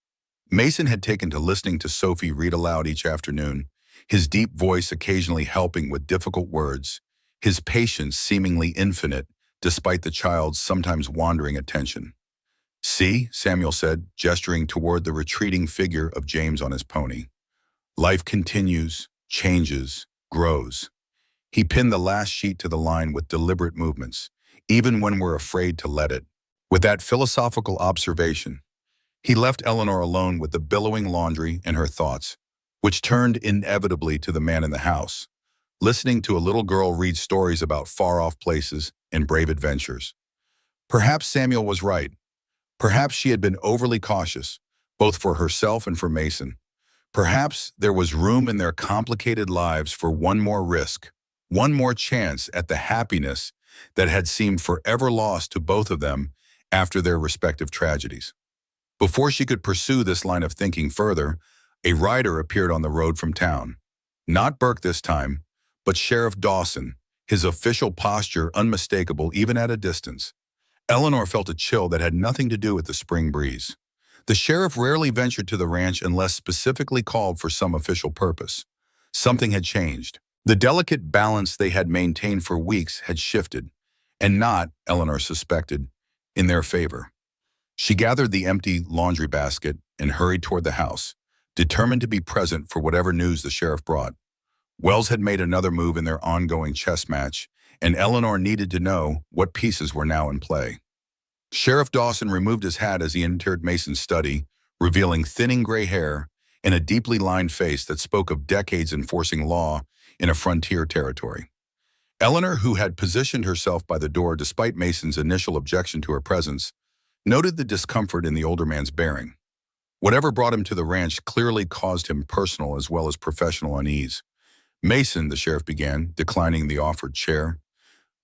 Mason had taken to listening to Sophie read aloud each afternoon, his deep voice occasionally helping with difficult words, his patience seemingly infinite despite the child's sometimes wandering attention. "See," Samuel said, gesturing toward the retreating figure of James on his pony. "Life continues, changes, grows." He pinned the last sheet to the line with deliberate movements, even when we're afraid to let it. With that philosophical observation, he left Eleanor alone with the billowing laundry and her thoughts, which turned inevitably to the man in the house, listening to a little girl read stories about far-off places and brave adventures. Perhaps Samuel was right. Perhaps she had been overly cautious, both for herself and for Mason. Perhaps there was room in their complicated lives for one more risk, one more chance at the happiness that had seemed forever lost to both of them after their respective tragedies. Before she could pursue this line of thinking further, a rider appeared on the road from town. Not Burke this time, but Sheriff Dawson, his official posture unmistakable even at a distance. Eleanor felt a chill that had nothing to do with the spring breeze. The sheriff rarely ventured to the ranch unless specifically called for some official purpose. Something had changed. The delicate balance they had maintained for weeks had shifted, and not, Eleanor suspected, in their favor. She gathered the empty laundry basket and hurried toward the house, determined to be present for whatever news the sheriff brought. Wells had made another move in their ongoing chess match, and Eleanor needed to know what pieces were now in play. Sheriff Dawson removed his hat as he entered Mason's study, revealing thinning gray hair and a deeply lined face that spoke of decades enforcing law in a frontier territory. Eleanor, who had positioned herself by the door despite Mason's initial objection to her presence, noted the discomfort in the older man's bearing. Whatever brought him to the ranch clearly caused him personal as well as professional unease. "Mason," the sheriff began, declining the offered chair.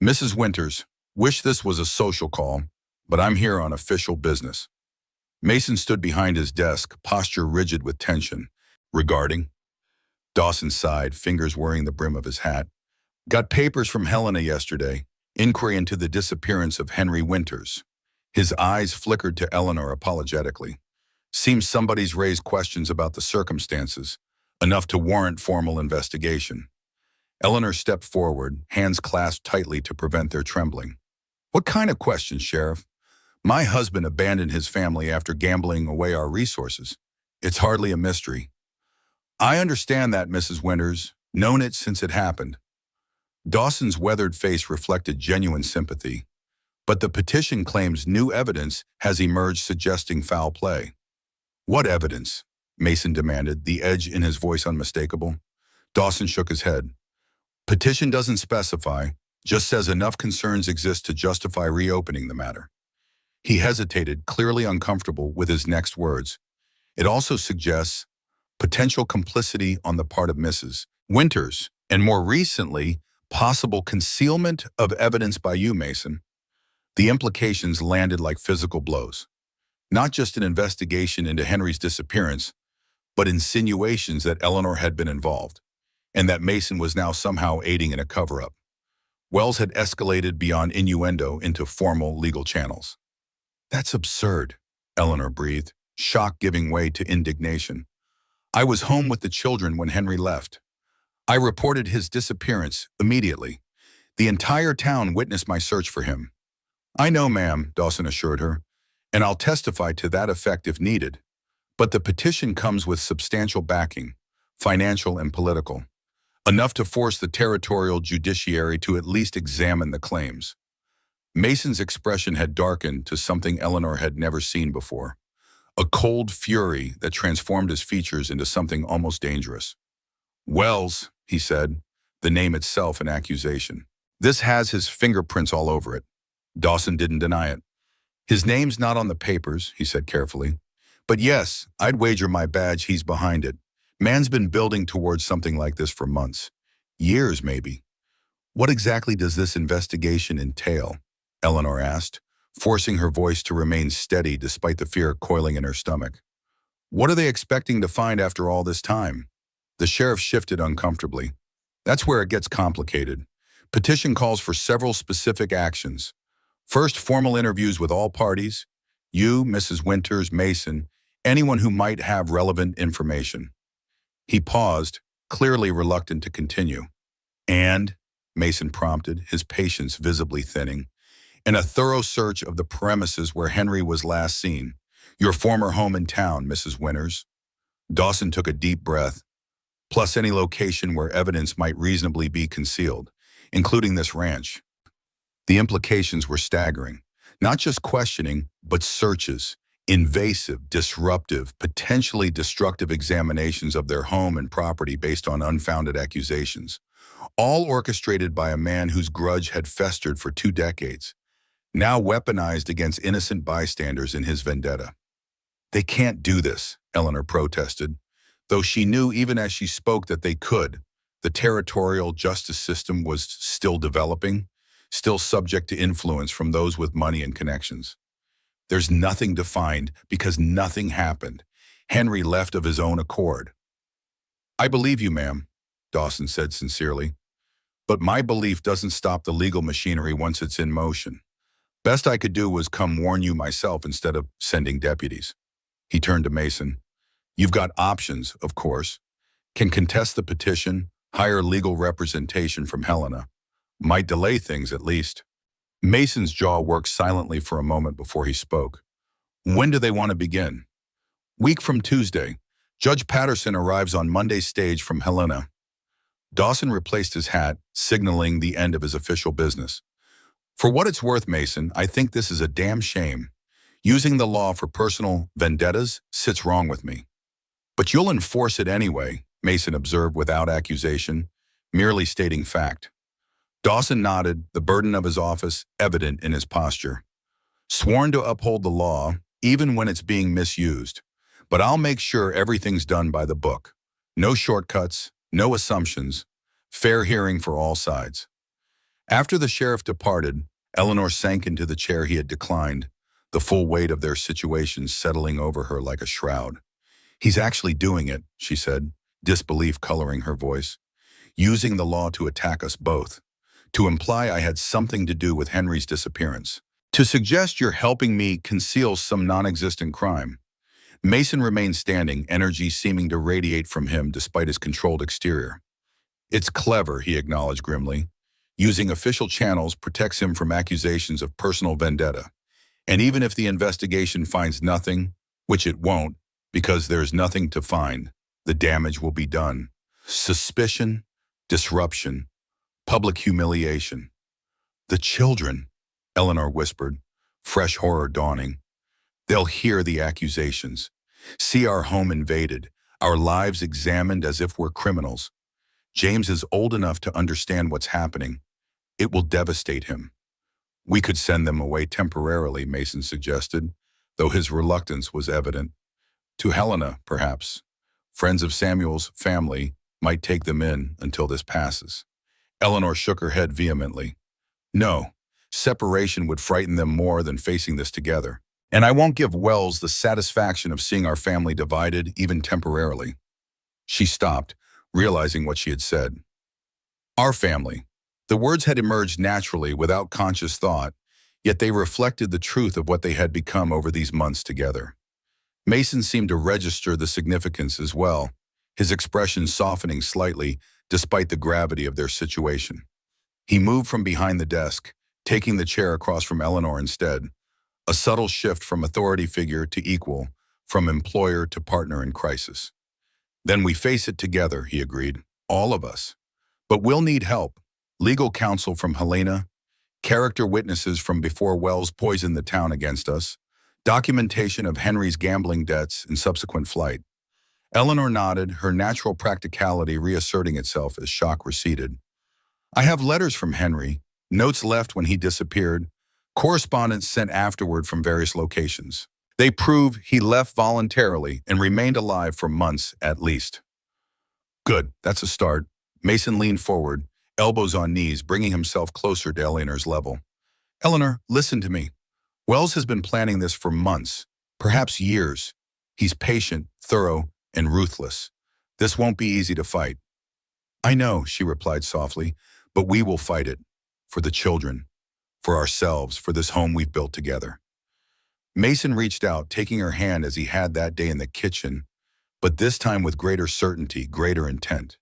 "Mrs. Winters, wish this was a social call, but I'm here on official business." Mason stood behind his desk, posture rigid with tension. "Regarding?" Dawson sighed, fingers whirring the brim of his hat. "Got papers from Helena yesterday. Inquiry into the disappearance of Henry Winters." His eyes flickered to Eleanor apologetically. "Seems somebody's raised questions about the circumstances, enough to warrant formal investigation." Eleanor stepped forward, hands clasped tightly to prevent their trembling. "What kind of questions, Sheriff? My husband abandoned his family after gambling away our resources. It's hardly a mystery." "I understand that, Mrs. Winters. Known it since it happened." Dawson's weathered face reflected genuine sympathy. "But the petition claims new evidence has emerged suggesting foul play." "What evidence?" Mason demanded, the edge in his voice unmistakable. Dawson shook his head. "Petition doesn't specify, just says enough concerns exist to justify reopening the matter." He hesitated, clearly uncomfortable with his next words. "It also suggests potential complicity on the part of Mrs. Winters, and more recently, possible concealment of evidence by you, Mason." The implications landed like physical blows. Not just an investigation into Henry's disappearance, but insinuations that Eleanor had been involved, and that Mason was now somehow aiding in a cover-up. Wells had escalated beyond innuendo into formal legal channels. "That's absurd," Eleanor breathed, shock giving way to indignation. "I was home with the children when Henry left. I reported his disappearance immediately. The entire town witnessed my search for him." "I know, ma'am," Dawson assured her, "and I'll testify to that effect if needed. But the petition comes with substantial backing, financial and political, enough to force the territorial judiciary to at least examine the claims." Mason's expression had darkened to something Eleanor had never seen before, a cold fury that transformed his features into something almost dangerous. "Wells," he said, the name itself an accusation. "This has his fingerprints all over it." Dawson didn't deny it. "His name's not on the papers," he said carefully. "But yes, I'd wager my badge he's behind it. Man's been building towards something like this for months. Years, maybe." "What exactly does this investigation entail?" Eleanor asked, forcing her voice to remain steady despite the fear coiling in her stomach. "What are they expecting to find after all this time?" The sheriff shifted uncomfortably. "That's where it gets complicated. Petition calls for several specific actions. First, formal interviews with all parties, you, Mrs. Winters, Mason, anyone who might have relevant information." He paused, clearly reluctant to continue. "And," Mason prompted, his patience visibly thinning, "and a thorough search of the premises where Henry was last seen. Your former home in town, Mrs. Winters." Dawson took a deep breath. "Plus any location where evidence might reasonably be concealed, including this ranch." The implications were staggering. Not just questioning, but searches, invasive, disruptive, potentially destructive examinations of their home and property based on unfounded accusations, all orchestrated by a man whose grudge had festered for 2 decades, now weaponized against innocent bystanders in his vendetta. They can't do this, Eleanor protested, though she knew even as she spoke that they could. The territorial justice system was still developing, still subject to influence from those with money and connections. There's nothing to find because nothing happened. Henry left of his own accord. I believe you, ma'am, Dawson said sincerely, but my belief doesn't stop the legal machinery once it's in motion. Best I could do was come warn you myself instead of sending deputies. He turned to Mason. You've got options, of course. Can contest the petition, hire legal representation from Helena. Might delay things at least. Mason's jaw worked silently for a moment before he spoke. When do they want to begin? Week from Tuesday. Judge Patterson arrives on Monday's stage from Helena. Dawson replaced his hat, signaling the end of his official business. For what it's worth, Mason, I think this is a damn shame. Using the law for personal vendettas sits wrong with me. But you'll enforce it anyway, Mason observed without accusation, merely stating fact. Dawson nodded, the burden of his office evident in his posture. Sworn to uphold the law, even when it's being misused. But I'll make sure everything's done by the book. No shortcuts, no assumptions, fair hearing for all sides. After the sheriff departed, Eleanor sank into the chair he had declined, the full weight of their situation settling over her like a shroud. He's actually doing it, she said, disbelief coloring her voice. Using the law to attack us both. To imply I had something to do with Henry's disappearance. To suggest you're helping me conceal some non-existent crime. Mason remained standing, energy seeming to radiate from him despite his controlled exterior. It's clever, he acknowledged grimly. Using official channels protects him from accusations of personal vendetta. And even if the investigation finds nothing, which it won't, because there's nothing to find, the damage will be done. Suspicion, disruption, public humiliation. The children, Eleanor whispered, fresh horror dawning. They'll hear the accusations, see our home invaded, our lives examined as if we're criminals. James is old enough to understand what's happening. It will devastate him. We could send them away temporarily, Mason suggested, though his reluctance was evident. To Helena, perhaps. Friends of Samuel's family might take them in until this passes. Eleanor shook her head vehemently. No, separation would frighten them more than facing this together. And I won't give Wells the satisfaction of seeing our family divided, even temporarily. She stopped, realizing what she had said. Our family. The words had emerged naturally without conscious thought, yet they reflected the truth of what they had become over these months together. Mason seemed to register the significance as well, his expression softening slightly despite the gravity of their situation. He moved from behind the desk, taking the chair across from Eleanor instead, a subtle shift from authority figure to equal, from employer to partner in crisis. Then we face it together, he agreed, all of us. But we'll need help. Legal counsel from Helena, character witnesses from before Wells poisoned the town against us, documentation of Henry's gambling debts and subsequent flight. Eleanor nodded, her natural practicality reasserting itself as shock receded. I have letters from Henry, notes left when he disappeared, correspondence sent afterward from various locations. They prove he left voluntarily and remained alive for months at least. Good, that's a start. Mason leaned forward, elbows on knees, bringing himself closer to Eleanor's level. Eleanor, listen to me. Wells has been planning this for months, perhaps years. He's patient, thorough, and ruthless. This won't be easy to fight. I know, she replied softly, but we will fight it. For the children, for ourselves, for this home we've built together. Mason reached out, taking her hand as he had that day in the kitchen, but this time with greater certainty, greater intent.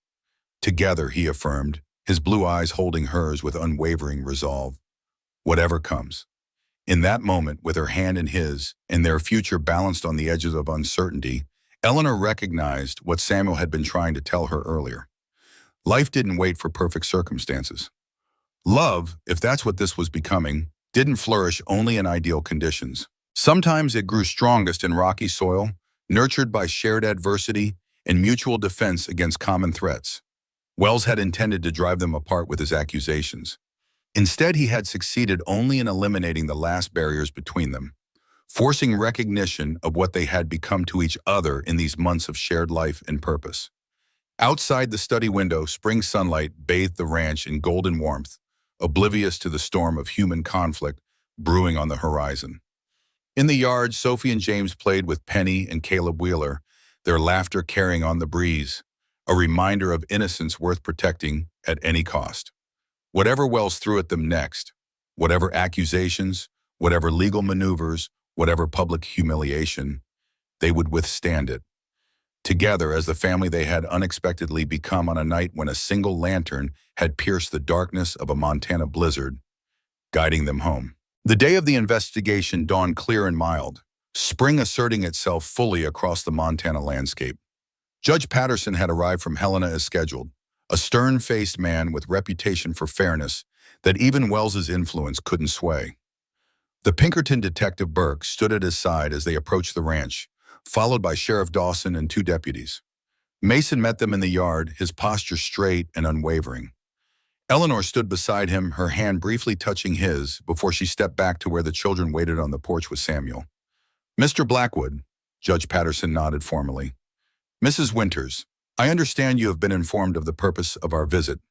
Together, he affirmed, his blue eyes holding hers with unwavering resolve. Whatever comes. In that moment, with her hand in his, and their future balanced on the edges of uncertainty, Eleanor recognized what Samuel had been trying to tell her earlier. Life didn't wait for perfect circumstances. Love, if that's what this was becoming, didn't flourish only in ideal conditions. Sometimes it grew strongest in rocky soil, nurtured by shared adversity and mutual defense against common threats. Wells had intended to drive them apart with his accusations. Instead, he had succeeded only in eliminating the last barriers between them, forcing recognition of what they had become to each other in these months of shared life and purpose. Outside the study window, spring sunlight bathed the ranch in golden warmth, oblivious to the storm of human conflict brewing on the horizon. In the yard, Sophie and James played with Penny and Caleb Wheeler, their laughter carrying on the breeze, a reminder of innocence worth protecting at any cost. Whatever Wells threw at them next, whatever accusations, whatever legal maneuvers, whatever public humiliation, they would withstand it. Together as the family they had unexpectedly become on a night when a single lantern had pierced the darkness of a Montana blizzard, guiding them home. The day of the investigation dawned clear and mild, spring asserting itself fully across the Montana landscape. Judge Patterson had arrived from Helena as scheduled, a stern-faced man with reputation for fairness that even Wells's influence couldn't sway. The Pinkerton detective Burke stood at his side as they approached the ranch, followed by Sheriff Dawson and two deputies. Mason met them in the yard, his posture straight and unwavering. Eleanor stood beside him, her hand briefly touching his before she stepped back to where the children waited on the porch with Samuel. "Mr. Blackwood," Judge Patterson nodded formally. "Mrs. Winters, I understand you have been informed of the purpose of our visit."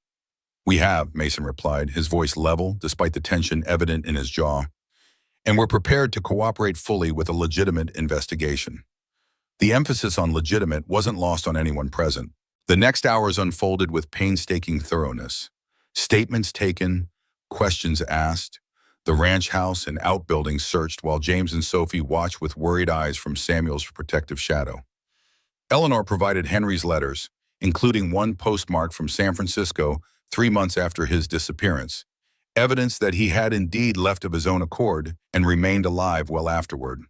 "We have," Mason replied, his voice level despite the tension evident in his jaw. "And we're prepared to cooperate fully with a legitimate investigation." The emphasis on legitimate wasn't lost on anyone present. The next hours unfolded with painstaking thoroughness. Statements taken, questions asked, the ranch house and outbuildings searched while James and Sophie watched with worried eyes from Samuel's protective shadow. Eleanor provided Henry's letters, including one postmarked from San Francisco 3 months after his disappearance, evidence that he had indeed left of his own accord and remained alive well afterward.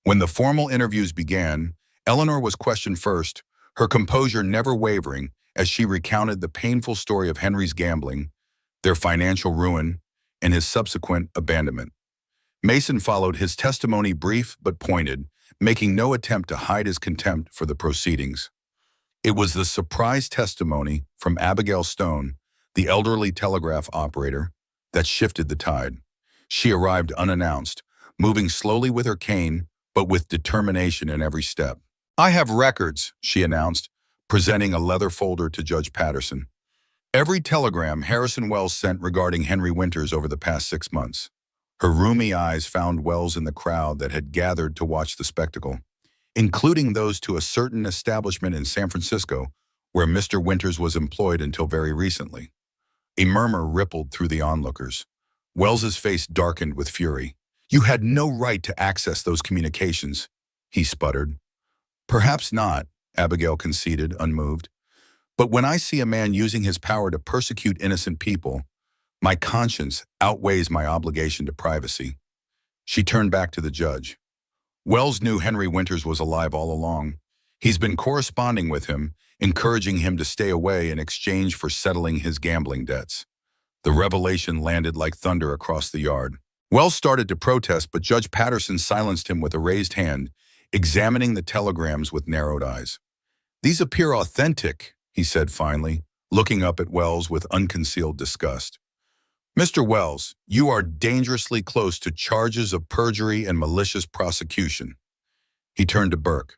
When the formal interviews began, Eleanor was questioned first, her composure never wavering as she recounted the painful story of Henry's gambling, their financial ruin, and his subsequent abandonment. Mason followed, his testimony brief but pointed, making no attempt to hide his contempt for the proceedings. It was the surprise testimony from Abigail Stone, the elderly telegraph operator, that shifted the tide. She arrived unannounced, moving slowly with her cane, but with determination in every step. "I have records," she announced, presenting a leather folder to Judge Patterson. "Every telegram Harrison Wells sent regarding Henry Winters over the past 6 months." Her rheumy eyes found Wells in the crowd that had gathered to watch the spectacle, including those to a certain establishment in San Francisco where Mr. Winters was employed until very recently. A murmur rippled through the onlookers. Wells's face darkened with fury. "You had no right to access those communications," he sputtered. "Perhaps not," Abigail conceded, unmoved. "But when I see a man using his power to persecute innocent people, my conscience outweighs my obligation to privacy." She turned back to the judge. "Wells knew Henry Winters was alive all along. He's been corresponding with him, encouraging him to stay away in exchange for settling his gambling debts." The revelation landed like thunder across the yard. Wells started to protest, but Judge Patterson silenced him with a raised hand, examining the telegrams with narrowed eyes. "These appear authentic," he said finally, looking up at Wells with unconcealed disgust. "Mr. Wells, you are dangerously close to charges of perjury and malicious prosecution." He turned to Burke.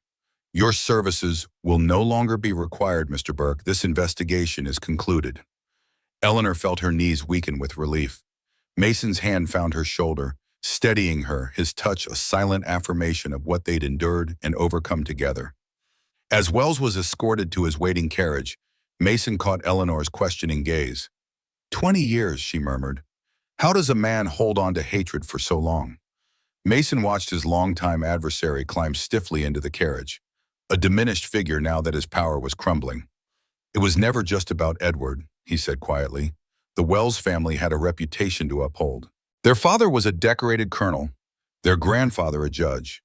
"Your services will no longer be required, Mr. Burke. This investigation is concluded." Eleanor felt her knees weaken with relief. Mason's hand found her shoulder, steadying her, his touch a silent affirmation of what they'd endured and overcome together. As Wells was escorted to his waiting carriage, Mason caught Eleanor's questioning gaze. 20 years, she murmured. "How does a man hold on to hatred for so long?" Mason watched his longtime adversary climb stiffly into the carriage, a diminished figure now that his power was crumbling. "It was never just about Edward," he said quietly. "The Wells family had a reputation to uphold. Their father was a decorated colonel, their grandfather a judge.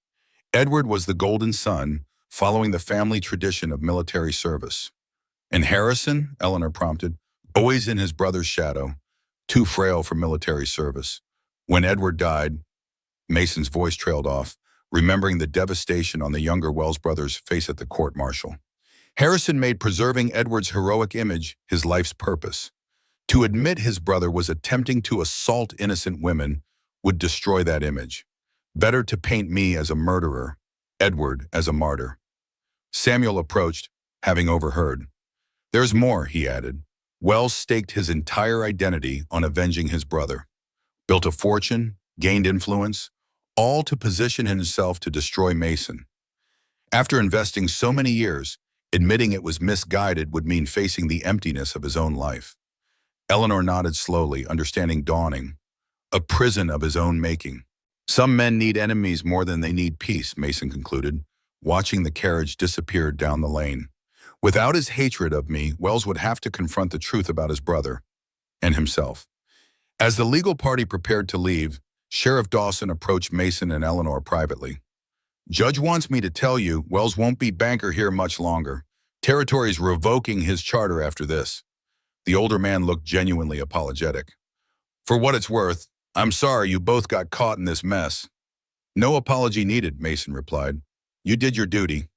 Edward was the golden son, following the family tradition of military service. And Harrison," Eleanor prompted, "always in his brother's shadow, too frail for military service, When Edward died, Mason's voice trailed off, remembering the devastation on the younger Wells brothers' face at the court-martial. Harrison made preserving Edward's heroic image his life's purpose. To admit his brother was attempting to assault innocent women would destroy that image. Better to paint me as a murderer, Edward as a martyr. Samuel approached, having overheard. There's more, he added. Wells staked his entire identity on avenging his brother. Built a fortune, gained influence, all to position himself to destroy Mason. After investing so many years, admitting it was misguided would mean facing the emptiness of his own life. Eleanor nodded slowly, understanding dawning. A prison of his own making. Some men need enemies more than they need peace, Mason concluded, watching the carriage disappear down the lane. Without his hatred of me, Wells would have to confront the truth about his brother and himself. As the legal party prepared to leave, Sheriff Dawson approached Mason and Eleanor privately. Judge wants me to tell you, Wells won't be banker here much longer. Territory's revoking his charter after this. The older man looked genuinely apologetic. For what it's worth, I'm sorry you both got caught in this mess. No apology needed, Mason replied. You did your duty.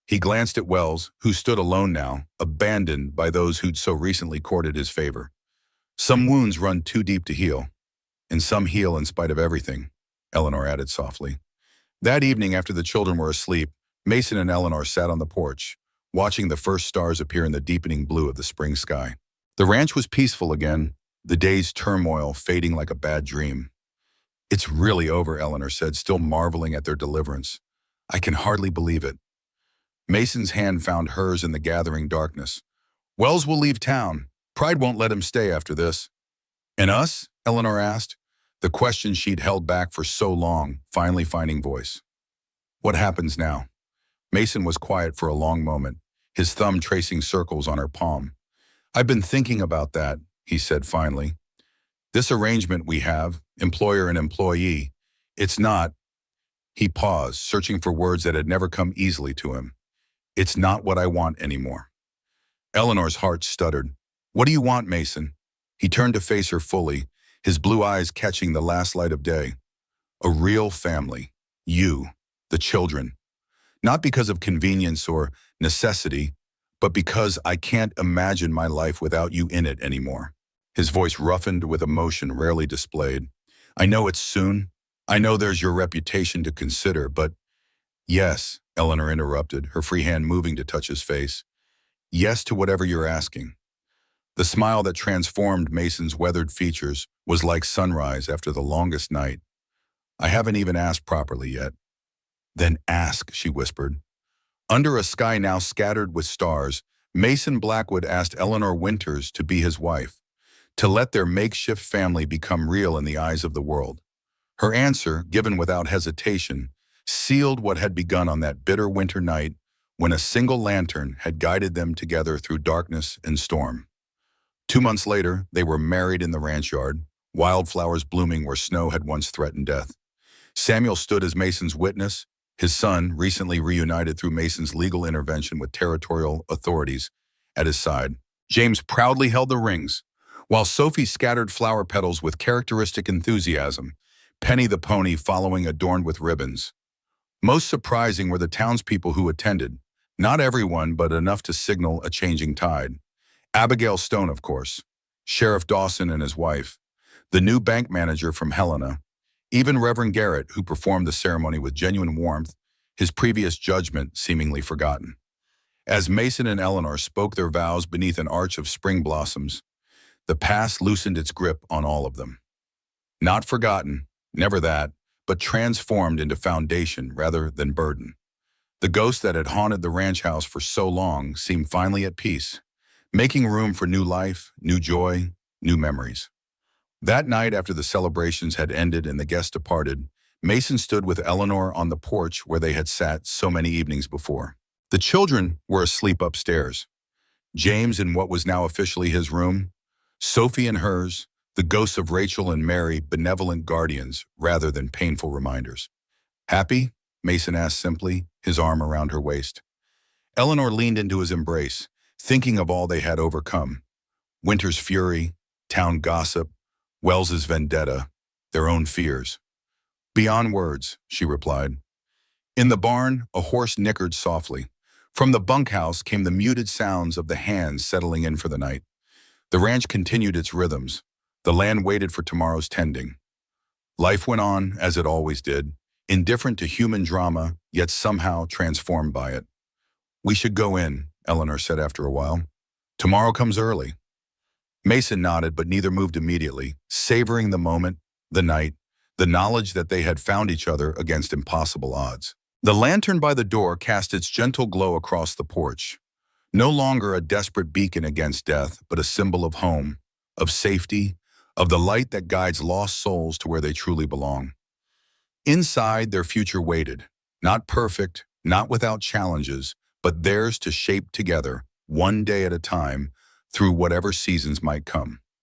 He glanced at Wells, who stood alone now, abandoned by those who'd so recently courted his favor. Some wounds run too deep to heal, and some heal in spite of everything, Eleanor added softly. That evening, after the children were asleep, Mason and Eleanor sat on the porch, watching the first stars appear in the deepening blue of the spring sky. The ranch was peaceful again, the day's turmoil fading like a bad dream. It's really over, Eleanor said, still marveling at their deliverance. I can hardly believe it. Mason's hand found hers in the gathering darkness. Wells will leave town. Pride won't let him stay after this. And us? Eleanor asked, the question she'd held back for so long, finally finding voice. What happens now? Mason was quiet for a long moment, his thumb tracing circles on her palm. I've been thinking about that, he said finally. This arrangement we have, employer and employee, it's not. He paused, searching for words that had never come easily to him. It's not what I want anymore. Eleanor's heart stuttered. What do you want, Mason? He turned to face her fully, his blue eyes catching the last light of day. A real family. You, the children. Not because of convenience or necessity, but because I can't imagine my life without you in it anymore. His voice roughened with emotion rarely displayed. I know it's soon. I know there's your reputation to consider, but... Yes, Eleanor interrupted, her free hand moving to touch his face. Yes to whatever you're asking. The smile that transformed Mason's weathered features was like sunrise after the longest night. I haven't even asked properly yet. Then ask, she whispered. Under a sky now scattered with stars, Mason Blackwood asked Eleanor Winters to be his wife, to let their makeshift family become real in the eyes of the world. Her answer, given without hesitation, sealed what had begun on that bitter winter night when a single lantern had guided them together through darkness and storm. 2 months later, they were married in the ranch yard, wildflowers blooming where snow had once threatened death. Samuel stood as Mason's witness, his son, recently reunited through Mason's legal intervention with territorial authorities, at his side. James proudly held the rings, while Sophie scattered flower petals with characteristic enthusiasm, Penny the pony following adorned with ribbons. Most surprising were the townspeople who attended, not everyone but enough to signal a changing tide. Abigail Stone, of course, Sheriff Dawson and his wife, the new bank manager from Helena, even Reverend Garrett, who performed the ceremony with genuine warmth, his previous judgment seemingly forgotten. As Mason and Eleanor spoke their vows beneath an arch of spring blossoms, the past loosened its grip on all of them. Not forgotten, never that, but transformed into foundation rather than burden. The ghost that had haunted the ranch house for so long seemed finally at peace, making room for new life, new joy, new memories. That night, after the celebrations had ended and the guests departed, Mason stood with Eleanor on the porch where they had sat so many evenings before. The children were asleep upstairs. James in what was now officially his room, Sophie in hers, the ghosts of Rachel and Mary benevolent guardians rather than painful reminders. Happy? Mason asked simply, his arm around her waist. Eleanor leaned into his embrace, thinking of all they had overcome. Winter's fury, town gossip, Wells's vendetta, their own fears. Beyond words, she replied. In the barn, a horse nickered softly. From the bunkhouse came the muted sounds of the hands settling in for the night. The ranch continued its rhythms. The land waited for tomorrow's tending. Life went on, as it always did, indifferent to human drama, yet somehow transformed by it. We should go in, Eleanor said after a while. Tomorrow comes early. Mason nodded, but neither moved immediately, savoring the moment, the night, the knowledge that they had found each other against impossible odds. The lantern by the door cast its gentle glow across the porch, no longer a desperate beacon against death, but a symbol of home, of safety, of the light that guides lost souls to where they truly belong. Inside, their future waited, not perfect, not without challenges, but theirs to shape together, one day at a time, through whatever seasons might come.